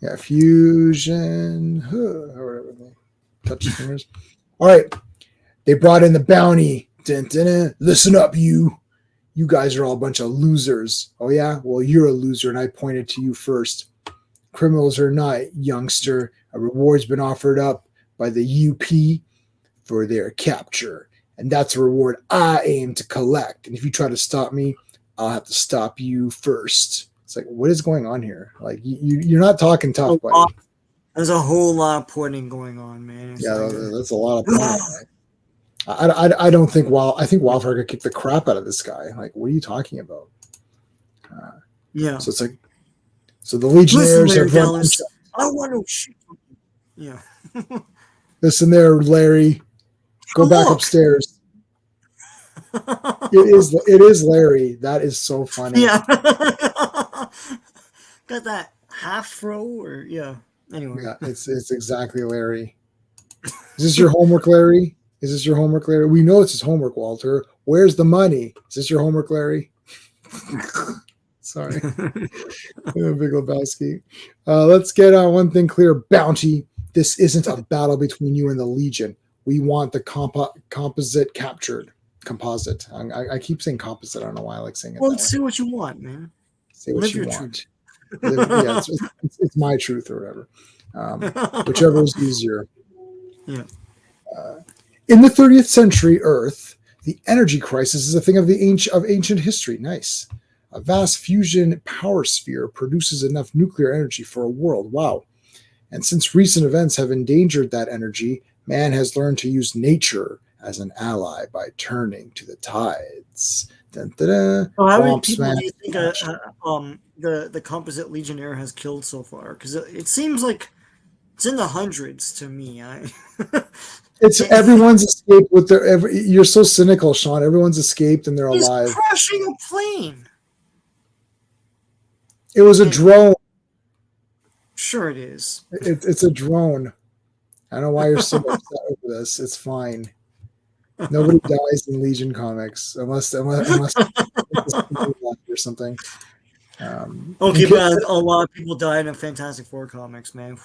yeah, fusion. Or whatever. Touch the fingers. All right, they brought in the bounty. Dun, dun, dun. Listen up, you. You guys are all a bunch of losers. Oh, yeah? Well, you're a loser, and I pointed to you first. Criminals or not, youngster, a reward's been offered up by the UP for their capture, and that's a reward I aim to collect. And if you try to stop me, I'll have to stop you first. It's like, what is going on here? Like, you're not talking tough, buddy. There's a whole lot of pointing going on, man. Yeah, that's a lot of pointing. I don't think I think Wildfire could kick the crap out of this guy. Like, what are you talking about? Yeah. So it's like, so the Legionnaires have run. I want to shoot. Yeah. Listen there, Larry. Go back upstairs. It is Larry. That is so funny. Yeah. Got that half fro or yeah. Anyway. Yeah, it's exactly Larry. Is this your homework, Larry? Is this your homework, Larry? We know it's his homework, Walter. Where's the money? Is this your homework, Larry? Sorry. Big Lebowski. Let's get one thing clear. Bounty. This isn't a battle between you and the Legion. We want the composite captured. Composite. I keep saying composite. I don't know why I like saying it. Well, say what you want, man. Say what you want. Yeah, it's my truth or whatever. Whichever is easier. Yeah. In the 30th century Earth, the energy crisis is a thing of ancient history. Nice. A vast fusion power sphere produces enough nuclear energy for a world. Wow. And since recent events have endangered that energy, man has learned to use nature as an ally by turning to the tides. Dun, dun, dun. Well, how many people do you think the composite Legionnaire has killed so far? Because it seems like it's in the hundreds to me. It's everyone's escaped with their. You're so cynical, Sean. Everyone's escaped and they're alive. He's crashing a plane. It was a drone. Sure, it is. It's a drone. I don't know why you're so upset over this. It's fine. Nobody dies in Legion comics unless or something. Okay, but a lot of people died in Fantastic Four comics, man.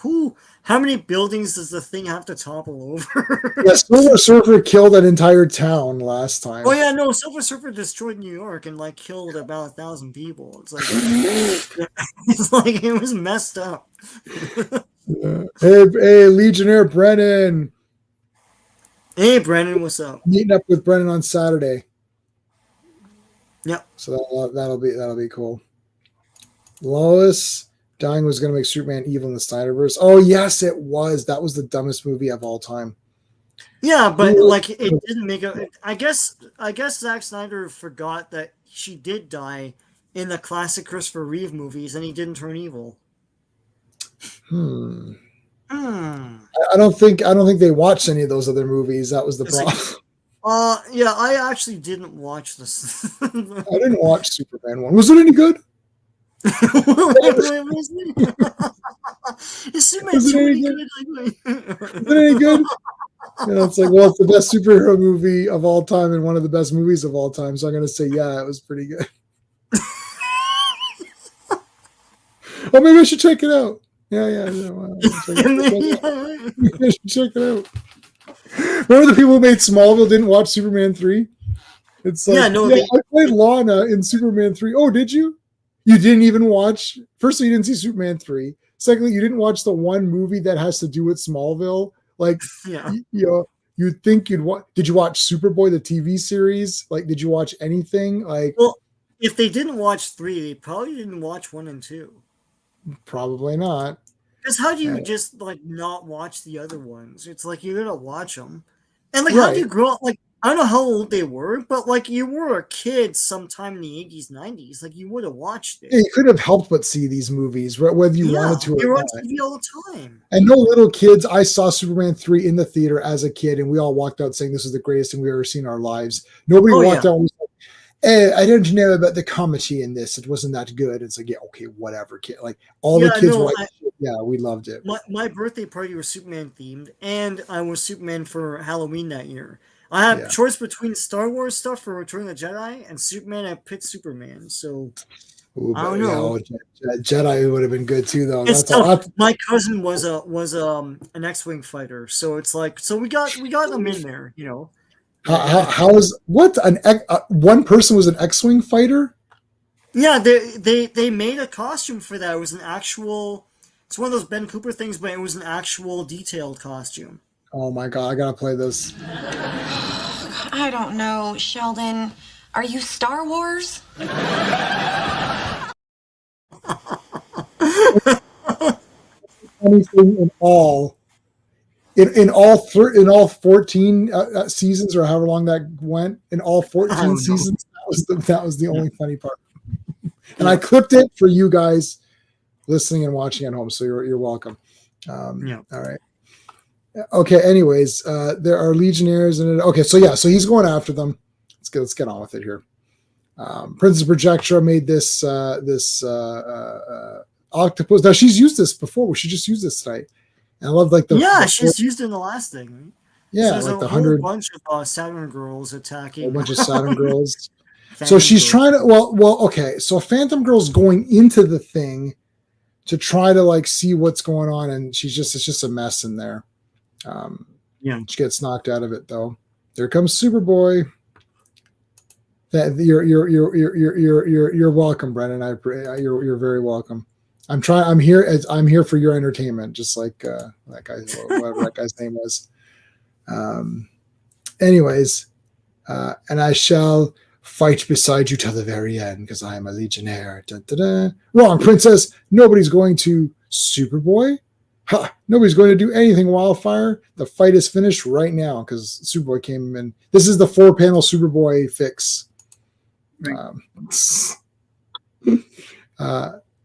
How many buildings does the thing have to topple over? Yeah, Silver Surfer killed an entire town last time. Oh yeah, no, Silver Surfer destroyed New York and like killed about 1,000 people. It's like it's like it was messed up. Yeah. Hey, Legionnaire Brennan. Hey, Brennan, what's up? Meeting up with Brennan on Saturday. Yep. So that'll be cool. Lois dying was going to make Superman evil in the Snyderverse. Oh yes, it was. That was the dumbest movie of all time. Yeah, but like it didn't make a. I guess Zack Snyder forgot that she did die in the classic Christopher Reeve movies, and he didn't turn evil. I don't think they watched any of those other movies. That was the problem. Yeah, I actually didn't watch this. I didn't watch Superman 1. Was it any good? Is Superman 2 any good? Is it any good? It's like, well, it's the best superhero movie of all time and one of the best movies of all time. So I'm going to say, yeah, it was pretty good. Oh, maybe I should check it out. Yeah. Wow. I should check it out. Remember the people who made Smallville didn't watch Superman 3? It's like, I played Lana in Superman 3. Oh, did you? You didn't even watch. Firstly, you didn't see Superman 3. Secondly, you didn't watch the one movie that has to do with Smallville. Like, Yeah. you know, you'd think you'd watch. Did you watch Superboy, the TV series? Like, did you watch anything? Like, Well, if they didn't watch 3, they probably didn't watch 1 and 2. probably not. Because how do you just like not watch the other ones? It's like you gotta watch them, and like how do you grow up? Like I don't know how old they were, but like you were a kid sometime in the 80s, 90s. Like you would have watched it. Yeah, you couldn't have helped but see these movies, whether you wanted to they or were on not. TV all the time. And no little kids. I saw Superman 3 in the theater as a kid, and we all walked out saying this is the greatest thing we've ever seen in our lives. Nobody walked out and was like, I don't know about the comedy in this. It wasn't that good. It's like, yeah, okay, whatever, kid. Like all the kids were like, yeah, we loved it. My birthday party was Superman themed, and I was Superman for Halloween that year. I have choice between Star Wars stuff for Return of the Jedi and Superman. I picked Superman, so I don't know. Jedi would have been good too, though. My cousin was an X-wing fighter, so it's like we got them in there, you know. How is what one person was an X-wing fighter? Yeah, they made a costume for that. It was an actual. It's one of those Ben Cooper things, but it was an actual detailed costume. Oh my god, I gotta play this. I don't know, Sheldon. Are you Star Wars? Anything in all. In all 14 seasons, or however long that went, in all 14 seasons, that was the only funny part. And I clipped it for you guys listening and watching at home, so you're welcome. All right. Okay. Anyways, there are Legionnaires, and so he's going after them. Let's get on with it here. Princess Projectra made this octopus. Now she's used this before. She just used this tonight. And I love she's used in the last thing. Yeah, so like the whole bunch of Saturn girls attacking. A bunch of Saturn girls. So she's trying to. Okay. So Phantom Girl's going into the thing to try to like see what's going on, and it's just a mess in there. She gets knocked out of it though. There comes Superboy. That you're welcome, Brennan. You're very welcome. I'm here for your entertainment, just like that guy, whatever that guy's name was. Anyways, and I shall fight beside you till the very end because I am a Legionnaire. Dun, dun, dun. Wrong, princess. Nobody's going to Superboy. Ha! Nobody's going to do anything, Wildfire. The fight is finished right now because Superboy came in. This is the 4-panel Superboy fix. Right.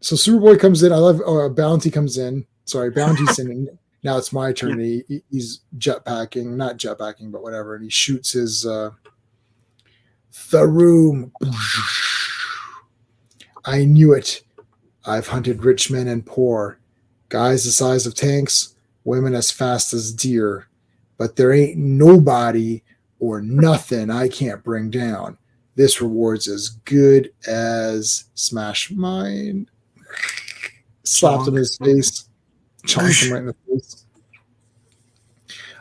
So Superboy comes in. I love Bounty comes in. Sorry, Bounty's in. Now it's my turn. He's jetpacking, not jetpacking, but whatever. And he shoots his the room. I knew it. I've hunted rich men and poor, guys the size of tanks, women as fast as deer. But there ain't nobody or nothing I can't bring down. This reward's as good as smash mine. Slapped him in his face. Chomped him right in the face.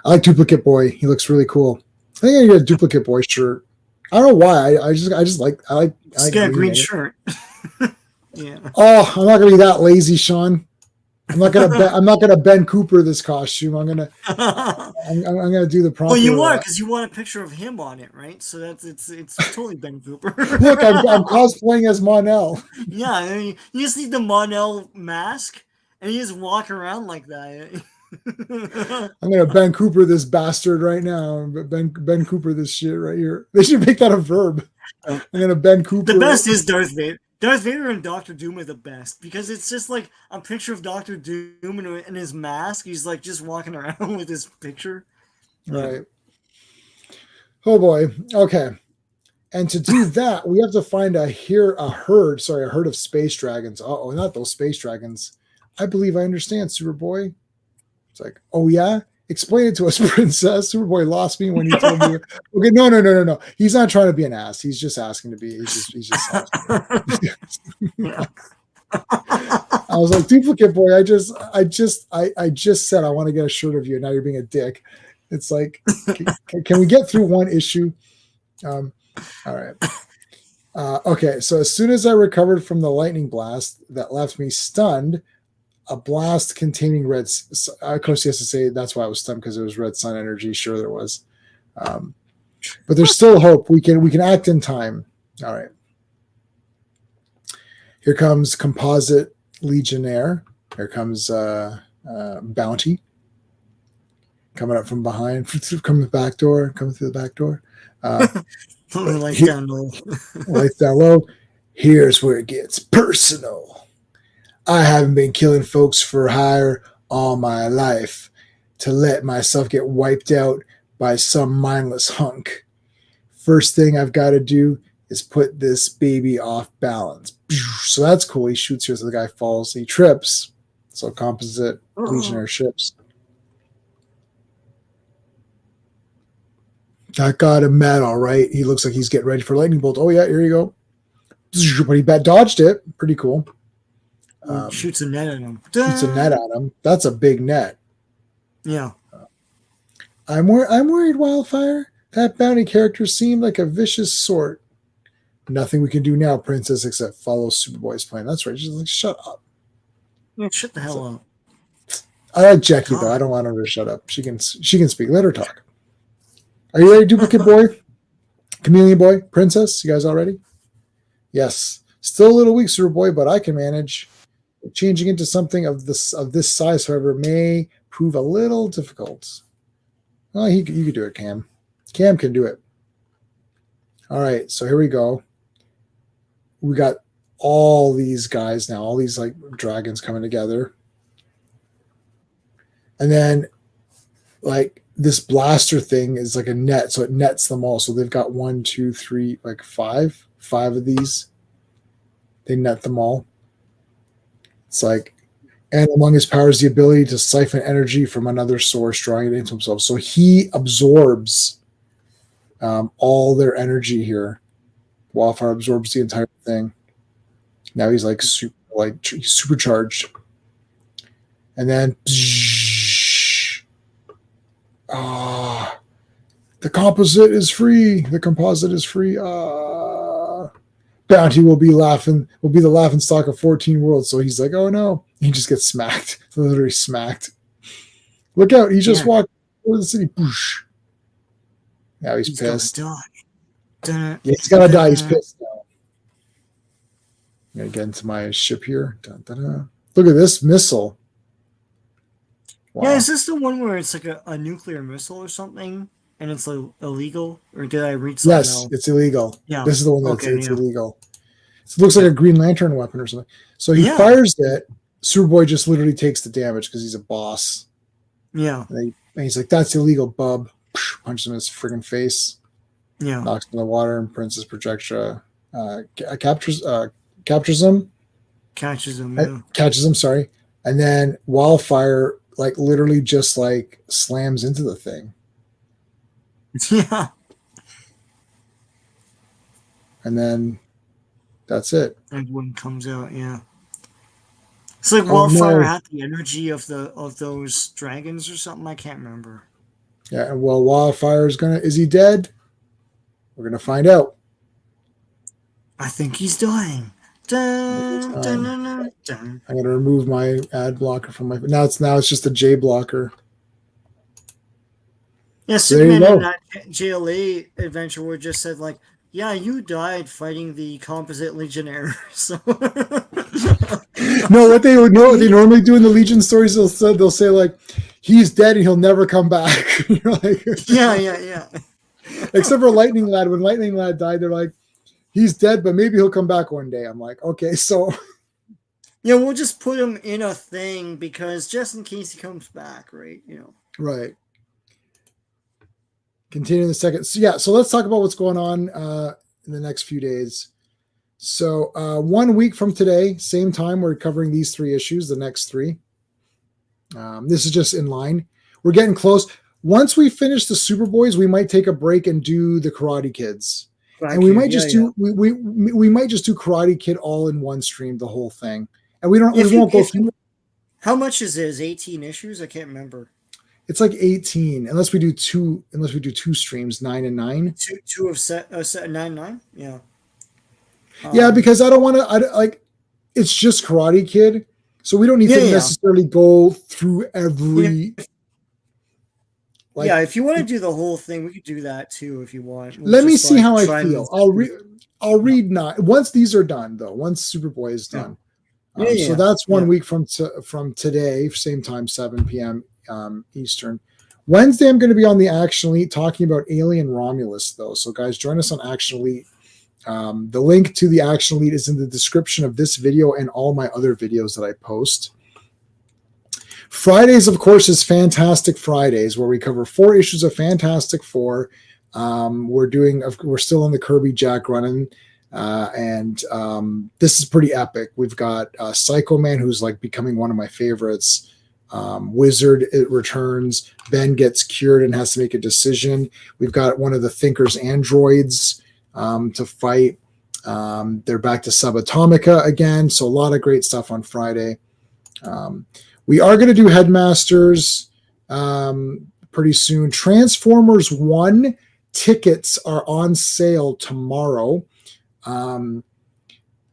I like Duplicate Boy. He looks really cool. I think I get a Duplicate Boy shirt. I don't know why. I like a green shirt. Yeah. Oh, I'm not gonna be that lazy, Sean. I'm not gonna Ben Cooper this costume. I'm gonna do the proper. Well, you are because you want a picture of him on it, right? So it's totally Ben Cooper. Look, I'm cosplaying as Mon-El. Yeah, I mean, you just need the Mon-El mask, and you just walk around like that. I'm gonna Ben Cooper this bastard right now. Ben Cooper this shit right here. They should make that a verb. I'm gonna Ben Cooper. The best is Darth Vader. Darth Vader and Doctor Doom are the best because it's just like a picture of Doctor Doom in his mask. He's like just walking around with his picture. Right. Oh boy. Okay. And to do that, we have to find a herd of space dragons. Oh, not those space dragons. I believe I understand, Superboy. It's like, oh yeah? Explain it to us, princess. Superboy lost me when he told me. Okay, no. He's not trying to be an ass. He's just asking to be. He's just asking. I was like, Duplicate Boy, I just said I want to get a shirt of you. Now you're being a dick. It's like, can we get through one issue? All right. Okay, so as soon as I recovered from the lightning blast that left me stunned, a blast containing red. Of course, he has to say that's why I was stunned because it was red sun energy. Sure, there was, but there's still hope. We can act in time. All right. Here comes Composite Legionnaire. Here comes Bounty coming up from behind, coming the back door, coming through the back door. Lights down low. Lights down low. Here's where it gets personal. I haven't been killing folks for hire all my life to let myself get wiped out by some mindless hunk. First thing I've got to do is put this baby off balance. So that's cool. He shoots here so the guy falls. He trips. So composite Legionnaire ships. That got him mad, all right. He looks like he's getting ready for lightning bolt. Oh, yeah, here you go. But he dodged it. Pretty cool. Shoots a net at him. Shoots a net at him. That's a big net. Yeah. I'm worried, Wildfire. That bounty character seemed like a vicious sort. Nothing we can do now, Princess, except follow Superboy's plan. That's right. She's like, shut up. Yeah, shut the hell up. I like Jackie, though. I don't want her to shut up. She can speak. Let her talk. Are you ready, Duplicate Boy? Chameleon Boy? Princess? You guys all ready? Yes. Still a little weak, Superboy, but I can manage. Changing into something of this size, however, may prove a little difficult. Oh, you can do it, Cam. Cam can do it. All right, so here we go. We got all these guys now, all these like dragons coming together. And then like this blaster thing is like a net, so it nets them all. So they've got 1, 2, 3, like five of these. They net them all. It's like, and among his powers, the ability to siphon energy from another source, drawing it into himself. So he absorbs all their energy here. Wildfire absorbs the entire thing. Now he's like he's supercharged. And then, the composite is free. The composite is free. Bounty will be the laughing stock of 14 worlds. So he's like, oh no. He just gets smacked. Literally smacked. Look out. He just walked over the city. Boosh. Now he's pissed. Yeah, he's gotta die. He's pissed now. I'm gonna get into my ship here. Dun, dun, dun. Look at this missile. Wow. Yeah, is this the one where it's like a nuclear missile or something? And it's like illegal? Or did I read something else? Yes, it's illegal. Yeah. This is the one that's illegal. It looks like a Green Lantern weapon or something. So he fires it. Superboy just literally takes the damage because he's a boss. Yeah. And he's like, that's illegal, bub. Punches him in his friggin' face. Yeah. Knocks him in the water, and Princess Projectra captures him. Catches him, yeah. Catches him, sorry. And then Wildfire, like, literally just, like, slams into the thing. Yeah. And then that's it. Everyone comes out, yeah. It's like Wildfire had the energy of those dragons or something. I can't remember. Yeah, and well, Wildfire is he dead? We're gonna find out. I think he's dying. Dun, dun, dun, dun. I'm gonna remove my ad blocker from my. Now it's just a J blocker. Yeah, Superman in that JLA adventure where it just said like, yeah, you died fighting the composite Legionnaire. So no, what they normally do in the Legion stories, they'll say like, he's dead and he'll never come back. You're like, yeah. Except for Lightning Lad. When Lightning Lad died, they're like, he's dead, but maybe he'll come back one day. I'm like, okay, so yeah, we'll just put him in a thing because just in case he comes back, right? You know, right. Continuing the second. So let's talk about what's going on in the next few days. So 1 week from today, same time, we're covering these 3 issues, the next 3. This is just in line. We're getting close. Once we finish the Superboys, we might take a break and do the Karate Kids. And we might just do we might just do Karate Kid all in one stream, the whole thing. And we won't go through. How much is it? Is 18 issues? I can't remember. It's like 18, unless we do 2 streams, 9 and 9. Two of set 9. Yeah. Yeah, because I don't want to. I like. It's just Karate Kid, so we don't need to necessarily go through every. Like, yeah, if you want to do the whole thing, we could do that too if you want. Let me see how I feel. I'll read 9 once these are done though. Once Superboy is done. So that's 1 week from today, same time, 7 p.m. Eastern. Wednesday, I'm going to be on the Action Elite talking about Alien Romulus though. So guys, join us on Action Elite. The link to the Action Elite is in the description of this video and all my other videos that I post. Fridays, of course, is Fantastic Fridays, where we cover 4 issues of Fantastic Four. We're still on the Kirby Jack running, and this is pretty epic. We've got Psycho Man, who's like becoming one of my favorites. Wizard, it returns. Ben gets cured and has to make a decision. We've got one of the Thinker's androids to fight. They're back to Subatomica again, so a lot of great stuff on Friday. We are going to do Headmasters pretty soon. Transformers 1 tickets are on sale tomorrow. None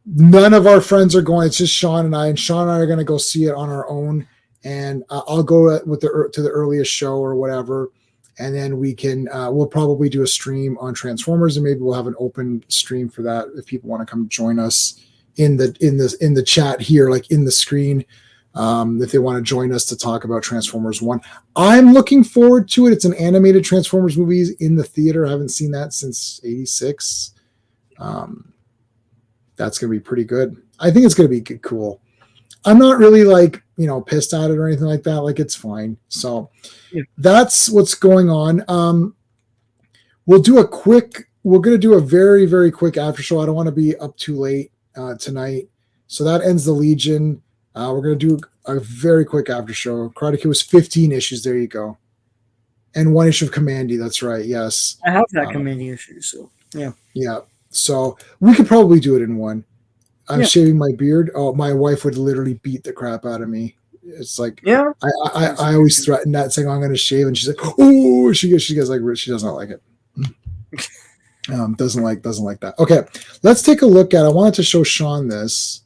of our friends are going. It's just Sean and I. And Sean and I are going to go see it on our own. And I'll go to the earliest show or whatever. And then we'll probably do a stream on Transformers, and maybe we'll have an open stream for that if people want to come join us in the chat here, like in the screen. If they want to join us to talk about Transformers 1. I'm looking forward to it. It's an animated Transformers movie in the theater. I haven't seen that since 86. That's going to be pretty good. I think it's going to be cool. I'm not really pissed at it or anything like that. Like, it's fine. So that's what's going on. We're going to do a very, very quick after show. I don't want to be up too late tonight. So that ends the Legion. We're going to do a very quick after show. Karate Kid was 15 issues. There you go. And 1 issue of Commandy. That's right. Yes. I have that Commandy issue. So, yeah. Yeah. So we could probably do it in one. I'm shaving my beard. Oh, my wife would literally beat the crap out of me. It's like, I always threaten that, saying, I'm going to shave. And she's like, oh, she gets like, she does not like it. Doesn't like that. Okay. Let's take a look at, I wanted to show Sean this,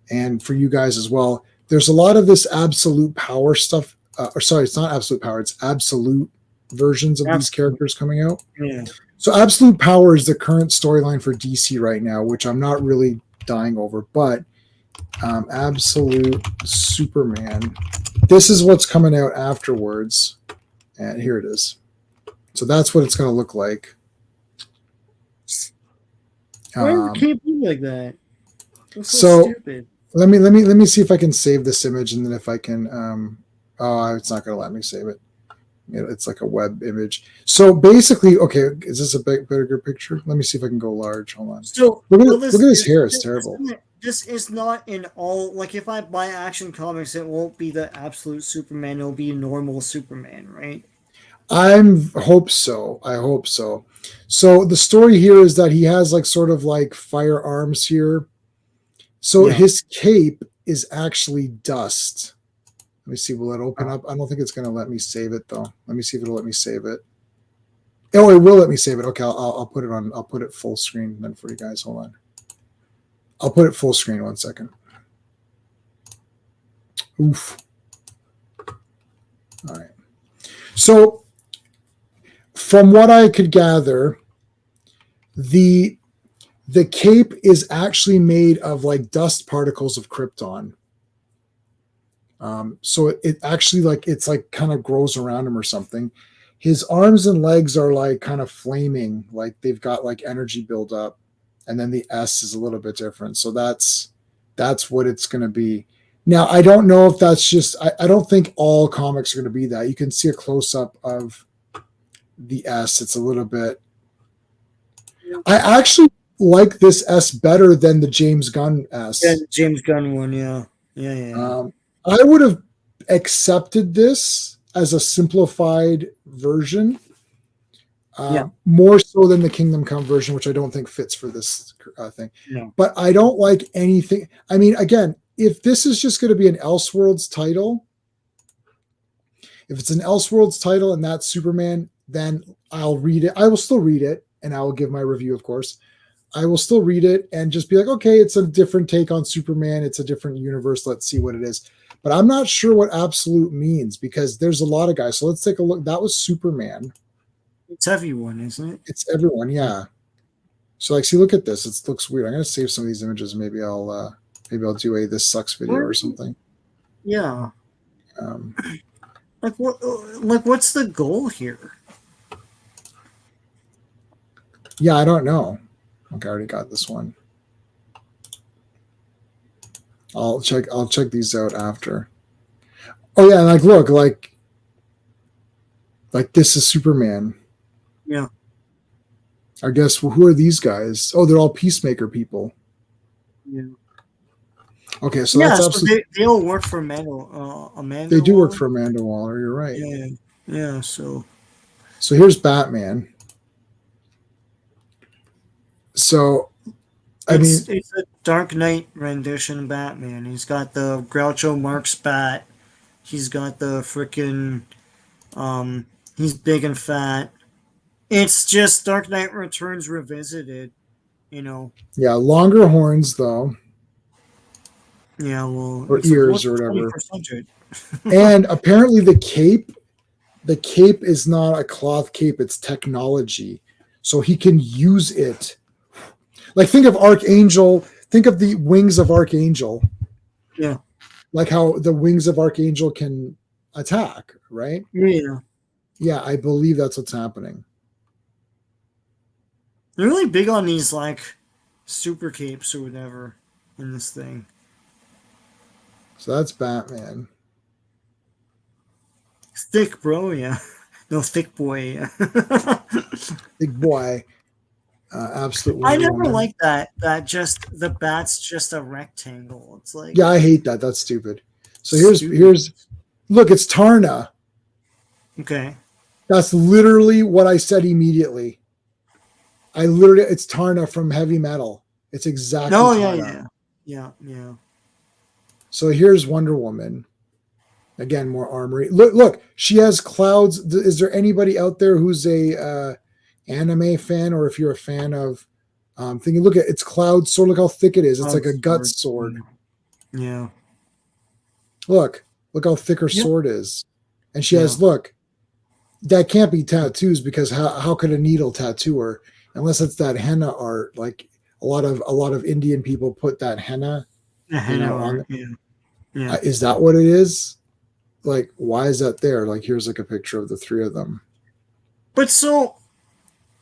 and for you guys as well. There's a lot of this absolute power stuff. It's not absolute power. It's absolute versions of these characters coming out. Yeah. So absolute power is the current storyline for DC right now, which I'm not really dying over, but absolute Superman. This is what's coming out afterwards. And here it is. So that's what it's going to look like. Why can't it be like that? That's so stupid. Let me see if I can save this image, and then if I can it's not going to let me save it. It's like a web image. So basically, okay, is this a bigger picture? Let me see if I can go large. Hold on. So look at his hair. It's terrible. This is not in all, like, if I buy Action Comics, it won't be the absolute Superman. It'll be normal Superman, right? I hope so. So the story here is that he has like sort of like firearms here. So his cape is actually dust. Let me see. Will it open up? I don't think it's going to let me save it though. Let me see if it'll let me save it. Oh, it will let me save it. Okay, I'll put it on. I'll put it full screen then for you guys. Hold on. I'll put it full screen. 1 second. Oof. All right. So from what I could gather, the cape is actually made of like dust particles of Krypton. So it actually it's like kind of grows around him or something. His arms and legs are like kind of flaming, like they've got like energy build up, and then the S is a little bit different. So that's what it's going to be. Now, I don't know if that's just, I don't think all comics are going to be that. You can see a close up of the S. It's a little bit, I actually like this S better than the James Gunn S. Yeah, the James Gunn one. Yeah. I would have accepted this as a simplified version, more so than the Kingdom Come version, which I don't think fits for this thing. No. But I don't like anything. I mean, again, if this is just going to be an Elseworlds title, if it's an Elseworlds title and that's Superman, then I'll read it. I will still read it, and I will give my review, of course. I will still read it and just be like, okay, it's a different take on Superman. It's a different universe. Let's see what it is. But I'm not sure what absolute means because there's a lot of guys. So let's take a look. That was Superman. It's everyone, isn't it? It's everyone, yeah. So like, see, look at this. It looks weird. I'm gonna save some of these images. Maybe I'll do a this sucks video or something. Yeah. Um, Like what? Like what's the goal here? yeah, I don't know. Okay, I already got this one. I'll check these out after. Oh yeah, like look, like this is Superman. Yeah. I guess who are these guys? Oh, they're all Peacemaker people. Yeah. Okay, so Yeah. that's So absolutely. they all work for Amanda. They do work Waller. for Amanda Waller. You're right. Yeah. Yeah. So. So here's Batman. So, I mean, It's a Dark Knight rendition Batman. He's got the Groucho Marx bat. He's got the freaking he's big and fat. It's just Dark Knight Returns revisited, you know. yeah, longer horns though, Yeah, well, or it's ears or the whatever. 21st century. And apparently the cape is not a cloth cape; it's technology, so he can use it. Like think of Archangel. Think of the wings of Archangel. Yeah. Like how the wings of Archangel can attack, right? Yeah. Yeah, I believe that's what's happening. They're really big on these like super capes or whatever in this thing. So that's Batman. Thick bro, yeah. No, thick boy, yeah. Big boy. Absolutely. I never liked that just the bat's just a rectangle. It's like Yeah, I hate that. That's stupid. So Stupid. here's look, it's Tarna. okay. That's literally what I said immediately. It's Tarna from Heavy Metal. It's exactly No, Tarna. yeah. So here's Wonder Woman. Again, more armory. Look, she has clouds. Is there anybody out there who's a anime fan, or if you're a fan of thinking, look at its cloud sword, look how thick it is. It's like a gut sword. Yeah. Look how thick her Yep. sword is. And she has, look, that can't be tattoos because how could a needle tattoo her unless it's that henna art? Like a lot of Indian people put that henna. On. Yeah. Is that what it is? Like, why is that there? Like, here's like a picture of the three of them. But so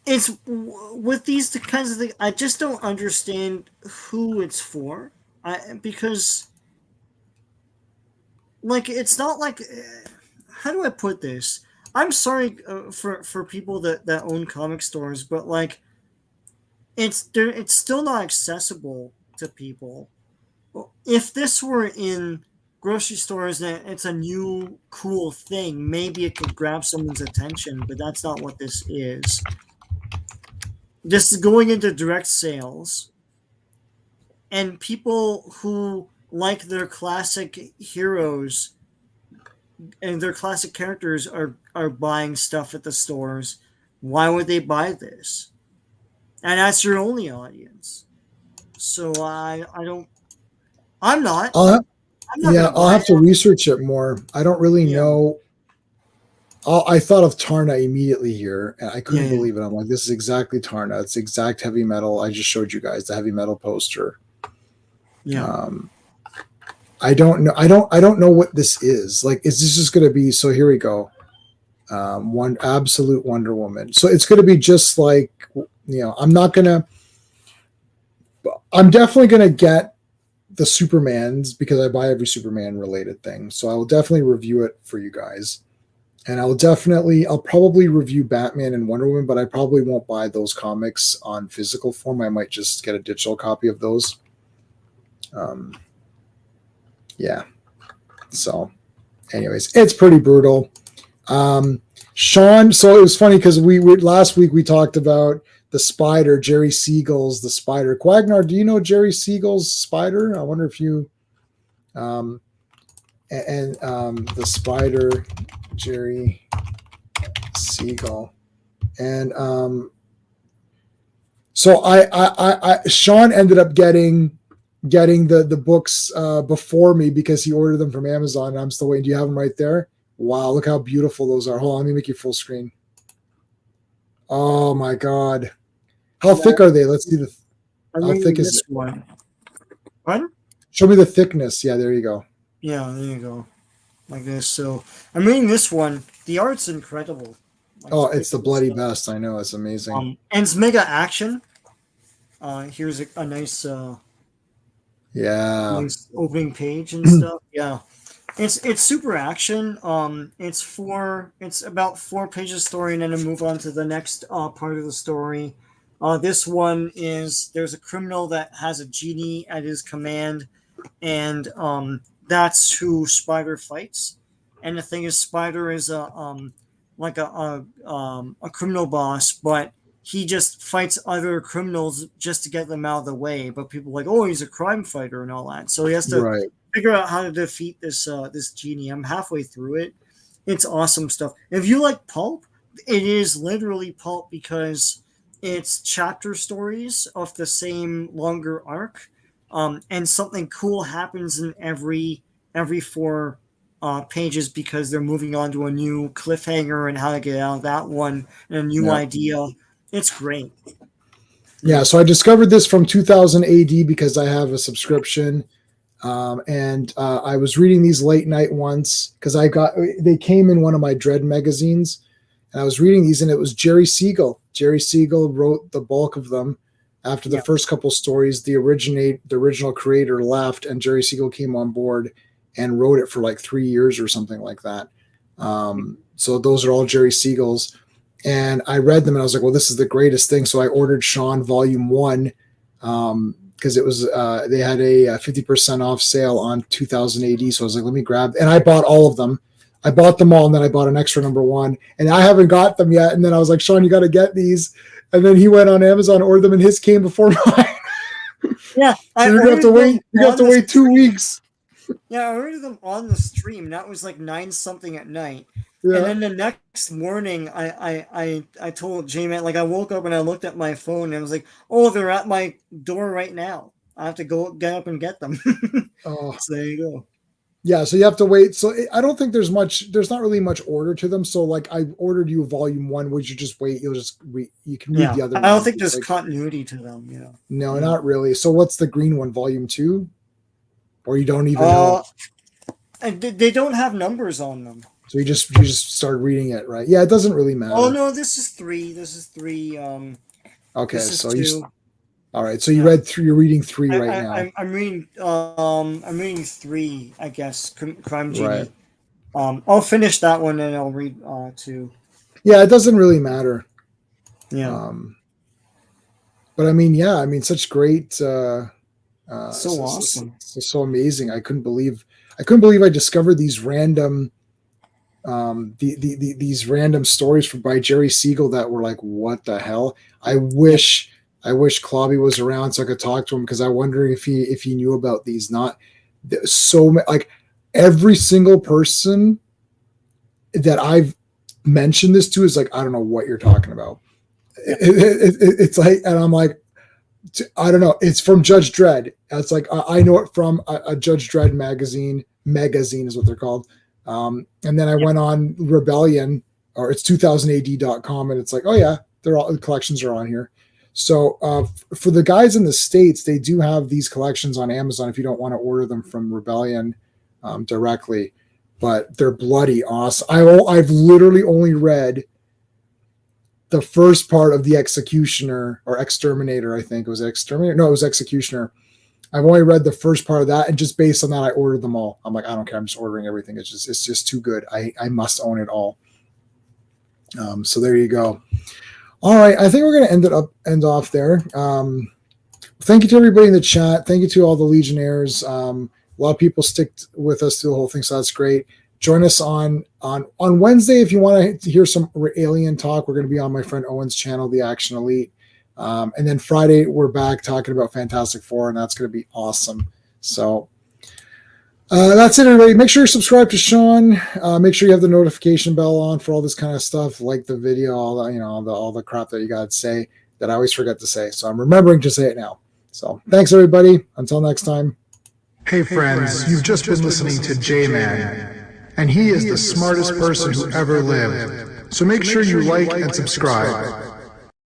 it's with these kinds of things. I just don't understand who it's for. Because like it's not like how do I put this? I'm sorry for people that own comic stores, but like it's still not accessible to people. If this were in grocery stores and it's a new cool thing, maybe it could grab someone's attention, but that's not what this is. This is going into direct sales, and people who like their classic heroes and their classic characters are buying stuff at the stores. Why would they buy this? And that's your only audience. So I'm not. I'll have to research it more. I don't really know. I thought of Tarna immediately here, and I couldn't believe it. I'm like, this is exactly Tarna. It's exact Heavy Metal. I just showed you guys the Heavy Metal poster. Yeah. I don't know. I don't know what this is. Like, is this just going to be? So here we go. One absolute Wonder Woman. So it's going to be just like, I'm definitely going to get the Supermans because I buy every Superman related thing. So I will definitely review it for you guys. And I'll probably review Batman and Wonder Woman, but I probably won't buy those comics on physical form. I might just get a digital copy of those. Yeah. So anyways, it's pretty brutal. Sean, so it was funny because we last week we talked about the Spider, Jerry Siegel's The Spider. Quagnar, do you know Jerry Siegel's Spider? I wonder if you the Spider, Jerry Siegel. And So Sean ended up getting the books before me because he ordered them from Amazon. And I'm still waiting. Do you have them right there? Wow, look how beautiful those are. Hold on, let me make you full screen. Oh my God. How thick are they? Let's see how thick is it? One. Pardon? Show me the thickness. Yeah, there you go. Yeah, there you go. Like this. So I'm reading this one. The art's incredible. Like, Oh, it's the bloody best. I know, it's amazing. And it's mega action. Here's a nice nice opening page and stuff. Yeah. It's super action. It's about 4 pages story, and then to move on to the next part of the story. This one is there's a criminal that has a genie at his command, and that's who Spider fights. And the thing is, Spider is a criminal boss, but he just fights other criminals just to get them out of the way. But people are like, oh, he's a crime fighter and all that, so he has to figure out how to defeat this genie. I'm halfway through it. It's awesome stuff. If you like pulp, it is literally pulp because it's chapter stories of the same longer arc, and something cool happens in every 4 pages because they're moving on to a new cliffhanger and how to get out of that one and a new idea. It's great. Yeah, so I discovered this from 2000 AD because I have a subscription. And I was reading these late night once because they came in one of my Dread magazines, and I was reading these, and it was Jerry Siegel. Jerry Siegel wrote the bulk of them. After the first couple stories, the original creator left, and Jerry Siegel came on board and wrote it for like 3 years or something like that. So those are all Jerry Siegel's, and I read them, and I was like, well, this is the greatest thing. So I ordered Sean Volume 1. Because it was they had a 50% off sale on 2000 AD, so I was like, let me grab, and I bought all of them. I bought them all, and then I bought an extra number 1, and I haven't got them yet. And then I was like, Sean, you got to get these. And then he went on Amazon, ordered them, and his came before mine. Yeah, so you have to wait. You have to wait 2 weeks. Yeah, I ordered them on the stream. That was like 9 something at night. Yeah. And then the next morning, I told J-Man, like I woke up and I looked at my phone and I was like, oh, they're at my door right now. I have to go get up and get them. So there you go. Yeah, so you have to wait. So I don't think there's not really much order to them. So like I ordered you Volume 1, would you just wait? You'll just read. You can read the other. I don't think there's continuity to them. Yeah. No, not really. So what's the green one? Volume 2, or you don't even know? They don't have numbers on them. So you just start reading it, right? Yeah, it doesn't really matter. Oh no, this is 3. This is 3. Okay, this so is 2. All right. So you read 3. You're reading 3 right now. I'm reading 3. I guess Crime Genie. Right. I'll finish that one and I'll read 2. Yeah, it doesn't really matter. Yeah. But I mean, such great. So awesome. So amazing. I couldn't believe I discovered these random. These random stories by Jerry Siegel that were like, what the hell? I wish Clobby was around so I could talk to him, because I wonder if he knew about these. Not so like every single person that I've mentioned this to is like, I don't know what you're talking about. It's like, and I'm like, I don't know. It's from Judge Dredd. It's like I know it from a Judge Dredd magazine. Magazine is what they're called. And then I went on Rebellion, or it's 2000ad.com, and it's like, oh yeah, the collections are on here. So for the guys in the States, they do have these collections on Amazon if you don't want to order them from Rebellion directly, but they're bloody awesome. I've literally only read the first part of the Executioner or Exterminator. I think it was Exterminator. No, it was Executioner. I've only read the first part of that, and just based on that, I ordered them all. I'm like, I don't care. I'm just ordering everything. It's just too good. I must own it all. So there you go. All right. I think we're going to end off there. Thank you to everybody in the chat. Thank you to all the Legionnaires. A lot of people stick with us through the whole thing, so that's great. Join us on Wednesday if you want to hear some alien talk. We're going to be on my friend Owen's channel, The Action Elite. And then Friday, we're back talking about Fantastic Four, and that's going to be awesome. So that's it, everybody. Make sure you subscribe to Sean. Make sure you have the notification bell on for all this kind of stuff, like the video, all the crap that you got to say. that I always forget to say. So I'm remembering to say it now. So thanks, everybody. Until next time. Hey friends, you've just been listening to J-Man, and he is the smartest person who ever lived. So make sure you like and subscribe.